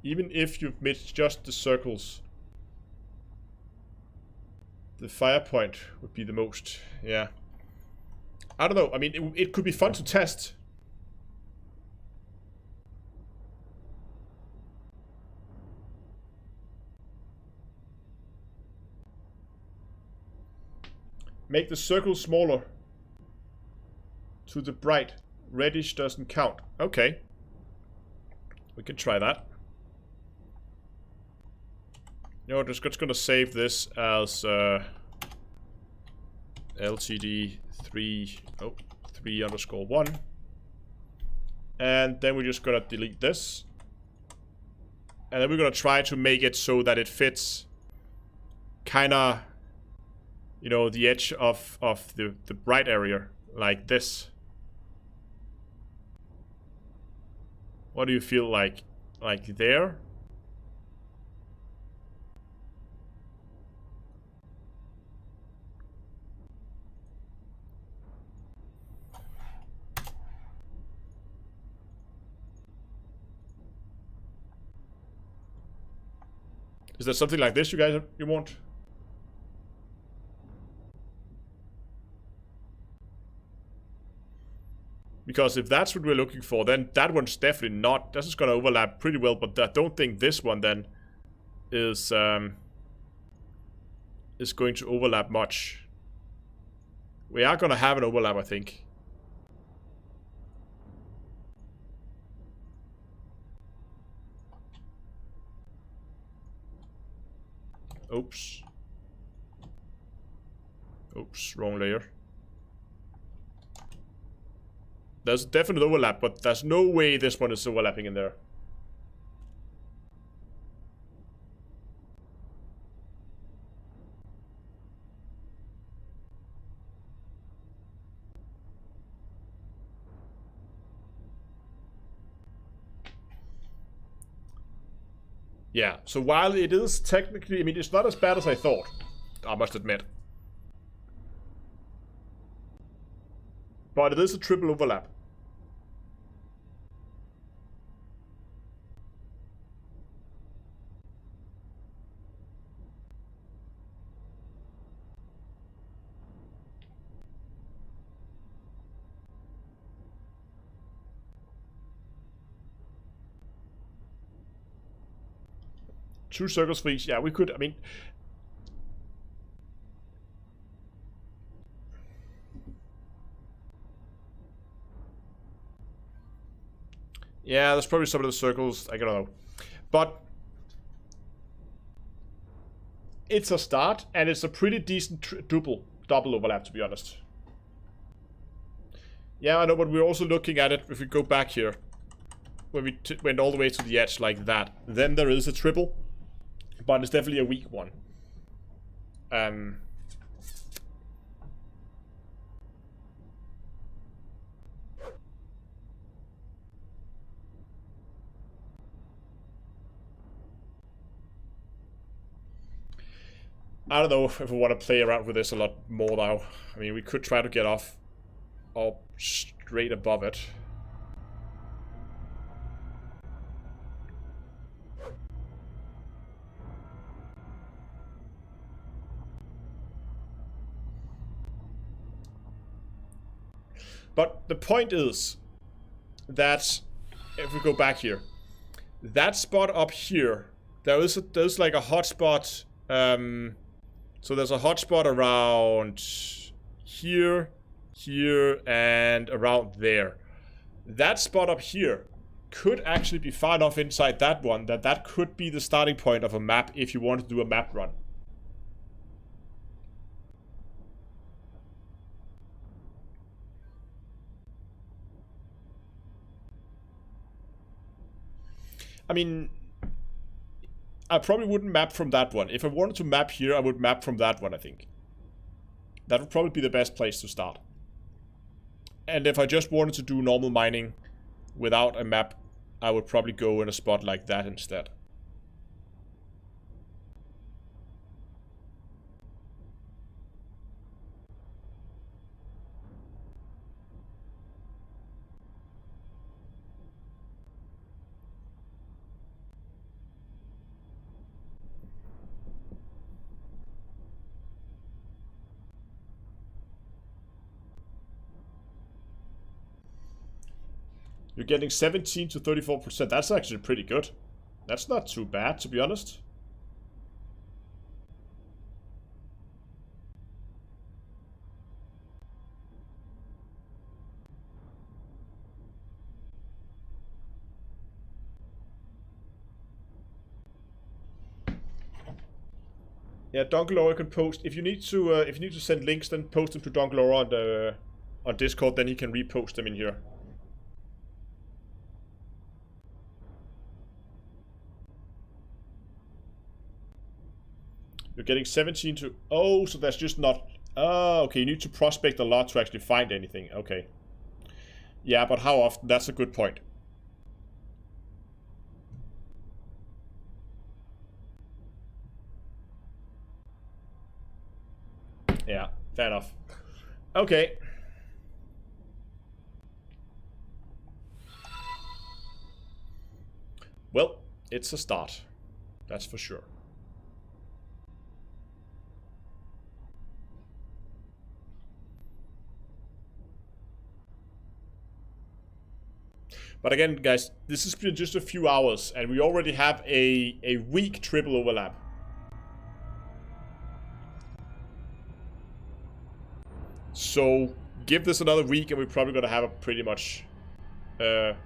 Even if you've missed just the circles, the fire point would be the most, yeah. I don't know, I mean, it could be fun to test. Make the circle smaller. To the bright. Reddish doesn't count. Okay. We can try that. You know, just gonna save this as LTD 3_1. And then we're just gonna delete this. And then we're gonna try to make it so that it fits kinda, you know, the edge of the bright area, like this. What do you feel like? Like there? Is there something like this you guys want? Because if that's what we're looking for, then that one's definitely not. This is gonna overlap pretty well, but I don't think this one then is going to overlap much. We are gonna have an overlap, I think. Oops. Oops, wrong layer. There's a definite overlap, but there's no way this one is overlapping in there. Yeah, so while it is technically, I mean, it's not as bad as I thought, I must admit. But it is a triple overlap. Two circles for each. Yeah, we could, I mean... Yeah, there's probably some of the circles, I don't know. But... it's a start, and it's a pretty decent double overlap, to be honest. Yeah, I know, but we're also looking at it, if we go back here, when we went all the way to the edge like that, then there is a triple. But it's definitely a weak one. I don't know if we want to play around with this a lot more now. I mean, we could try to get off up straight above it. But the point is that if we go back here, that spot up here, there's like a hotspot. So there's a hotspot around here, here, and around there. That spot up here could actually be far enough inside that one that could be the starting point of a map if you want to do a map run. I mean, I probably wouldn't map from that one. If I wanted to map here, I would map from that one, I think. That would probably be the best place to start. And if I just wanted to do normal mining without a map, I would probably go in a spot like that instead. You're getting 17 to 34%. That's actually pretty good. That's not too bad, to be honest. Yeah, Donkelora can post. If you need to send links, then post them to Donkelora on Discord. Then he can repost them in here. You're getting 17 to... Oh, so that's just not... Oh, okay, you need to prospect a lot to actually find anything. Okay. Yeah, but how often? That's a good point. Yeah, fair enough. Okay. Well, it's a start. That's for sure. But again, guys, this has been just a few hours, and we already have a weak triple overlap. So, give this another week, and we're probably going to have a pretty much a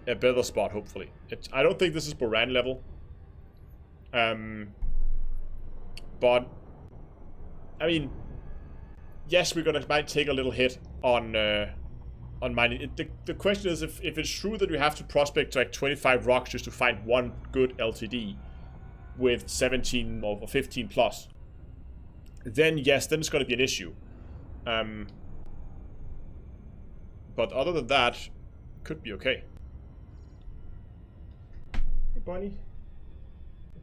better spot, hopefully. I don't think this is Boran level. But, I mean, yes, we're going to might take a little hit on mining. The question is if it's true that you have to prospect like 25 rocks just to find one good LTD with 17 or 15 plus, then yes, then it's going to be an issue. But other than that, could be okay. Hey, Bunny.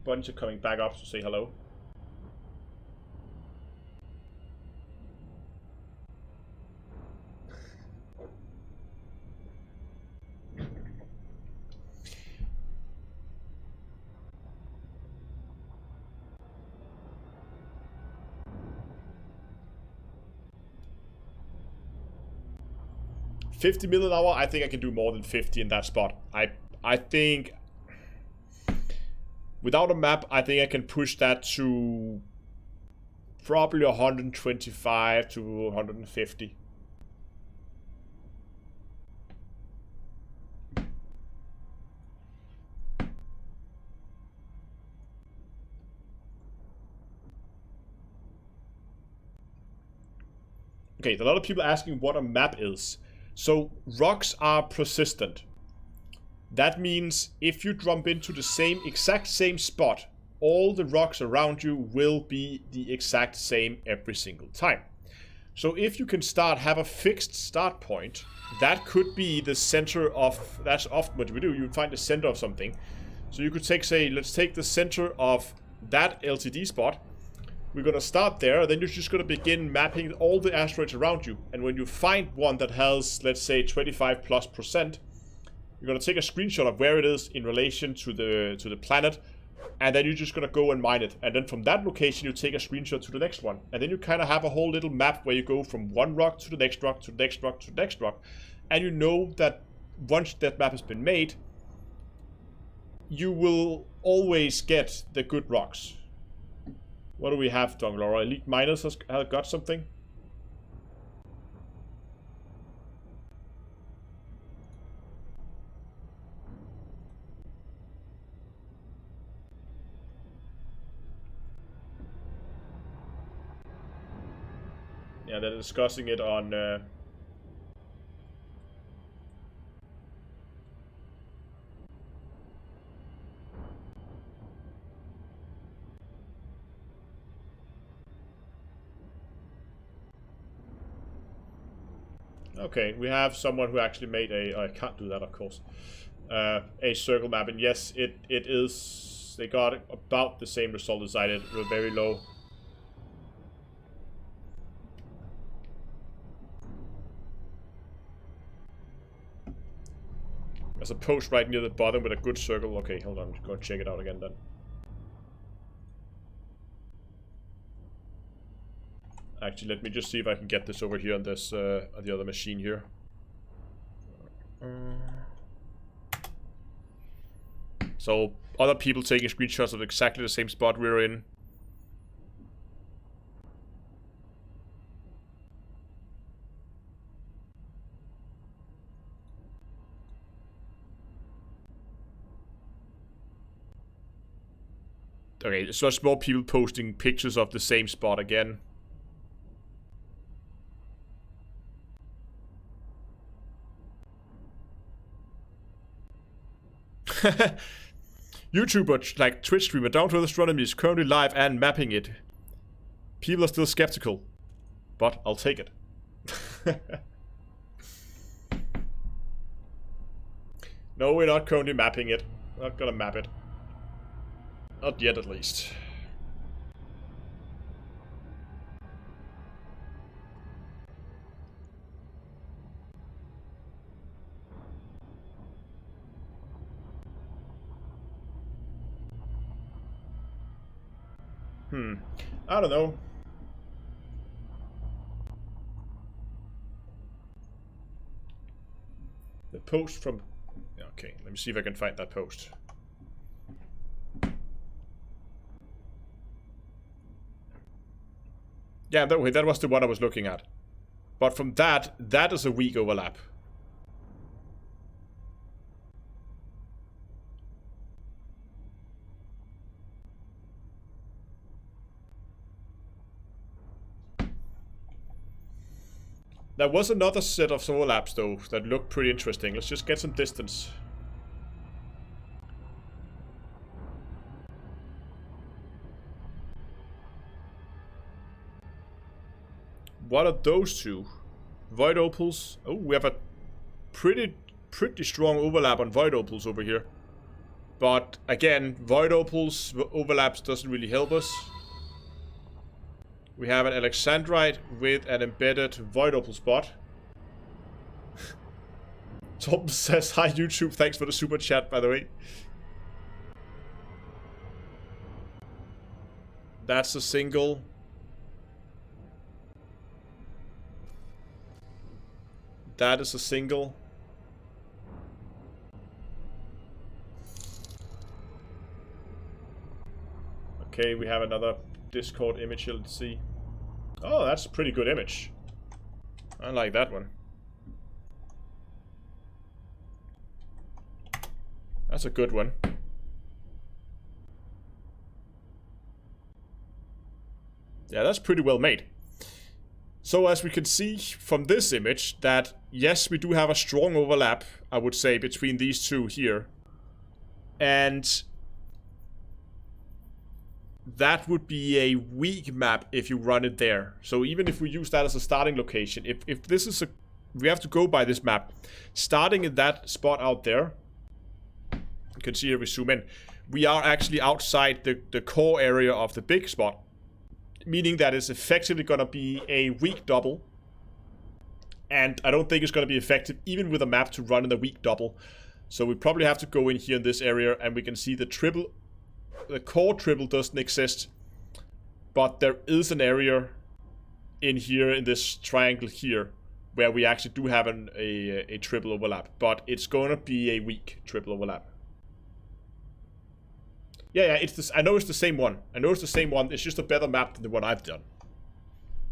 Bunnies are coming back up to say hello. $50 million an hour, I think I can do more than 50 in that spot. I think without a map, I think I can push that to probably 125 to 150. Okay, a lot of people asking what a map is. So, rocks are persistent. That means if you jump into the exact same spot, all the rocks around you will be the exact same every single time. So if you can have a fixed start point, that could be the center of... That's often what we do. You find the center of something. So you could say, let's take the center of that LTD spot. We're going to start there, then you're just going to begin mapping all the asteroids around you. And when you find one that has, let's say, 25+%, you're going to take a screenshot of where it is in relation to the planet, and then you're just going to go and mine it. And then from that location, you take a screenshot to the next one. And then you kind of have a whole little map where you go from one rock to the next rock, to the next rock, to the next rock. And you know that once that map has been made, you will always get the good rocks. What do we have, Donglora? Elite Miners has got something? Yeah, they're discussing it on... Okay, we have someone who actually made a... Oh, I can't do that, of course. A circle map, and yes, it is... They got about the same result as I did. We're very low. There's a post right near the bottom with a good circle. Okay, hold on. I'm just going to check it out again then. Actually, let me just see if I can get this over here on this on the other machine here. So, other people taking screenshots of exactly the same spot we're in. Okay, so much more people posting pictures of the same spot again. YouTuber, like Twitch streamer, Down to Astronomy is currently live and mapping it. People are still skeptical, but I'll take it. No, we're not currently mapping it. We're not gonna map it. Not yet, at least. I don't know. The post from... Okay, let me see if I can find that post. Yeah, that was the one I was looking at. But from that is a weak overlap. There was another set of overlaps, though, that looked pretty interesting. Let's just get some distance. What are those two? Void opals. Oh, we have a pretty strong overlap on void opals over here. But again, void opals overlaps doesn't really help us. We have an Alexandrite with an embedded void opal spot. Tom says, hi YouTube, thanks for the super chat, by the way. That's a single. That is a single. Okay, we have another Discord image here, let's see. Oh, that's a pretty good image. I like that one. That's a good one. Yeah, that's pretty well made. So as we can see from this image that, yes, we do have a strong overlap, I would say, between these two here. And that would be a weak map if you run it there. So even if we use that as a starting location, if this is a... We have to go by this map. Starting in that spot out there, you can see here we zoom in, we are actually outside the core area of the big spot. Meaning that it's effectively going to be a weak double. And I don't think it's going to be effective even with a map to run in a weak double. So we probably have to go in here in this area and we can see the triple... The core triple doesn't exist. But there is an area in here, in this triangle here, where we actually do have a triple overlap. But it's going to be a weak triple overlap. Yeah, it's this. I know it's the same one. It's just a better map than the one I've done.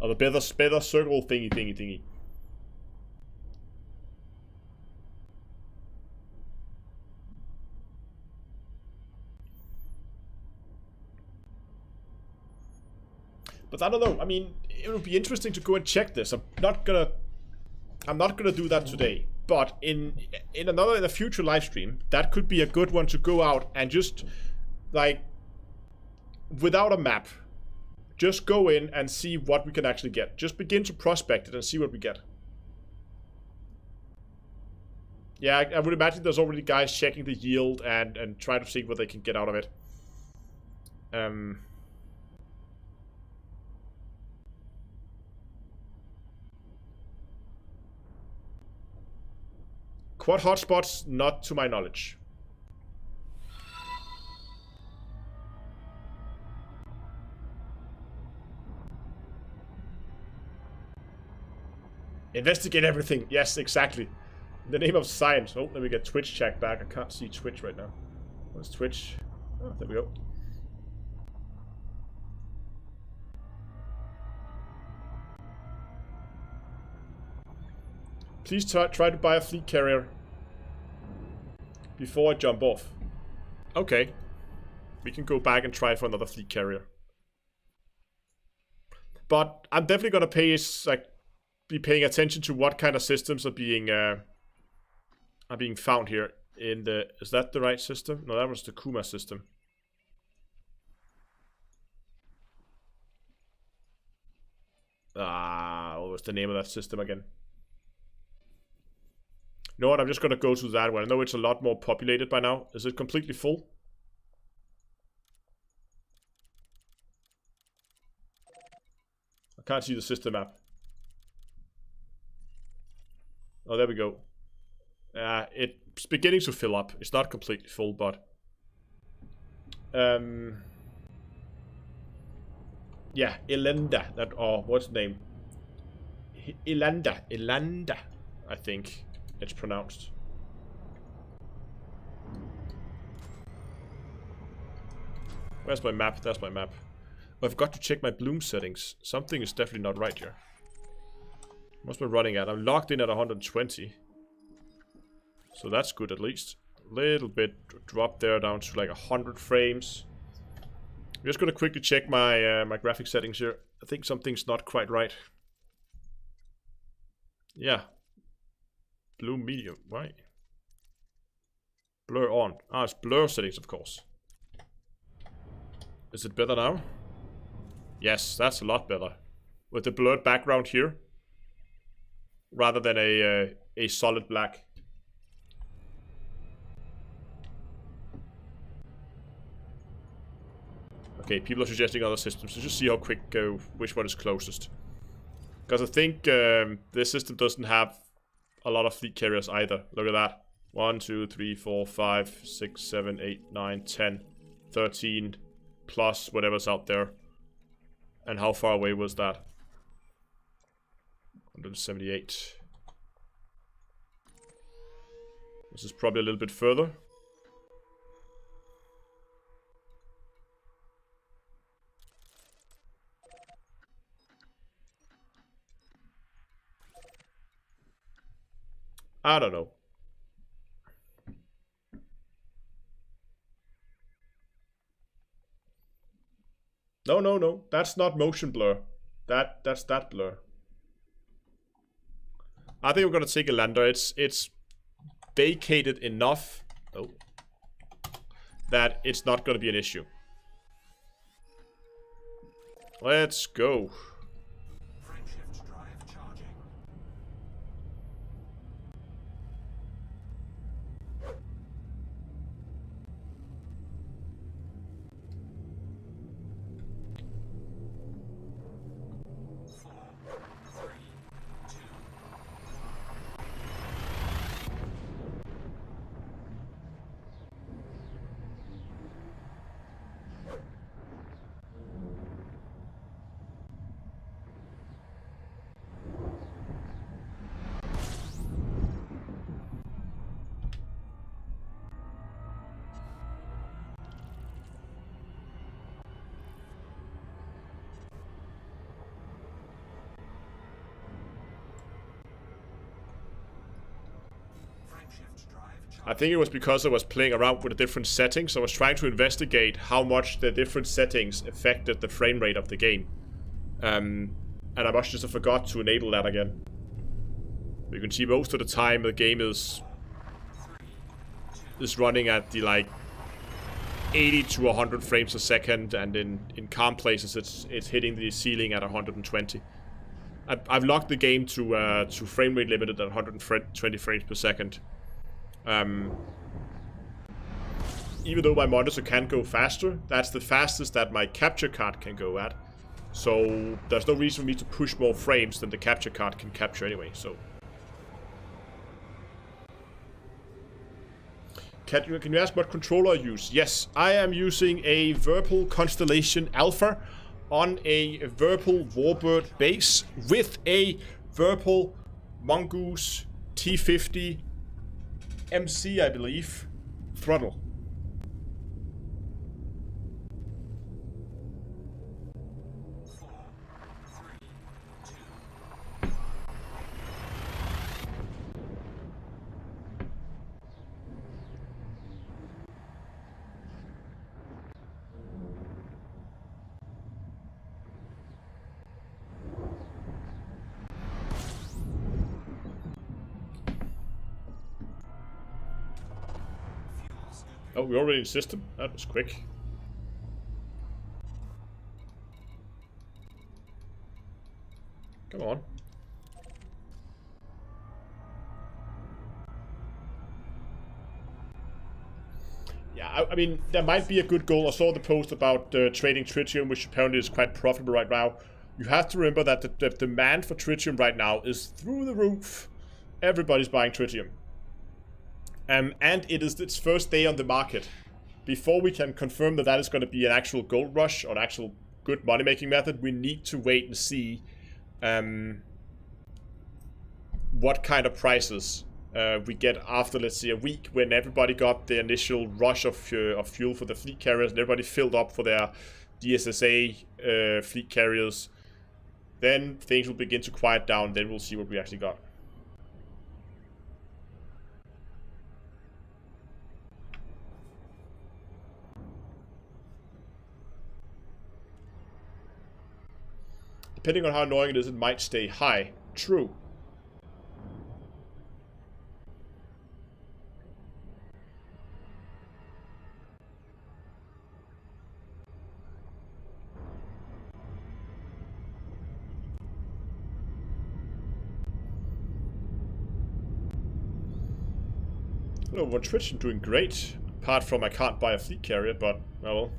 Or the better circle thingy. But I don't know. I mean, it would be interesting to go and check this. I'm not gonna do that today. But in a future live stream, that could be a good one to go out and just like without a map, just go in and see what we can actually get. Just begin to prospect it and see what we get. Yeah, I would imagine there's already guys checking the yield and try to see what they can get out of it. Quad hotspots, not to my knowledge. Investigate everything. Yes, exactly. In the name of science. Oh, let me get Twitch chat back. I can't see Twitch right now. What's Twitch? Oh, there we go. Please try to buy a fleet carrier before I jump off. Okay. We can go back and try for another fleet carrier. But I'm definitely gonna be paying attention to what kind of systems are being found here in the... Is that the right system? No, that was the Kuma system. What was the name of that system again? You know what? I'm just gonna go to that one. I know it's a lot more populated by now. Is it completely full? I can't see the system map. Oh, there we go. It's beginning to fill up. It's not completely full, but... yeah, Elenda. What's the name? Elanda, I think it's pronounced. Where's my map? That's my map. Oh, I've got to check my bloom settings. Something is definitely not right here. What's my running at? I'm locked in at 120. So that's good at least. A little bit drop there down to like 100 frames. I'm just gonna quickly check my my graphic settings here. I think something's not quite right. Yeah. Bloom medium. Why? Blur on. Ah, it's blur settings, of course. Is it better now? Yes, that's a lot better. With the blurred background here. Rather than a solid black. Okay, people are suggesting other systems. So just see how quick which one is closest. Because I think this system doesn't have a lot of fleet carriers either. Look at that. 1, 2, 3, 4, 5, 6, 7, 8, 9, 10, 13 plus whatever's out there. And how far away was that? 178. This is probably a little bit further. I don't know. No. That's not motion blur. That's that blur. I think we're gonna take a lander. It's vacated enough that it's not gonna be an issue. Let's go. Frameshift drive charging. I think it was because I was playing around with the different settings. I was trying to investigate how much the different settings affected the frame rate of the game. And I must just have forgot to enable that again. You can see most of the time the game is running at the like 80 to 100 frames a second, and in calm places it's hitting the ceiling at 120. I've locked the game to frame rate limited at 120 frames per second. Even though my monitor can go faster, that's the fastest that my capture card can go at. So there's no reason for me to push more frames than the capture card can capture anyway. So can you ask what controller I use? Yes, I am using a Whirlpool Constellation Alpha on a Whirlpool Warbird base with a Whirlpool Mongoose T50 MC, I believe, throttle. Oh, we're already in system? That was quick. Come on. Yeah, I mean, that might be a good goal. I saw the post about trading tritium, which apparently is quite profitable right now. You have to remember that the demand for tritium right now is through the roof. Everybody's buying tritium. And it is its first day on the market. Before we can confirm that that is going to be an actual gold rush or an actual good money-making method, we need to wait and see what kind of prices we get after, let's say, a week, when everybody got the initial rush of fuel for the fleet carriers and everybody filled up for their DSSA fleet carriers. Then things will begin to quiet down. Then we'll see what we actually got. Depending on how annoying it is, it might stay high. True. Well, on Twitch I'm doing great. Apart from I can't buy a fleet carrier, but oh well.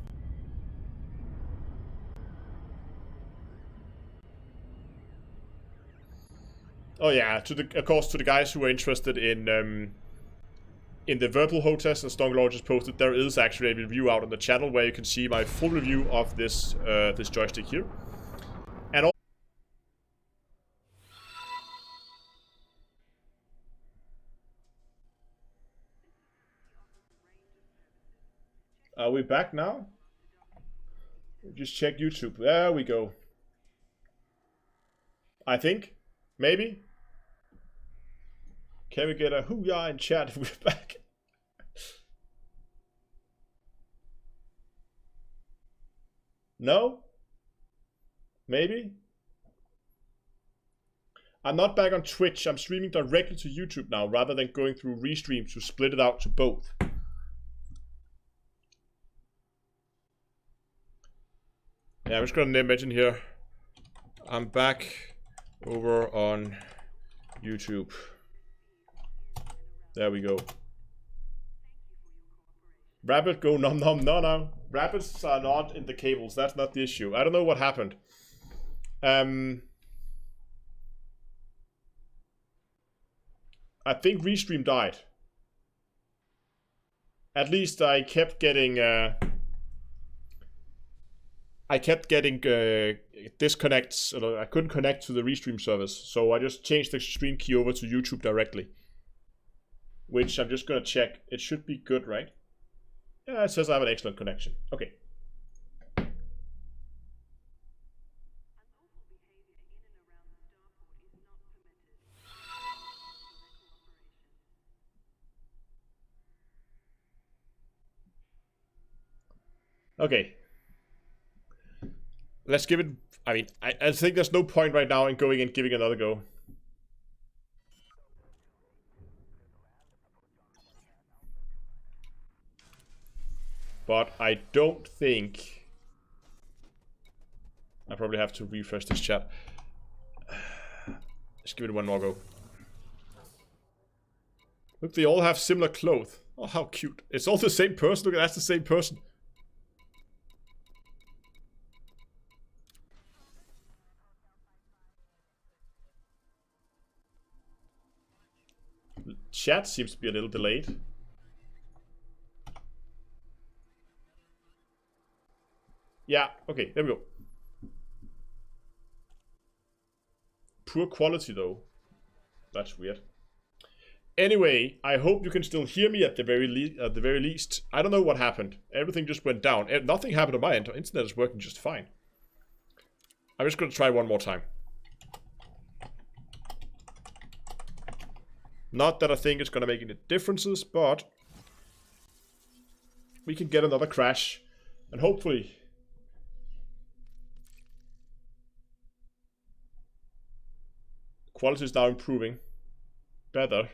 Oh yeah, of course to the guys who are interested in the Whirlpool Ho test, as Stonelaw just posted, there is actually a review out on the channel where you can see my full review of this this joystick here. And are we back now? Just check YouTube. There we go. I think. Maybe. Can we get a hoo-yah in chat if we're back? No? Maybe? I'm not back on Twitch. I'm streaming directly to YouTube now, rather than going through Restream to split it out to both. Yeah, I'm just gonna mention here, I'm back over on YouTube. There we go. Rabbit go nom nom. No. Rabbits are not in the cables. That's not the issue. I don't know what happened. I think Restream died. At least I kept getting disconnects. I couldn't connect to the Restream service, so I just changed the stream key over to YouTube directly. Which I'm just gonna check. It should be good, right? Yeah, it says I have an excellent connection. Okay. Okay. let's give it. I mean, I think there's no point right now in going and giving another go. But I don't think... I probably have to refresh this chat. Let's give it one more go. Look, they all have similar clothes. Oh, how cute. It's all the same person. Look, that's the same person. Chat seems to be a little delayed. Yeah, okay, there we go. Poor quality though. That's weird. Anyway, I hope you can still hear me at the very least. I don't know what happened. Everything just went down. Nothing happened on my end. Internet is working just fine. I'm just going to try one more time. Not that I think it's going to make any differences, but we can get another crash. And hopefully... quality is now improving. Better.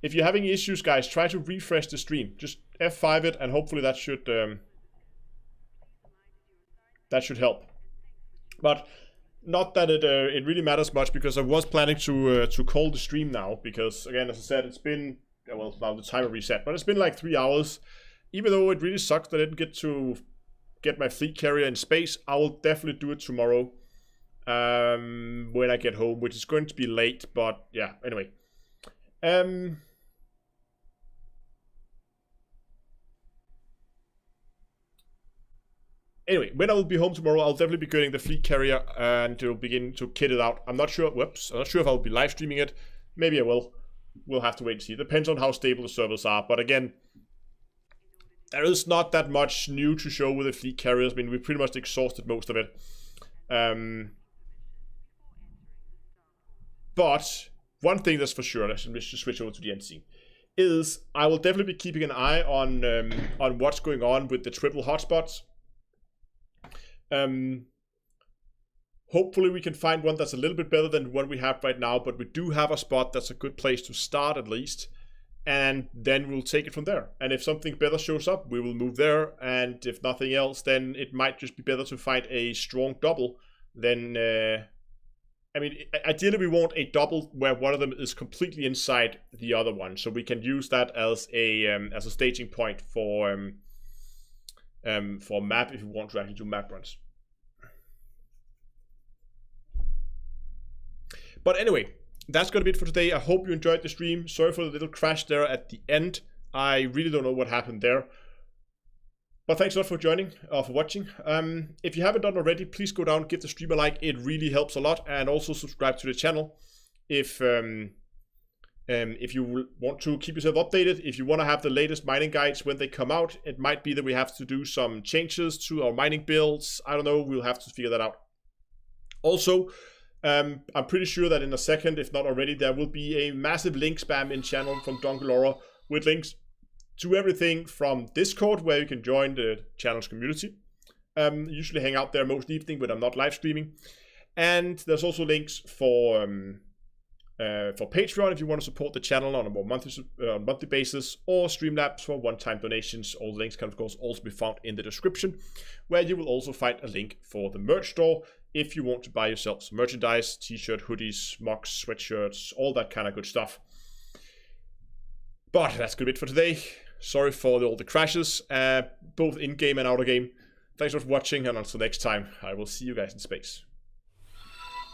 If you're having issues, guys, try to refresh the stream. Just F5 it, and hopefully that should help. But not that it really matters much, because I was planning to call the stream now, because again, as I said, it's been, well, now the timer reset, but it's been like 3 hours. Even though it really sucks that I didn't get my fleet carrier in space, I will definitely do it tomorrow when I get home, which is going to be late, but yeah, anyway. Anyway, when I will be home tomorrow, I'll definitely be getting the fleet carrier and to begin to kit it out. I'm not sure, I'm not sure if I'll be live streaming it. Maybe I will. We'll have to wait and see. It depends on how stable the servers are, but again, there is not that much new to show with the fleet carriers. I mean, we pretty much exhausted most of it. But one thing that's for sure, I should just switch over to the end scene, is I will definitely be keeping an eye on what's going on with the triple hotspots. Hopefully we can find one that's a little bit better than the one we have right now, but we do have a spot that's a good place to start at least, and then we'll take it from there. And if something better shows up, we will move there, and if nothing else, then it might just be better to find a strong double than I mean, ideally we want a double where one of them is completely inside the other one, so we can use that as a staging point for map if you want to actually do map runs. But anyway, that's gonna be it for today. I hope you enjoyed the stream. Sorry for the little crash there at the end. I really don't know what happened there. But thanks a lot for joining, for watching. If you haven't done already, please go down, give the stream a like. It really helps a lot, and also subscribe to the channel if you want to keep yourself updated. If you want to have the latest mining guides when they come out, it might be that we have to do some changes to our mining builds. I don't know. We'll have to figure that out. Also, I'm pretty sure that in a second, if not already, there will be a massive link spam in channel from Dongalora with links to everything from Discord, where you can join the channel's community. Usually hang out there most evening when I'm not live streaming. And there's also links for Patreon if you want to support the channel on a more monthly basis, or Streamlabs for one-time donations. All the links can of course also be found in the description, where you will also find a link for the merch store if you want to buy yourself some merchandise, t-shirt, hoodies, mugs, sweatshirts, all that kind of good stuff. But that's gonna be it for today. Sorry for all the crashes, both in-game and out-of-game. Thanks for watching, and until next time, I will see you guys in space.